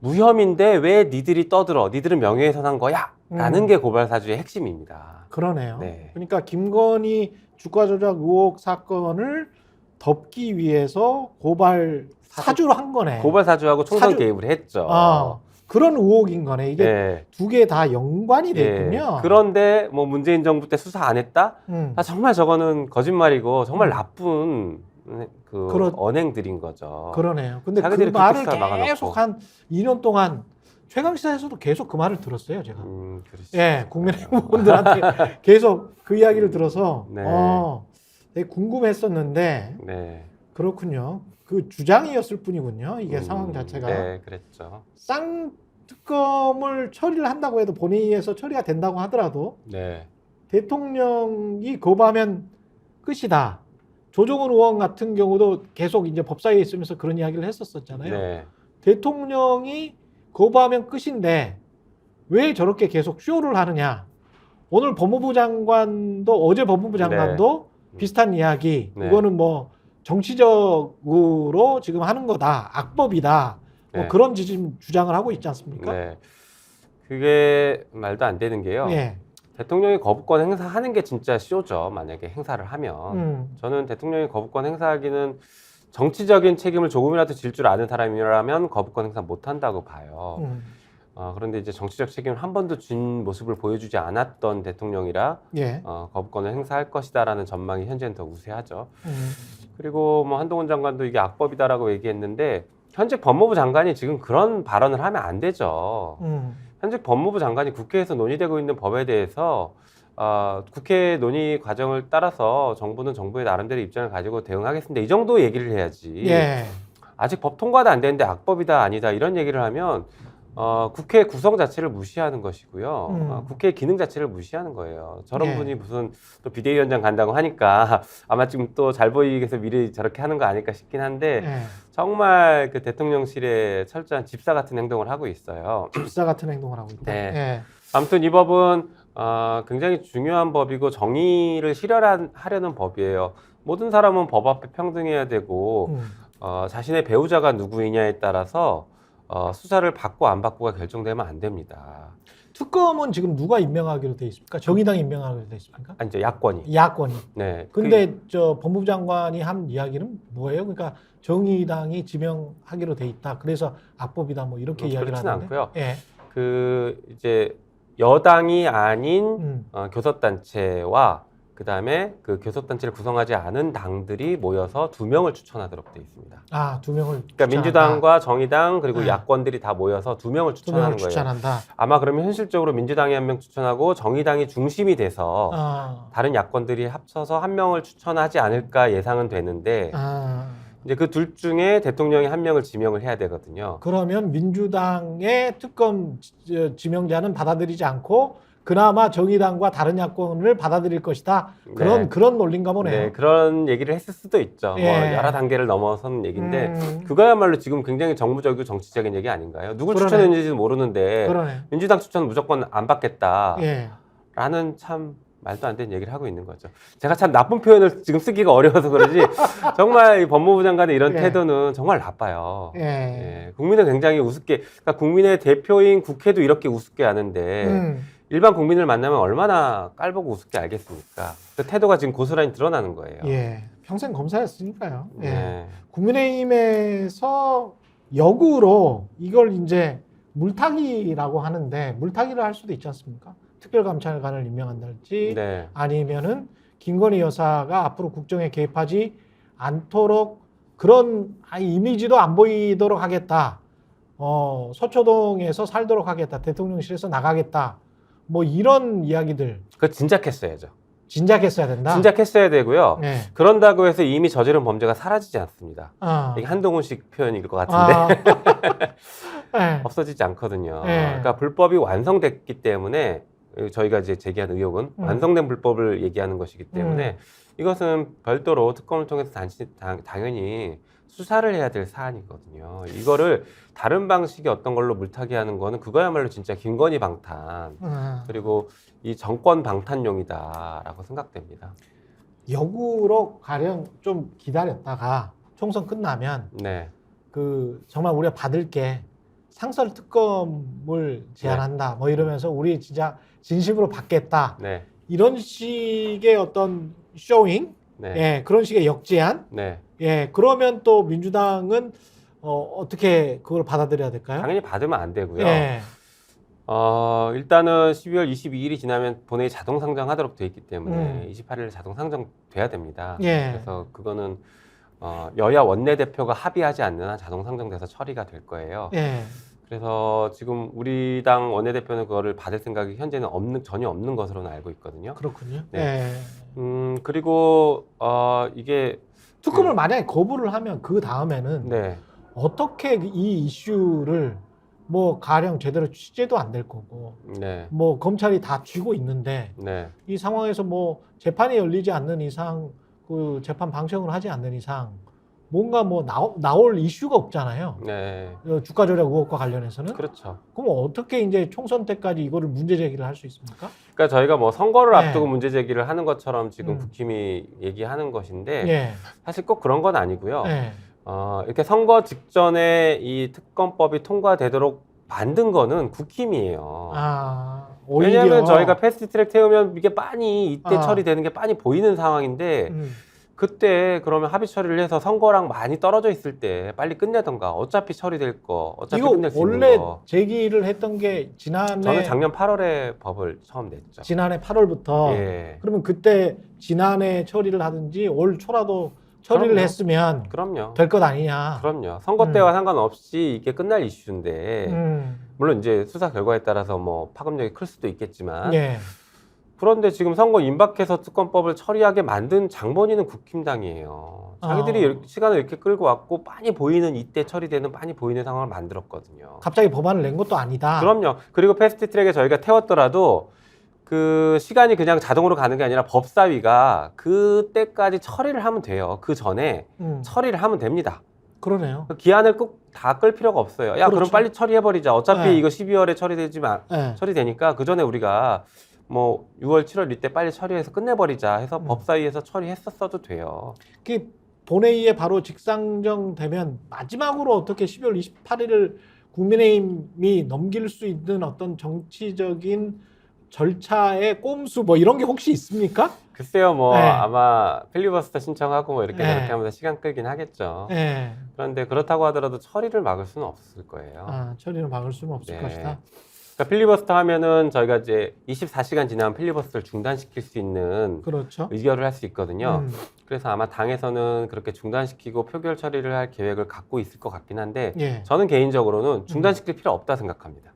무혐의인데 왜 니들이 떠들어? 니들은 명예훼손한 거야? 라는 게 고발 사주의 핵심입니다. 그러네요. 네. 그러니까 김건희 주가 조작 의혹 사건을 덮기 위해서 고발 사주를 한 거네. 고발 사주하고 총선 개입을 했죠. 그런 의혹인 거네. 이게 네. 두 개 다 연관이 돼 있군요. 그런데 뭐 문재인 정부 때 수사 안 했다? 정말 저거는 거짓말이고 정말 나쁜 언행들인 거죠. 그러네요. 근데 그 말을 계속 한 2년 동안 최강시사에서도 계속 그 말을 들었어요, 제가. 예, 국민의힘 분들한테 계속 그 이야기를 들어서 되게 궁금했었는데 그렇군요. 그 주장이었을 뿐이군요. 이게 상황 자체가. 네, 그랬죠. 쌍특검을 처리를 한다고 해도 본회의에서 처리가 된다고 하더라도 대통령이 거부하면 끝이다. 조정훈 의원 같은 경우도 계속 이제 법사위에 있으면서 그런 이야기를 했었잖아요. 대통령이 거부하면 끝인데 왜 저렇게 계속 쇼를 하느냐. 오늘 법무부 장관도 어제 법무부 장관도 비슷한 이야기. 네. 이거는 뭐 정치적으로 지금 하는 거다. 악법이다. 뭐 네. 그런 지금 주장을 하고 있지 않습니까? 네. 그게 말도 안 되는 게요. 예. 대통령이 거부권 행사하는 게 진짜 쇼죠. 만약에 행사를 하면. 저는 대통령이 거부권 행사하기는 정치적인 책임을 조금이라도 질 줄 아는 사람이라면 거부권 행사 못 한다고 봐요. 그런데 이제 정치적 책임을 한 번도 진 모습을 보여주지 않았던 대통령이라 예. 거부권을 행사할 것이다라는 전망이 현재는 더 우세하죠. 그리고 뭐 한동훈 장관도 이게 악법이다라고 얘기했는데 현직 법무부 장관이 지금 그런 발언을 하면 안 되죠. 현직 법무부 장관이 국회에서 논의되고 있는 법에 대해서 국회 논의 과정을 따라서 정부는 정부의 나름대로 입장을 가지고 대응하겠습니다. 이 정도 얘기를 해야지. 예. 아직 법 통과도 안 되는데 악법이다 아니다 이런 얘기를 하면 국회 구성 자체를 무시하는 것이고요. 국회 기능 자체를 무시하는 거예요. 저런 예. 분이 무슨 또 비대위원장 간다고 하니까 아마 지금 또 잘 보이기 위해서 미리 저렇게 하는 거 아닐까 싶긴 한데 예. 정말 그 대통령실에 철저한 집사 같은 행동을 하고 있어요. 집사 같은 행동을 하고 있다. 네. 예. 아무튼 이 법은 굉장히 중요한 법이고 정의를 실현하려는 법이에요. 모든 사람은 법 앞에 평등해야 되고 자신의 배우자가 누구이냐에 따라서 수사를 받고 안 받고가 결정되면 안 됩니다. 특검은 지금 누가 임명하기로 돼 있습니까? 정의당이 임명하기로 돼 있습니까? 아니, 이제 야권이. 야권이. 네. 근데 저 법무부 장관이 한 이야기는 뭐예요? 그러니까 정의당이 지명하기로 돼 있다. 그래서 악법이다. 뭐 이렇게 이야기를 그렇지는 하는데. 않고요. 예. 그 이제 여당이 아닌 교섭단체와 그다음에 그 교섭단체를 구성하지 않은 당들이 모여서 2명을 추천하도록 돼 있습니다. 아, 2명을. 그러니까 민주당과 정의당 그리고 네. 야권들이 다 모여서 2명을 추천하는 2명을 거예요. 추천한다. 아마 그러면 현실적으로 민주당이 1명 추천하고 정의당이 중심이 돼서 아. 다른 야권들이 합쳐서 1명을 추천하지 않을까 예상은 되는데 아. 이제 그 둘 중에 대통령이 1명을 지명을 해야 되거든요. 그러면 민주당의 특검 지명자는 받아들이지 않고 그나마 정의당과 다른 야권을 받아들일 것이다. 그런 논리인가 보네요. 네, 그런 얘기를 했을 수도 있죠. 예. 뭐 여러 단계를 넘어선 얘기인데 그거야말로 지금 굉장히 정무적이고 정치적인 얘기 아닌가요? 누굴 그러네. 추천했는지도 모르는데 그러네. 민주당 추천 무조건 안 받겠다라는 예. 참 말도 안 되는 얘기를 하고 있는 거죠. 제가 참 나쁜 표현을 지금 쓰기가 어려워서 그러지 정말 이 법무부 장관의 이런 예. 태도는 정말 나빠요. 예. 예, 국민은 굉장히 우습게, 그러니까 국민의 대표인 국회도 이렇게 우습게 하는데 일반 국민을 만나면 얼마나 깔보고 우습게 알겠습니까? 그 태도가 지금 고스란히 드러나는 거예요. 예. 평생 검사였으니까요. 예. 네. 국민의힘에서 역으로 이걸 이제 물타기라고 하는데 물타기를 할 수도 있지 않습니까? 특별감찰관을 임명한달지 네. 아니면은 김건희 여사가 앞으로 국정에 개입하지 않도록 그런 이미지도 안 보이도록 하겠다. 서초동에서 살도록 하겠다. 대통령실에서 나가겠다. 뭐 이런 이야기들 그거 진작했어야죠. 진작했어야 된다. 진작했어야 되고요. 네. 그런다고 해서 이미 저지른 범죄가 사라지지 않습니다. 아. 이게 한동훈식 표현일 것 같은데 네. 없어지지 않거든요. 네. 그러니까 불법이 완성됐기 때문에 저희가 이제 제기한 의혹은 완성된 불법을 얘기하는 것이기 때문에 이것은 별도로 특검을 통해서 당연히 수사를 해야 될 사안이거든요. 이거를 다른 방식의 어떤 걸로 물타기하는 거는 그거야말로 진짜 김건희 방탄 그리고 이 정권 방탄용이다라고 생각됩니다. 역으로 가령 좀 기다렸다가 총선 끝나면 네. 그 정말 우리가 받을 게 상설 특검을 제안한다. 뭐 이러면서 우리 진짜 진심으로 받겠다. 네. 이런 식의 어떤 쇼잉, 네. 예, 그런 식의 역제안, 네. 예, 그러면 또 민주당은 어떻게 그걸 받아들여야 될까요? 당연히 받으면 안 되고요. 예, 일단은 12월 22일이 지나면 본회의 자동 상정하도록 돼 있기 때문에 28일 자동 상정돼야 됩니다. 예. 그래서 그거는 여야 원내대표가 합의하지 않는 한 자동 상정돼서 처리가 될 거예요. 예, 그래서 지금 우리 당 원내대표는 그거를 받을 생각이 현재는 전혀 없는 것으로는 알고 있거든요. 그렇군요. 네. 예. 그리고 이게 특검을 만약에 거부를 하면 그 다음에는 네. 어떻게 이 이슈를 뭐 가령 제대로 취재도 안 될 거고 네. 뭐 검찰이 다 쥐고 있는데 네. 이 상황에서 뭐 재판이 열리지 않는 이상 그 재판 방청을 하지 않는 이상 뭔가 뭐 나올 이슈가 없잖아요. 네. 주가 조작 의혹과 관련해서는. 그렇죠. 그럼 어떻게 이제 총선 때까지 이거를 문제 제기를 할 수 있습니까? 그러니까 저희가 뭐 선거를 네. 앞두고 문제 제기를 하는 것처럼 지금 음. 국힘이 얘기하는 것인데 예. 사실 꼭 그런 건 아니고요. 예. 이렇게 선거 직전에 이 특검법이 통과되도록 만든 거는 국힘이에요. 오히려. 왜냐하면 저희가 패스트트랙 태우면 이게 빤히 이때 아. 처리되는 게 빤히 보이는 상황인데 그때 그러면 합의 처리를 해서 선거랑 많이 떨어져 있을 때 빨리 끝내던가 어차피 처리될 거 어차피 이거 끝낼 수 있는 원래 거. 제기를 했던 게 저는 작년 8월에 법을 처음 냈죠. 지난해 8월부터. 예. 그러면 그때 지난해 처리를 하든지 올 초라도 처리를 그럼요. 했으면 그럼요. 될 것 아니냐. 그럼요. 선거 때와 상관없이 이게 끝날 이슈인데 물론 이제 수사 결과에 따라서 뭐 파급력이 클 수도 있겠지만 예. 그런데 지금 선거 임박해서 특검법을 처리하게 만든 장본인은 국힘당이에요. 자기들이 시간을 이렇게 끌고 왔고 빤히 보이는 이때 처리되는 빤히 보이는 상황을 만들었거든요. 갑자기 법안을 낸 것도 아니다. 그럼요. 그리고 패스트트랙에 저희가 태웠더라도 그 시간이 그냥 자동으로 가는 게 아니라 법사위가 그때까지 처리를 하면 돼요. 그 전에 처리를 하면 됩니다. 그러네요. 그 기한을 꼭 다 끌 필요가 없어요. 야, 그렇죠. 그럼 빨리 처리해버리자. 어차피 네. 이거 12월에 처리되지만 예. 처리되니까 그 전에 우리가 뭐 6월, 7월 이때 빨리 처리해서 끝내버리자 해서 법사위에서 처리했었어도 돼요. 그 본회의에 바로 직상정되면 마지막으로 어떻게 12월 28일을 국민의힘이 넘길 수 있는 어떤 정치적인 절차의 꼼수 뭐 이런 게 혹시 있습니까? 글쎄요, 뭐 네. 아마 필리버스터 신청하고 뭐 이렇게 네. 저렇게 하면서 시간 끌긴 하겠죠. 예. 그런데 그렇다고 하더라도 처리를 막을 수는 없을 거예요. 처리를 막을 수는 없을 네. 것이다. 그러니까 필리버스터 하면은 저희가 이제 24시간 지나면 필리버스터를 중단시킬 수 있는 그렇죠. 의결을 할 수 있거든요. 음. 그래서 아마 당에서는 그렇게 중단시키고 표결 처리를 할 계획을 갖고 있을 것 같긴 한데 예. 저는 개인적으로는 중단시킬 필요 없다 생각합니다.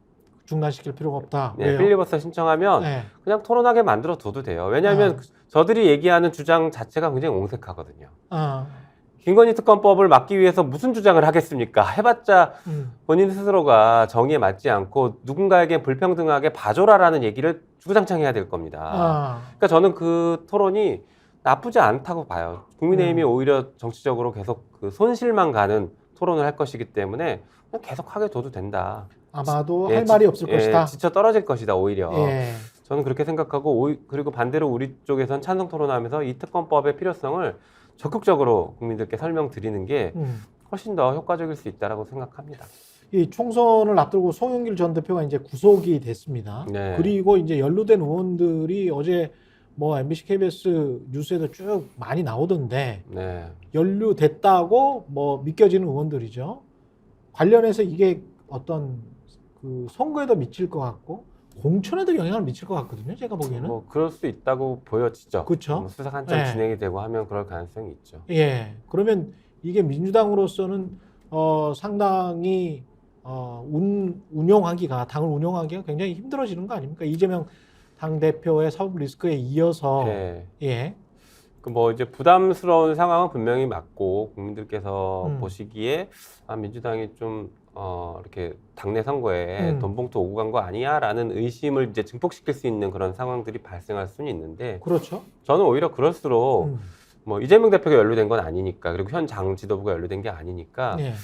중단시킬 필요가 없다. 네, 왜요? 필리버스터 신청하면 예. 그냥 토론하게 만들어 둬도 돼요. 왜냐하면 저들이 얘기하는 주장 자체가 굉장히 옹색하거든요. 김건희 특검법을 막기 위해서 무슨 주장을 하겠습니까? 해봤자 본인 스스로가 정의에 맞지 않고 누군가에게 불평등하게 봐줘라라는 얘기를 주구장창 해야 될 겁니다. 그러니까 저는 그 토론이 나쁘지 않다고 봐요. 국민의힘이 오히려 정치적으로 계속 그 손실만 가는 토론을 할 것이기 때문에 그냥 계속 하게 둬도 된다. 아마도 할 말이 없을 것이다. 지쳐 떨어질 것이다 오히려. 예. 저는 그렇게 생각하고 그리고 반대로 우리 쪽에선 찬성 토론하면서 이 특검법의 필요성을 적극적으로 국민들께 설명드리는 게 훨씬 더 효과적일 수 있다라고 생각합니다. 이 총선을 앞두고 송영길 전 대표가 이제 구속이 됐습니다. 네. 그리고 이제 연루된 의원들이 어제 뭐 MBC, KBS 뉴스에도 쭉 많이 나오던데 네. 연루됐다고 뭐 믿겨지는 의원들이죠. 관련해서 이게 어떤 그 선거에도 미칠 것 같고 공천에도 영향을 미칠 것 같거든요. 제가 보기에는. 뭐 그럴 수 있다고 보여지죠. 그렇죠. 뭐 수사 한참 네. 진행이 되고 하면 그럴 가능성이 있죠. 예. 그러면 이게 민주당으로서는 상당히 운영하기가 당을 운영하기가 굉장히 힘들어지는 거 아닙니까? 이재명 당 대표의 사법 리스크에 이어서 네. 예. 그 뭐 이제 부담스러운 상황은 분명히 맞고 국민들께서 보시기에 민주당이 좀 이렇게 당내 선거에 돈 봉투 오고 간 거 아니야라는 의심을 이제 증폭시킬 수 있는 그런 상황들이 발생할 수는 있는데 그렇죠. 저는 오히려 그럴수록 뭐 이재명 대표가 연루된 건 아니니까 그리고 현 당 지도부가 연루된 게 아니니까 예.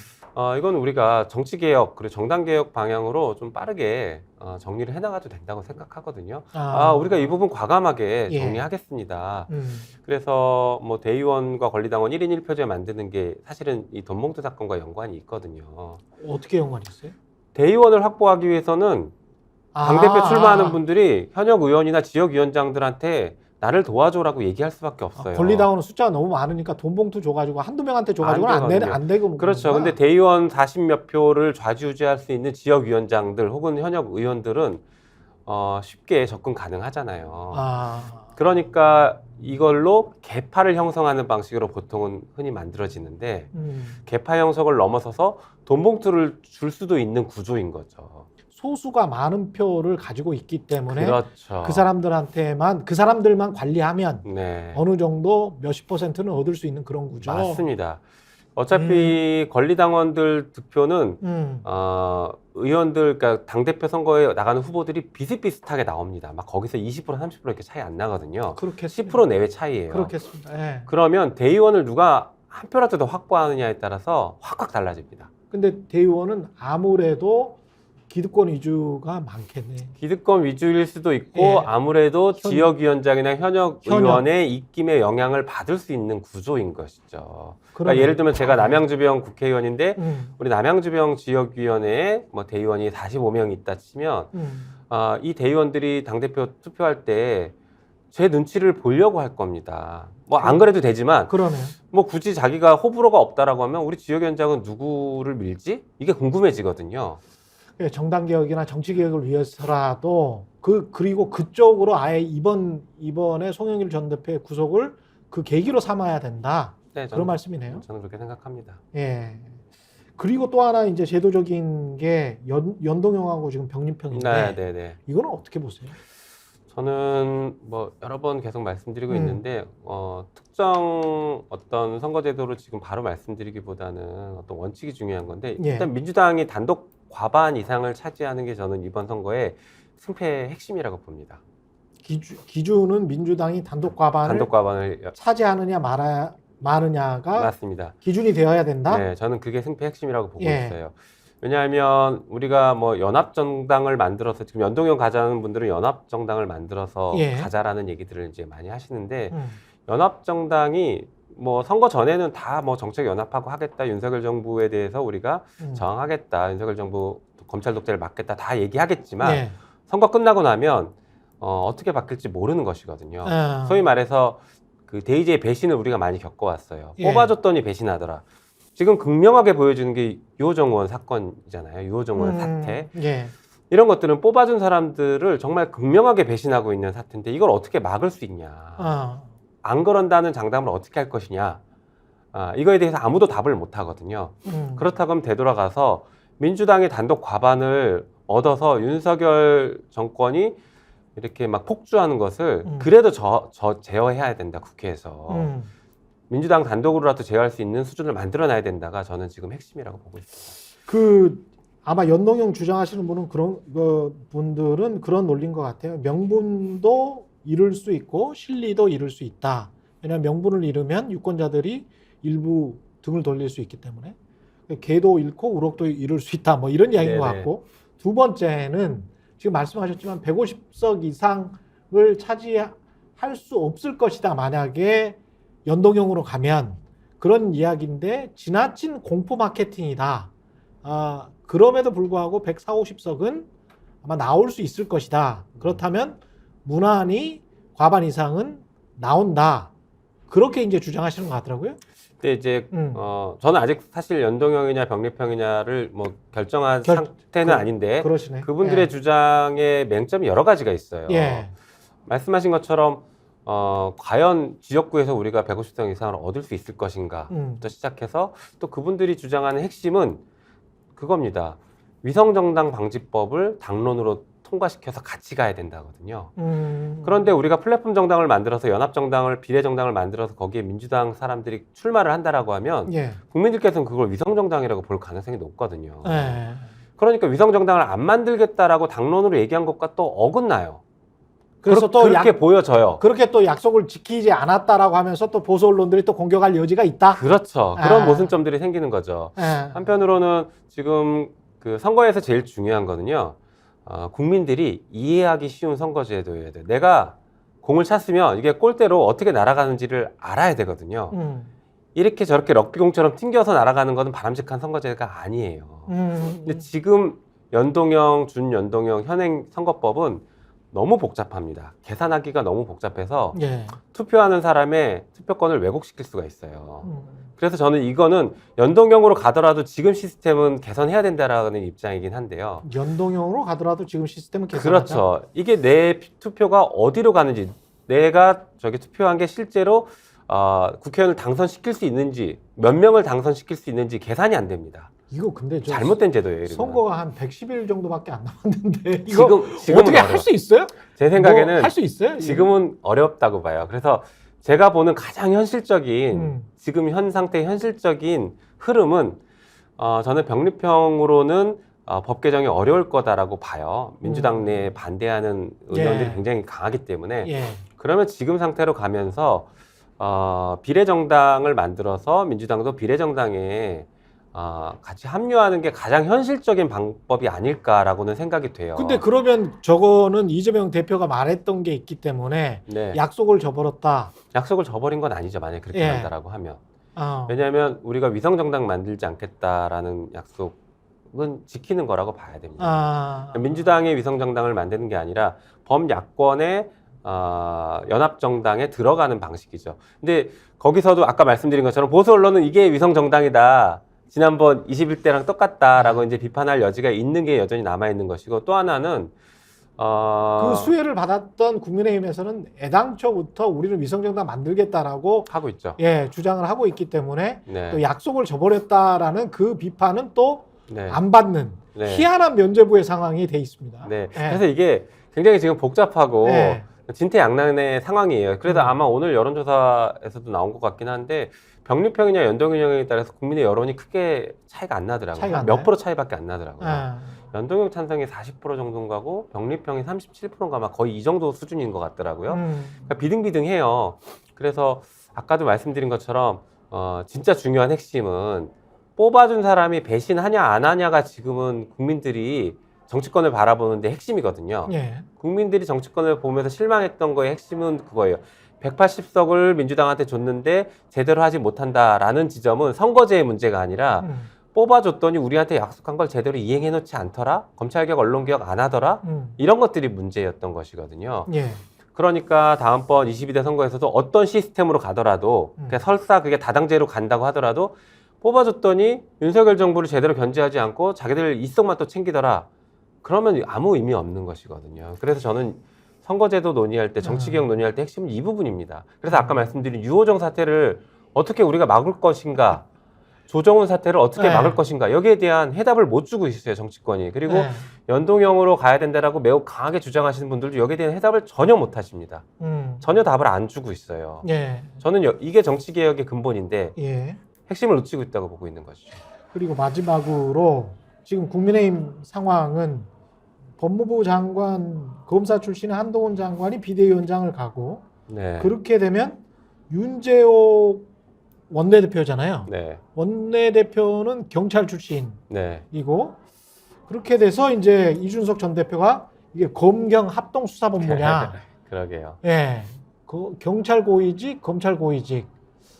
이건 우리가 정치 개혁 그리고 정당 개혁 방향으로 좀 빠르게 정리를 해나가도 된다고 생각하거든요. 우리가 이 부분 과감하게 예. 정리하겠습니다. 그래서 뭐 대의원과 권리당원 1인 1표제 만드는 게 사실은 이 돈봉투 사건과 연관이 있거든요. 어떻게 연관이 있어요? 대의원을 확보하기 위해서는 당대표 출마하는 분들이 현역 의원이나 지역위원장들한테 나를 도와줘라고 얘기할 수밖에 없어요. 권리당원은 숫자가 너무 많으니까 돈 봉투 줘가지고 한두 명한테 줘가지고는 안 되고. 그렇죠. 근데 대의원 40몇 표를 좌지우지할 수 있는 지역위원장들 혹은 현역 의원들은 쉽게 접근 가능하잖아요. 그러니까 이걸로 계파를 형성하는 방식으로 보통은 흔히 만들어지는데 계파 형성을 넘어서서 돈 봉투를 줄 수도 있는 구조인 거죠. 소수가 많은 표를 가지고 있기 때문에 그렇죠. 그 사람들만 관리하면 네. 어느 정도 몇십 %는 얻을 수 있는 그런 구조. 맞습니다. 어차피 권리당원들 득표는 의원들, 그러니까 당대표 선거에 나가는 후보들이 비슷비슷하게 나옵니다. 막 거기서 20% 30% 이렇게 차이 안 나거든요. 그렇겠습니다. 10% 내외 차이예요. 그렇겠습니다. 예. 그러면 대의원을 누가 한 표라도 더 확보하느냐에 따라서 확 달라집니다. 근데 대의원은 아무래도 기득권 위주가 많겠네. 기득권 위주일 수도 있고 예. 아무래도 지역위원장이나 현역 현역. 의원의 입김에 영향을 받을 수 있는 구조인 것이죠. 그러니까 그러네. 예를 들면 제가 남양주병 국회의원인데 음, 우리 남양주병 지역위원회에 뭐 대의원이 45명 있다 치면 이 대의원들이 당대표 투표할 때 제 눈치를 보려고 할 겁니다. 뭐 안 그래도 되지만 그러네. 뭐 굳이 자기가 호불호가 없다라고 하면 우리 지역위원장은 누구를 밀지? 이게 궁금해지거든요. 정당 개혁이나 정치 개혁을 위해서라도 그리고 그쪽으로 아예 이번에 송영길 전 대표의 구속을 그 계기로 삼아야 된다. 네, 그런 말씀이네요. 저는 그렇게 생각합니다. 예. 그리고 또 하나 이제 제도적인 게 연동형하고 지금 병립형인데 네. 이거는 어떻게 보세요? 저는 뭐 여러 번 계속 말씀드리고 있는데 특정 어떤 선거제도를 지금 바로 말씀드리기보다는 어떤 원칙이 중요한 건데 예. 일단 민주당이 단독 과반 이상을 차지하는 게 저는 이번 선거의 승패의 핵심이라고 봅니다. 기준은 민주당이 단독 과반을 단독 과반을 차지하느냐 마느냐가 맞습니다. 기준이 되어야 된다. 네, 저는 그게 승패 핵심이라고 보고 예. 있어요. 왜냐하면 우리가 뭐 연합정당을 만들어서 지금 연동형 가자는 분들은 연합정당을 만들어서 예. 가자라는 얘기들을 이제 많이 하시는데 연합정당이 뭐 선거 전에는 다 뭐 정책 연합하고 하겠다 윤석열 정부에 대해서 우리가 저항하겠다 윤석열 정부 검찰 독재를 막겠다 다 얘기하겠지만 예. 선거 끝나고 나면 어떻게 바뀔지 모르는 것이거든요. 소위 말해서 그 데이지의 배신을 우리가 많이 겪어왔어요. 예. 뽑아줬더니 배신하더라. 지금 극명하게 보여주는 게 유호정원 사건이잖아요. 유호정원 사태. 예. 이런 것들은 뽑아준 사람들을 정말 극명하게 배신하고 있는 사태인데 이걸 어떻게 막을 수 있냐. 안 그런다는 장담을 어떻게 할 것이냐. 이거에 대해서 아무도 답을 못 하거든요. 그렇다고 하면 되돌아가서 민주당의 단독 과반을 얻어서 윤석열 정권이 이렇게 막 폭주하는 것을 그래도 제어해야 된다, 국회에서. 민주당 단독으로라도 제어할 수 있는 수준을 만들어놔야 된다가 저는 지금 핵심이라고 보고 있습니다. 아마 연동형 주장하시는 분들은 그런 논리인 것 같아요. 명분도 잃을 수 있고 실리도 잃을 수 있다. 왜냐하면 명분을 잃으면 유권자들이 일부 등을 돌릴 수 있기 때문에 개도 잃고 우럭도 잃을 수 있다. 뭐 이런 이야기인 것 같고 두 번째는 지금 말씀하셨지만 150석 이상을 차지할 수 없을 것이다. 만약에 연동형으로 가면 그런 이야기인데 지나친 공포 마케팅이다. 그럼에도 불구하고 140~150석은 아마 나올 수 있을 것이다. 그렇다면 무난히 과반 이상은 나온다. 그렇게 이제 주장하시는 것 같더라고요. 근데 이제 저는 아직 사실 연동형이냐 병립형이냐를 뭐 결정한 상태는 아닌데 그러시네. 그분들의 주장의 맹점이 여러 가지가 있어요. 예. 말씀하신 것처럼 과연 지역구에서 우리가 150석 이상을 얻을 수 있을 것인가부터 시작해서 또 그분들이 주장하는 핵심은 그겁니다. 위성정당 방지법을 당론으로 통과시켜서 같이 가야 된다거든요. 그런데 우리가 플랫폼 정당을 만들어서 연합정당을 비례정당을 만들어서 거기에 민주당 사람들이 출마를 한다라고 하면 예. 국민들께서는 그걸 위성정당이라고 볼 가능성이 높거든요. 예. 그러니까 위성정당을 안 만들겠다라고 당론으로 얘기한 것과 또 어긋나요. 그래서 또 그렇게 보여져요. 그렇게 또 약속을 지키지 않았다라고 하면서 또 보수 언론들이 또 공격할 여지가 있다. 그렇죠. 그런 모순점들이 생기는 거죠. 한편으로는 지금 그 선거에서 제일 중요한 거는요. 국민들이 이해하기 쉬운 선거제도여야 돼. 내가 공을 찼으면 이게 골대로 어떻게 날아가는지를 알아야 되거든요. 이렇게 저렇게 럭비공처럼 튕겨서 날아가는 것은 바람직한 선거제가 아니에요. 근데 지금 연동형, 준연동형 현행 선거법은 너무 복잡합니다. 계산하기가 너무 복잡해서 예. 투표하는 사람의 투표권을 왜곡시킬 수가 있어요. 그래서 저는 이거는 연동형으로 가더라도 지금 시스템은 개선해야 된다라는 입장이긴 한데요. 연동형으로 가더라도 지금 시스템은 개선하자. 그렇죠. 이게 내 투표가 어디로 가는지, 내가 저기 투표한 게 실제로 국회의원을 당선시킬 수 있는지, 몇 명을 당선시킬 수 있는지 계산이 안 됩니다. 이거 근데 잘못된 제도예요. 이러면. 선거가 한 110일 정도밖에 안 남았는데 이거 지금은 어떻게 할 수 있어요? 제 생각에는 할 수 있어요? 지금은 어렵다고 봐요. 그래서 제가 보는 가장 현실적인 지금 현 상태의 현실적인 흐름은 저는 병립형으로는 법 개정이 어려울 거다라고 봐요. 민주당 내에 반대하는 의원들이 굉장히 강하기 때문에 예. 그러면 지금 상태로 가면서 비례정당을 만들어서 민주당도 비례정당에 같이 합류하는 게 가장 현실적인 방법이 아닐까라고는 생각이 돼요. 근데 그러면 저거는 이재명 대표가 말했던 게 있기 때문에 네. 약속을 저버렸다. 약속을 저버린 건 아니죠. 만약에 그렇게 예. 한다라고 하면. 어. 왜냐하면 우리가 위성정당 만들지 않겠다라는 약속은 지키는 거라고 봐야 됩니다. 민주당의 위성정당을 만드는 게 아니라 범야권의 연합정당에 들어가는 방식이죠. 근데 거기서도 아까 말씀드린 것처럼 보수 언론은 이게 위성정당이다. 지난번 21대랑 똑같다라고 이제 비판할 여지가 있는 게 여전히 남아있는 것이고, 또 하나는 그 수혜를 받았던 국민의힘에서는 애당초부터 우리는 위성정당 만들겠다라고 하고 있죠. 예, 주장을 하고 있기 때문에 네. 또 약속을 저버렸다라는 그 비판은 또 안 네. 받는 네. 희한한 면죄부의 상황이 돼 있습니다. 네. 예. 그래서 이게 굉장히 지금 복잡하고 네. 진퇴양난의 상황이에요. 그래서 아마 오늘 여론조사에서도 나온 것 같긴 한데, 병립형이냐 연동형에 따라서 국민의 여론이 크게 차이가 안 나더라고요. 차이가 안 몇 나요? 프로 차이밖에 안 나더라고요. 예. 연동형 찬성이 40% 정도인가 고 병립형이 37%인가 아마 거의 이 정도 수준인 것 같더라고요. 그러니까 비등비등해요. 그래서 아까도 말씀드린 것처럼 진짜 중요한 핵심은 뽑아준 사람이 배신하냐 안 하냐가 지금은 국민들이 정치권을 바라보는데 핵심이거든요. 예. 국민들이 정치권을 보면서 실망했던 거의 핵심은 그거예요. 180석을 민주당한테 줬는데 제대로 하지 못한다라는 지점은 선거제의 문제가 아니라 뽑아줬더니 우리한테 약속한 걸 제대로 이행해놓지 않더라? 검찰개혁, 언론개혁 안 하더라? 이런 것들이 문제였던 것이거든요. 예. 그러니까 다음번 22대 선거에서도 어떤 시스템으로 가더라도 그냥 설사 그게 다당제로 간다고 하더라도 뽑아줬더니 윤석열 정부를 제대로 견제하지 않고 자기들 이속만 또 챙기더라. 그러면 아무 의미 없는 것이거든요. 그래서 저는 선거제도 논의할 때, 정치개혁 논의할 때 핵심은 이 부분입니다. 그래서 아까 말씀드린 유호정 사태를 어떻게 우리가 막을 것인가, 조정훈 사태를 어떻게 네. 막을 것인가, 여기에 대한 해답을 못 주고 있어요, 정치권이. 그리고 네. 연동형으로 가야 된다라고 매우 강하게 주장하시는 분들도 여기에 대한 해답을 전혀 못 하십니다. 전혀 답을 안 주고 있어요. 예. 저는 이게 정치개혁의 근본인데 예. 핵심을 놓치고 있다고 보고 있는 것이죠. 그리고 마지막으로 지금 국민의힘 상황은 법무부 장관, 검사 출신의 한동훈 장관이 비대위원장을 가고 네. 그렇게 되면 윤재옥 원내대표잖아요. 네. 원내대표는 경찰 출신이고 네. 그렇게 돼서 이제 이준석 전 대표가 이게 검경 합동수사본부냐? 그러게요. 예, 그 경찰 고위직, 검찰 고위직.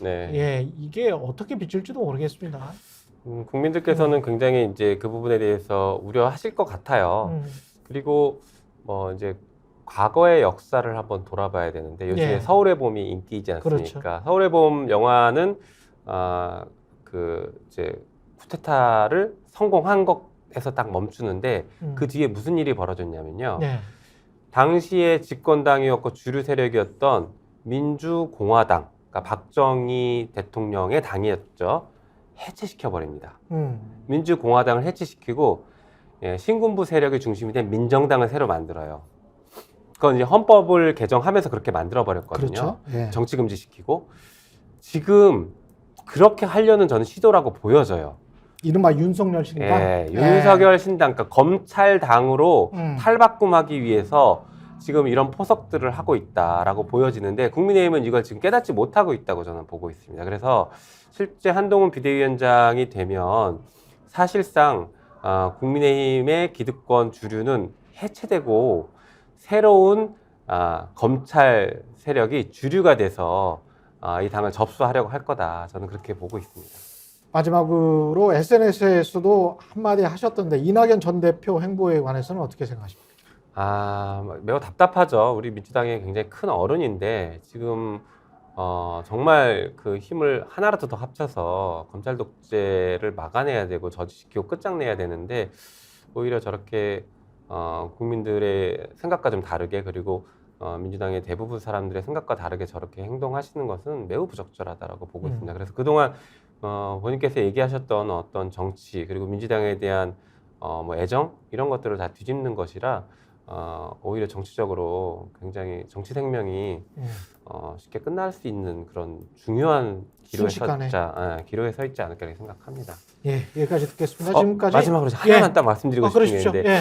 네. 예, 이게 어떻게 비칠지도 모르겠습니다. 국민들께서는 굉장히 이제 그 부분에 대해서 우려하실 것 같아요. 그리고 뭐 이제 과거의 역사를 한번 돌아봐야 되는데 요즘에 예. 서울의 봄이 인기이지 않습니까? 그렇죠. 서울의 봄 영화는 그 이제 쿠데타를 성공한 것에서 딱 멈추는데 그 뒤에 무슨 일이 벌어졌냐면요. 네. 당시에 집권당이었고 주류 세력이었던 민주공화당, 그러니까 박정희 대통령의 당이었죠. 해체시켜버립니다. 민주공화당을 해체시키고 신군부 세력의 중심이 된 민정당을 새로 만들어요. 그건 이제 헌법을 개정하면서 그렇게 만들어버렸거든요. 그렇죠. 예. 정치 금지시키고 지금 그렇게 하려는 저는 시도라고 보여져요. 이른바 윤석열 신당. 예, 윤석열 신당, 그러니까 검찰당으로 탈바꿈하기 위해서 지금 이런 포석들을 하고 있다라고 보여지는데 국민의힘은 이걸 지금 깨닫지 못하고 있다고 저는 보고 있습니다. 그래서 실제 한동훈 비대위원장이 되면 사실상 국민의힘의 기득권 주류는 해체되고 새로운 검찰 세력이 주류가 돼서 이 당을 접수하려고 할 거다. 저는 그렇게 보고 있습니다. 마지막으로 SNS에서도 한마디 하셨던데 이낙연 전 대표 행보에 관해서는 어떻게 생각하십니까? 매우 답답하죠. 우리 민주당의 굉장히 큰 어른인데 지금 정말 그 힘을 하나라도 더 합쳐서 검찰 독재를 막아내야 되고 저지시키고 끝장내야 되는데 오히려 저렇게 국민들의 생각과 좀 다르게 그리고 민주당의 대부분 사람들의 생각과 다르게 저렇게 행동하시는 것은 매우 부적절하다고 보고 있습니다. 그래서 그동안 본인께서 얘기하셨던 어떤 정치 그리고 민주당에 대한 뭐 애정 이런 것들을 다 뒤집는 것이라 오히려 정치적으로 굉장히 정치 생명이 쉽게 끝날 수 있는 그런 중요한 기로에 서 있지 않을까 생각합니다. 예, 여기까지 듣겠습니다. 지금까지 마지막으로 하나만 딱 말씀드리고 싶은 게 그러십시오. 있는데 예.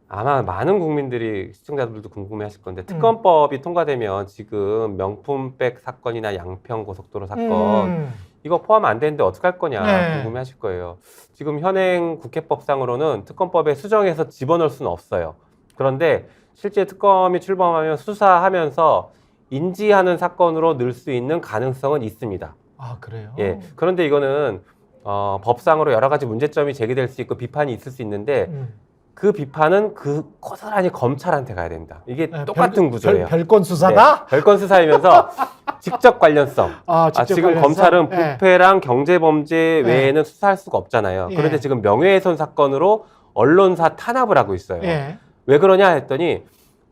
아마 많은 국민들이 시청자들도 궁금해하실 건데 특검법이 통과되면 지금 명품백 사건이나 양평고속도로 사건 이거 포함 안 되는데 어떡할 거냐 네. 궁금해하실 거예요. 지금 현행 국회법상으로는 특검법에 수정해서 집어넣을 수는 없어요. 그런데 실제 특검이 출범하면 수사하면서 인지하는 사건으로 넣을 수 있는 가능성은 있습니다. 아, 그래요? 예. 그런데 이거는 법상으로 여러 가지 문제점이 제기될 수 있고 비판이 있을 수 있는데 그 비판은 고스란히 검찰한테 가야 됩니다. 이게 네, 똑같은 구조예요. 별건 수사다? 네, 별건 수사이면서 직접 관련성. 직접 지금 관련성? 검찰은 네. 부패랑 경제범죄 외에는 수사할 수가 없잖아요. 예. 그런데 지금 명예훼손 사건으로 언론사 탄압을 하고 있어요. 예. 왜 그러냐 했더니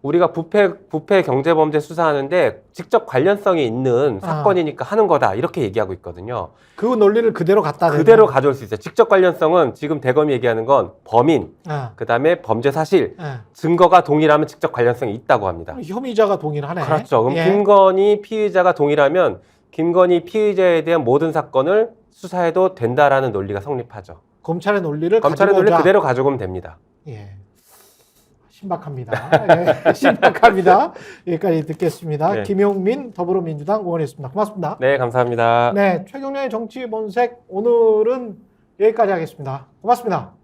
우리가 부패 경제범죄 수사하는데 직접 관련성이 있는 사건이니까 하는 거다 이렇게 얘기하고 있거든요. 그 논리를 그대로 갖다 대는 그대로 가져올 수 있어요. 직접 관련성은 지금 대검이 얘기하는 건 범인, 그다음에 범죄 사실, 증거가 동일하면 직접 관련성이 있다고 합니다. 혐의자가 동일하네. 그렇죠. 그럼 예. 김건희 피의자가 동일하면 김건희 피의자에 대한 모든 사건을 수사해도 된다라는 논리가 성립하죠. 검찰의 논리를 검찰의 가지고 논리 오자. 그대로 가져오면 됩니다. 예. 신박합니다. 예, 신박합니다. 여기까지 듣겠습니다. 네. 김용민 더불어민주당 의원이었습니다. 고맙습니다. 네, 감사합니다. 네, 최경련의 정치 본색 오늘은 여기까지 하겠습니다. 고맙습니다.